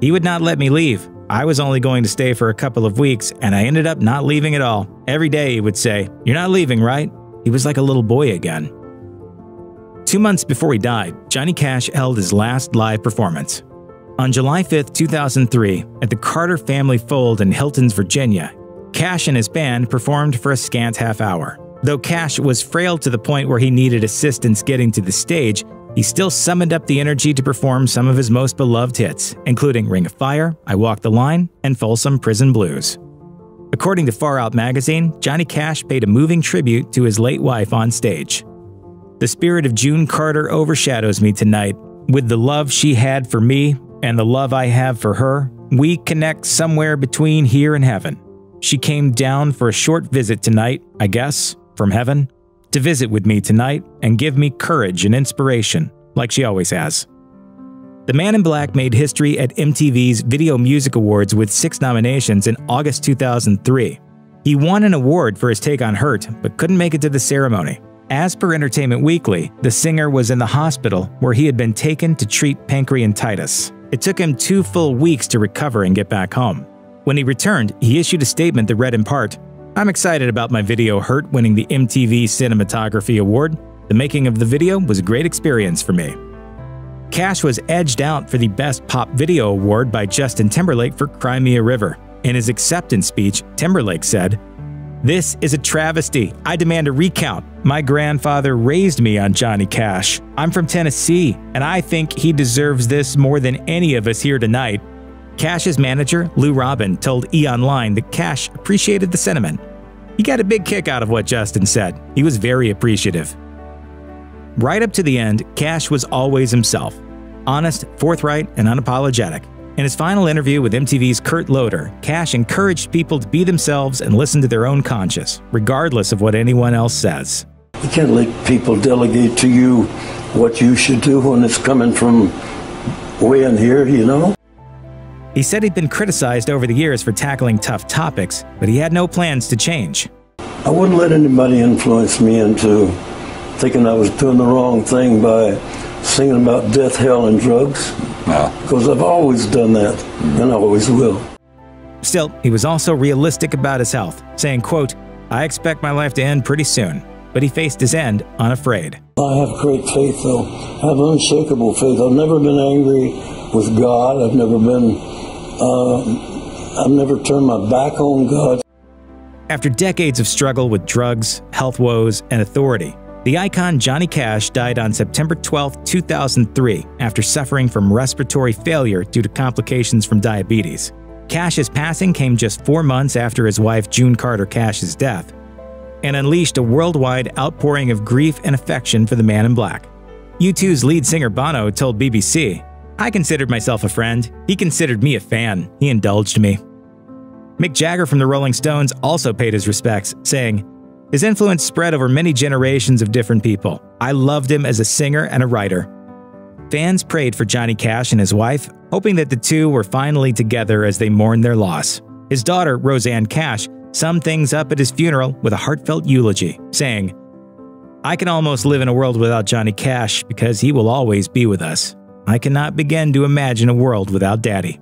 "He would not let me leave. I was only going to stay for a couple of weeks, and I ended up not leaving at all. Every day he would say, 'You're not leaving, right?' He was like a little boy again." 2 months before he died, Johnny Cash held his last live performance. On July 5, 2003, at the Carter Family Fold in Hiltons, Virginia, Cash and his band performed for a scant half hour. Though Cash was frail to the point where he needed assistance getting to the stage, he still summoned up the energy to perform some of his most beloved hits, including Ring of Fire, I Walk the Line, and Folsom Prison Blues. According to Far Out magazine, Johnny Cash paid a moving tribute to his late wife on stage. "The spirit of June Carter overshadows me tonight. With the love she had for me and the love I have for her, we connect somewhere between here and heaven. She came down for a short visit tonight, I guess, from heaven, to visit with me tonight and give me courage and inspiration, like she always has." The Man in Black made history at MTV's Video Music Awards with 6 nominations in August 2003. He won an award for his take on Hurt, but couldn't make it to the ceremony. As per Entertainment Weekly, the singer was in the hospital where he had been taken to treat pancreatitis. It took him 2 full weeks to recover and get back home. When he returned, he issued a statement that read in part, "I'm excited about my video Hurt winning the MTV Cinematography Award. The making of the video was a great experience for me." Cash was edged out for the Best Pop Video Award by Justin Timberlake for Cry Me a River. In his acceptance speech, Timberlake said, "This is a travesty. I demand a recount. My grandfather raised me on Johnny Cash. I'm from Tennessee, and I think he deserves this more than any of us here tonight." Cash's manager, Lou Robin, told E! Online that Cash appreciated the sentiment. He got a big kick out of what Justin said. He was very appreciative. Right up to the end, Cash was always himself. Honest, forthright, and unapologetic. In his final interview with MTV's Kurt Loder, Cash encouraged people to be themselves and listen to their own conscience, regardless of what anyone else says. You can't let people delegate to you what you should do when it's coming from way in here, you know? He said he'd been criticized over the years for tackling tough topics, but he had no plans to change. I wouldn't let anybody influence me into thinking I was doing the wrong thing by singing about death, hell, and drugs. Because I've always done that, and I always will. Still, he was also realistic about his health, saying, quote, "I expect my life to end pretty soon," but he faced his end unafraid. I have great faith, though. I have unshakable faith. I've never been angry with God. I've never turned my back on God. After decades of struggle with drugs, health woes, and authority, the icon Johnny Cash died on September 12, 2003, after suffering from respiratory failure due to complications from diabetes. Cash's passing came just 4 months after his wife June Carter Cash's death, and unleashed a worldwide outpouring of grief and affection for the Man in Black. U2's lead singer Bono told BBC, "I considered myself a friend. He considered me a fan. He indulged me." Mick Jagger from the Rolling Stones also paid his respects, saying, "His influence spread over many generations of different people. I loved him as a singer and a writer." Fans prayed for Johnny Cash and his wife, hoping that the two were finally together as they mourned their loss. His daughter, Roseanne Cash, summed things up at his funeral with a heartfelt eulogy, saying, "I can almost live in a world without Johnny Cash because he will always be with us. I cannot begin to imagine a world without Daddy."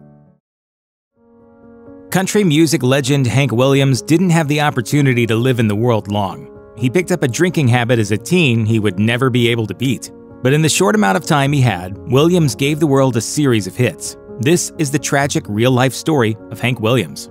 Country music legend Hank Williams didn't have the opportunity to live in the world long. He picked up a drinking habit as a teen he would never be able to beat. But in the short amount of time he had, Williams gave the world a series of hits. This is the tragic real-life story of Hank Williams.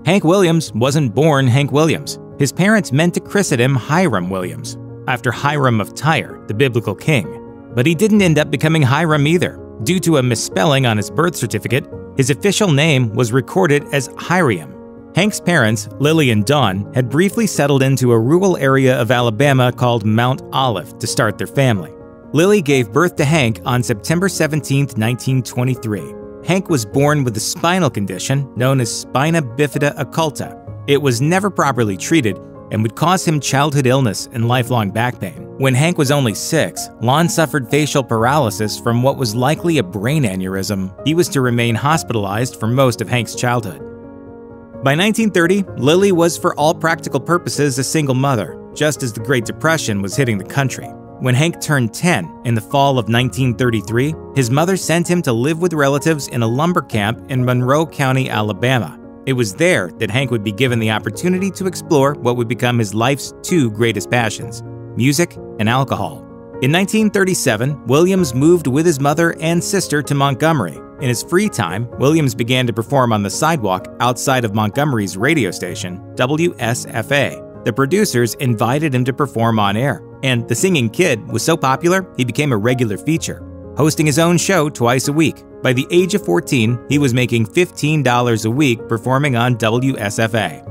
Hank Williams wasn't born Hank Williams. His parents meant to christen him Hiram Williams, after Hiram of Tyre, the biblical king. But he didn't end up becoming Hiram either. Due to a misspelling on his birth certificate, his official name was recorded as Hiram. Hank's parents, Lily and Dawn, had briefly settled into a rural area of Alabama called Mount Olive to start their family. Lily gave birth to Hank on September 17, 1923. Hank was born with a spinal condition known as spina bifida occulta. It was never properly treated and would cause him childhood illness and lifelong back pain. When Hank was only 6, Lon suffered facial paralysis from what was likely a brain aneurysm. He was to remain hospitalized for most of Hank's childhood. By 1930, Lily was for all practical purposes a single mother, just as the Great Depression was hitting the country. When Hank turned 10 in the fall of 1933, his mother sent him to live with relatives in a lumber camp in Monroe County, Alabama. It was there that Hank would be given the opportunity to explore what would become his life's two greatest passions, music and alcohol. In 1937, Williams moved with his mother and sister to Montgomery. In his free time, Williams began to perform on the sidewalk outside of Montgomery's radio station, WSFA. The producers invited him to perform on air, and The Singing Kid was so popular he became a regular feature, hosting his own show twice a week. By the age of 14, he was making $15 a week performing on WSFA.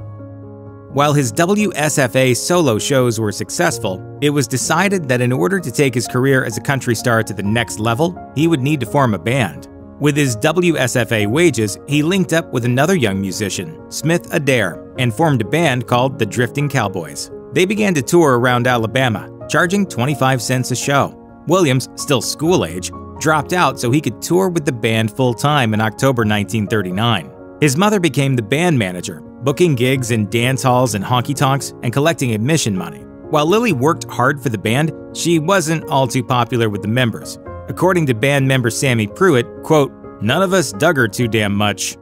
While his WSFA solo shows were successful, it was decided that in order to take his career as a country star to the next level, he would need to form a band. With his WSFA wages, he linked up with another young musician, Smith Adair, and formed a band called the Drifting Cowboys. They began to tour around Alabama, charging 25 cents a show. Williams, still school age, dropped out so he could tour with the band full-time in October 1939. His mother became the band manager, booking gigs in dance halls and honky-tonks and collecting admission money. While Lily worked hard for the band, she wasn't all too popular with the members. According to band member Sammy Pruitt, quote, "None of us dug her too damn much."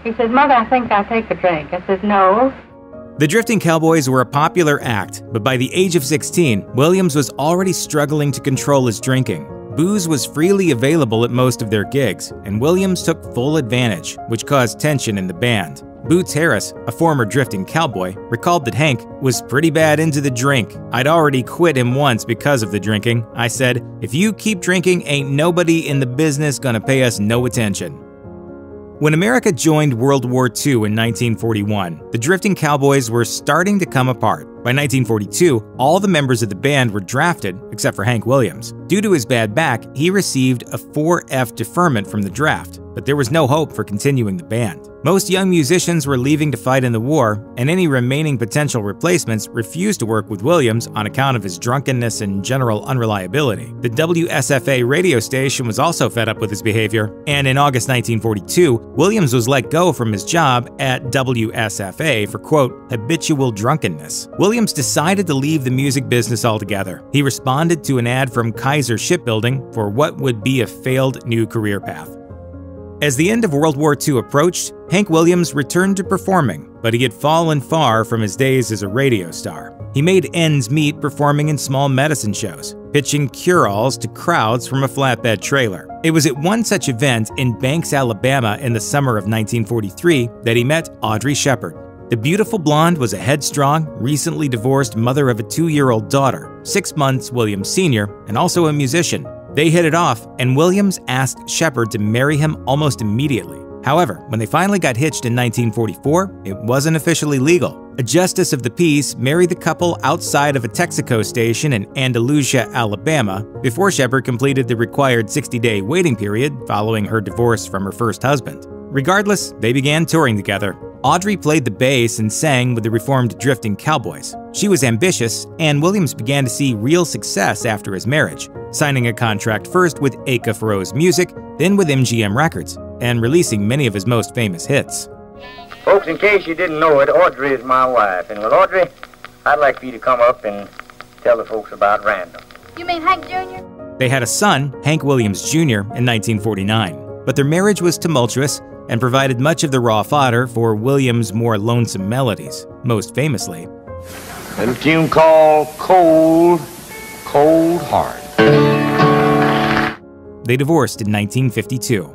He says, "Mother, I think I'll take a drink." I said, "No." The Drifting Cowboys were a popular act, but by the age of 16, Williams was already struggling to control his drinking. Booze was freely available at most of their gigs, and Williams took full advantage, which caused tension in the band. Boots Harris, a former Drifting Cowboy, recalled that Hank was pretty bad into the drink. "I'd already quit him once because of the drinking. I said, if you keep drinking, ain't nobody in the business gonna pay us no attention." When America joined World War II in 1941, the Drifting Cowboys were starting to come apart. By 1942, all the members of the band were drafted, except for Hank Williams. Due to his bad back, he received a 4F deferment from the draft, but there was no hope for continuing the band. Most young musicians were leaving to fight in the war, and any remaining potential replacements refused to work with Williams on account of his drunkenness and general unreliability. The WSFA radio station was also fed up with his behavior, and in August 1942, Williams was let go from his job at WSFA for, quote, habitual drunkenness. Williams decided to leave the music business altogether. He responded to an ad from Kaiser Shipbuilding for what would be a failed new career path. As the end of World War II approached, Hank Williams returned to performing, but he had fallen far from his days as a radio star. He made ends meet performing in small medicine shows, pitching cure-alls to crowds from a flatbed trailer. It was at one such event in Banks, Alabama in the summer of 1943 that he met Audrey Shepard. The beautiful blonde was a headstrong, recently divorced mother of a 2-year-old daughter, 6 months Williams Sr., and also a musician. They hit it off, and Williams asked Shepard to marry him almost immediately. However, when they finally got hitched in 1944, it wasn't officially legal. A justice of the peace married the couple outside of a Texaco station in Andalusia, Alabama, before Shepard completed the required 60-day waiting period following her divorce from her first husband. Regardless, they began touring together. Audrey played the bass and sang with the reformed Drifting Cowboys. She was ambitious, and Williams began to see real success after his marriage, signing a contract first with Acuff Rose Music, then with MGM Records, and releasing many of his most famous hits. Folks, in case you didn't know it, Audrey is my wife. And with Audrey, I'd like for you to come up and tell the folks about Randall. You mean Hank Jr.? They had a son, Hank Williams Jr., in 1949, but their marriage was tumultuous and provided much of the raw fodder for Williams' more lonesome melodies, most famously a tune called Cold, Cold Heart. They divorced in 1952.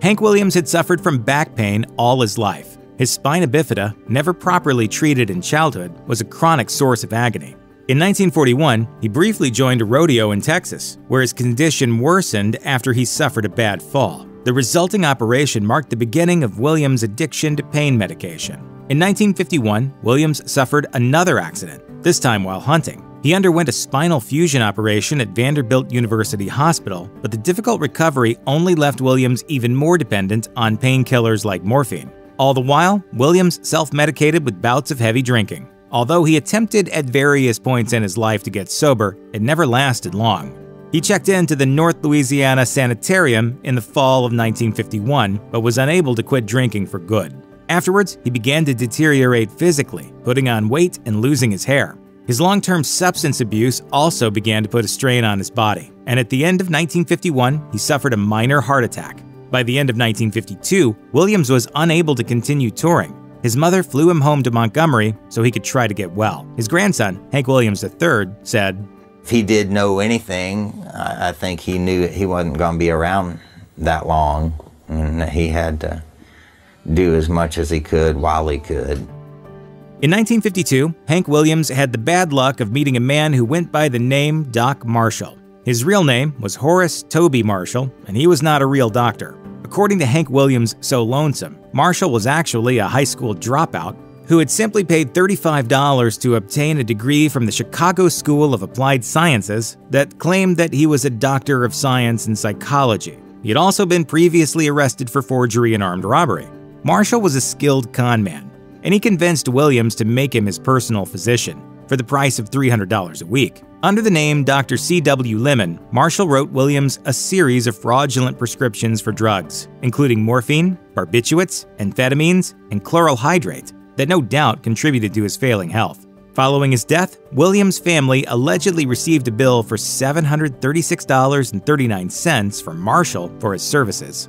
Hank Williams had suffered from back pain all his life. His spina bifida, never properly treated in childhood, was a chronic source of agony. In 1941, he briefly joined a rodeo in Texas, where his condition worsened after he suffered a bad fall. The resulting operation marked the beginning of Williams' addiction to pain medication. In 1951, Williams suffered another accident, this time while hunting. He underwent a spinal fusion operation at Vanderbilt University Hospital, but the difficult recovery only left Williams even more dependent on painkillers like morphine. All the while, Williams self-medicated with bouts of heavy drinking. Although he attempted at various points in his life to get sober, it never lasted long. He checked into the North Louisiana Sanitarium in the fall of 1951, but was unable to quit drinking for good. Afterwards, he began to deteriorate physically, putting on weight and losing his hair. His long-term substance abuse also began to put a strain on his body, and at the end of 1951, he suffered a minor heart attack. By the end of 1952, Williams was unable to continue touring. His mother flew him home to Montgomery so he could try to get well. His grandson, Hank Williams III, said, "If he did know anything, I think he knew he wasn't going to be around that long, and that he had to do as much as he could while he could." In 1952, Hank Williams had the bad luck of meeting a man who went by the name Doc Marshall. His real name was Horace Toby Marshall, and he was not a real doctor. According to Hank Williams' So Lonesome, Marshall was actually a high school dropout who had simply paid $35 to obtain a degree from the Chicago School of Applied Sciences that claimed that he was a doctor of science in psychology. He had also been previously arrested for forgery and armed robbery. Marshall was a skilled con man, and he convinced Williams to make him his personal physician for the price of $300 a week. Under the name Dr. C.W. Lemon, Marshall wrote Williams a series of fraudulent prescriptions for drugs, including morphine, barbiturates, amphetamines, and chloral hydrate, that no doubt contributed to his failing health. Following his death, Williams' family allegedly received a bill for $736.39 from Marshall for his services.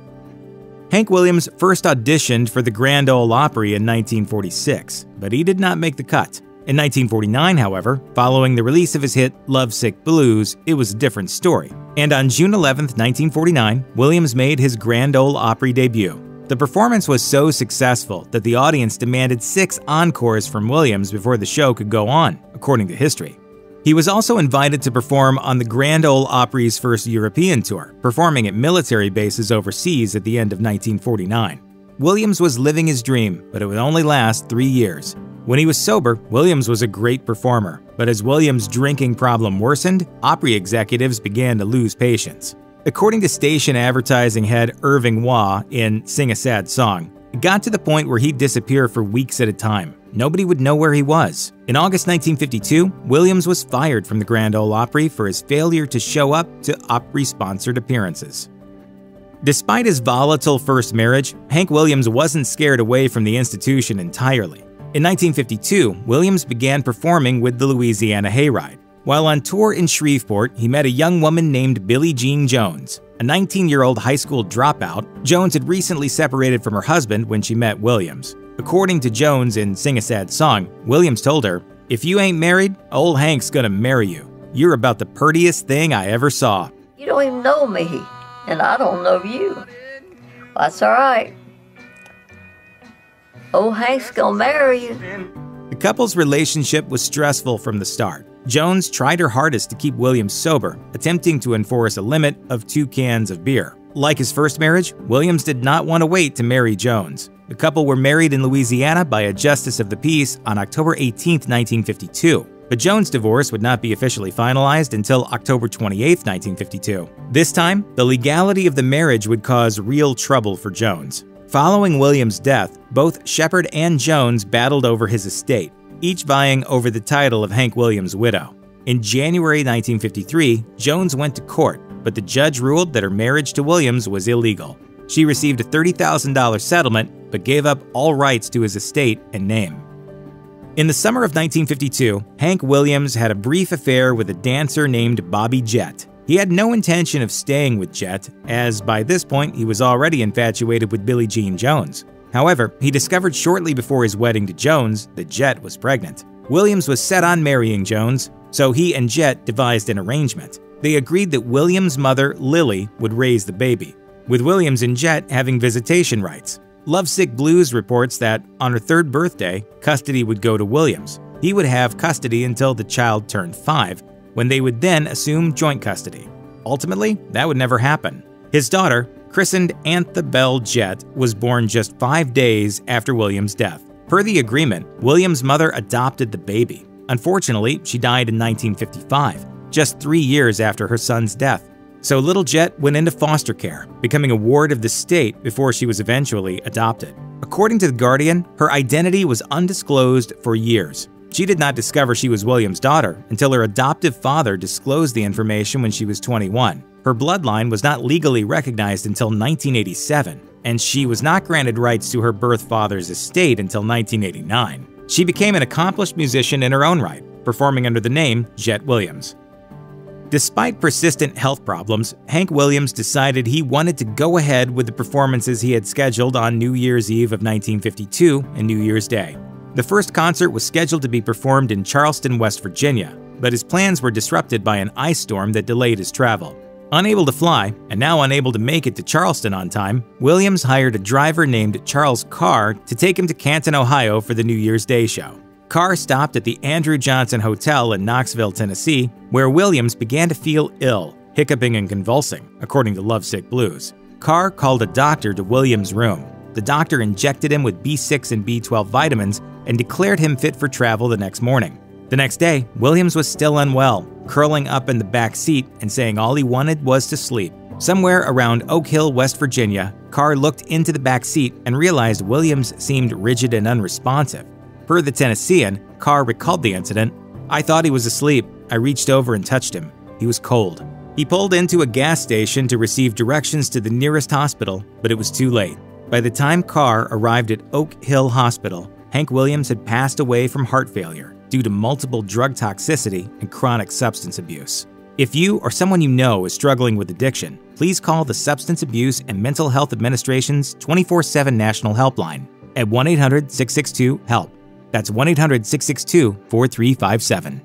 Hank Williams first auditioned for the Grand Ole Opry in 1946, but he did not make the cut. In 1949, however, following the release of his hit Lovesick Blues, it was a different story. And on June 11, 1949, Williams made his Grand Ole Opry debut. The performance was so successful that the audience demanded 6 encores from Williams before the show could go on, according to history. He was also invited to perform on the Grand Ole Opry's first European tour, performing at military bases overseas at the end of 1949. Williams was living his dream, but it would only last 3 years. When he was sober, Williams was a great performer, but as Williams' drinking problem worsened, Opry executives began to lose patience. According to station advertising head Irving Waugh in Sing a Sad Song, it got to the point where he'd disappear for weeks at a time. Nobody would know where he was. In August 1952, Williams was fired from the Grand Ole Opry for his failure to show up to Opry-sponsored appearances. Despite his volatile first marriage, Hank Williams wasn't scared away from the institution entirely. In 1952, Williams began performing with the Louisiana Hayride. While on tour in Shreveport, he met a young woman named Billie Jean Jones, a 19-year-old high school dropout. Jones had recently separated from her husband when she met Williams. According to Jones in Sing a Sad Song, Williams told her, "If you ain't married, old Hank's gonna marry you. You're about the purtiest thing I ever saw." You don't even know me, and I don't know you. Well, that's all right. Old Hank's gonna marry you. The couple's relationship was stressful from the start. Jones tried her hardest to keep Williams sober, attempting to enforce a limit of 2 cans of beer. Like his first marriage, Williams did not want to wait to marry Jones. The couple were married in Louisiana by a justice of the peace on October 18, 1952. But Jones' divorce would not be officially finalized until October 28, 1952. This time, the legality of the marriage would cause real trouble for Jones. Following Williams' death, both Shepard and Jones battled over his estate, each vying over the title of Hank Williams' widow. In January 1953, Jones went to court, but the judge ruled that her marriage to Williams was illegal. She received a $30,000 settlement, but gave up all rights to his estate and name. In the summer of 1952, Hank Williams had a brief affair with a dancer named Bobby Jett. He had no intention of staying with Jett, as by this point he was already infatuated with Billie Jean Jones. However, he discovered shortly before his wedding to Jones that Jett was pregnant. Williams was set on marrying Jones, so he and Jett devised an arrangement. They agreed that Williams' mother, Lily, would raise the baby, with Williams and Jett having visitation rights. Lovesick Blues reports that, on her 3rd birthday, custody would go to Williams. He would have custody until the child turned 5, when they would then assume joint custody. Ultimately, that would never happen. His daughter, christened Antha Bell Jett, was born just 5 days after Williams' death. Per the agreement, Williams' mother adopted the baby. Unfortunately, she died in 1955, just 3 years after her son's death. So little Jett went into foster care, becoming a ward of the state before she was eventually adopted. According to The Guardian, her identity was undisclosed for years. She did not discover she was Williams' daughter until her adoptive father disclosed the information when she was 21. Her bloodline was not legally recognized until 1987, and she was not granted rights to her birth father's estate until 1989. She became an accomplished musician in her own right, performing under the name Jett Williams. Despite persistent health problems, Hank Williams decided he wanted to go ahead with the performances he had scheduled on New Year's Eve of 1952 and New Year's Day. The first concert was scheduled to be performed in Charleston, West Virginia, but his plans were disrupted by an ice storm that delayed his travel. Unable to fly, and now unable to make it to Charleston on time, Williams hired a driver named Charles Carr to take him to Canton, Ohio for the New Year's Day show. Carr stopped at the Andrew Johnson Hotel in Knoxville, Tennessee, where Williams began to feel ill, hiccuping and convulsing, according to Lovesick Blues. Carr called a doctor to Williams' room. The doctor injected him with B6 and B12 vitamins and declared him fit for travel the next morning. The next day, Williams was still unwell, curling up in the back seat and saying all he wanted was to sleep. Somewhere around Oak Hill, West Virginia, Carr looked into the back seat and realized Williams seemed rigid and unresponsive. Per the Tennessean, Carr recalled the incident. "I thought he was asleep. I reached over and touched him. He was cold." He pulled into a gas station to receive directions to the nearest hospital, but it was too late. By the time Carr arrived at Oak Hill Hospital, Hank Williams had passed away from heart failure due to multiple drug toxicity and chronic substance abuse. If you or someone you know is struggling with addiction, please call the Substance Abuse and Mental Health Administration's 24/7 National Helpline at 1-800-662-HELP. That's 1-800-662-4357.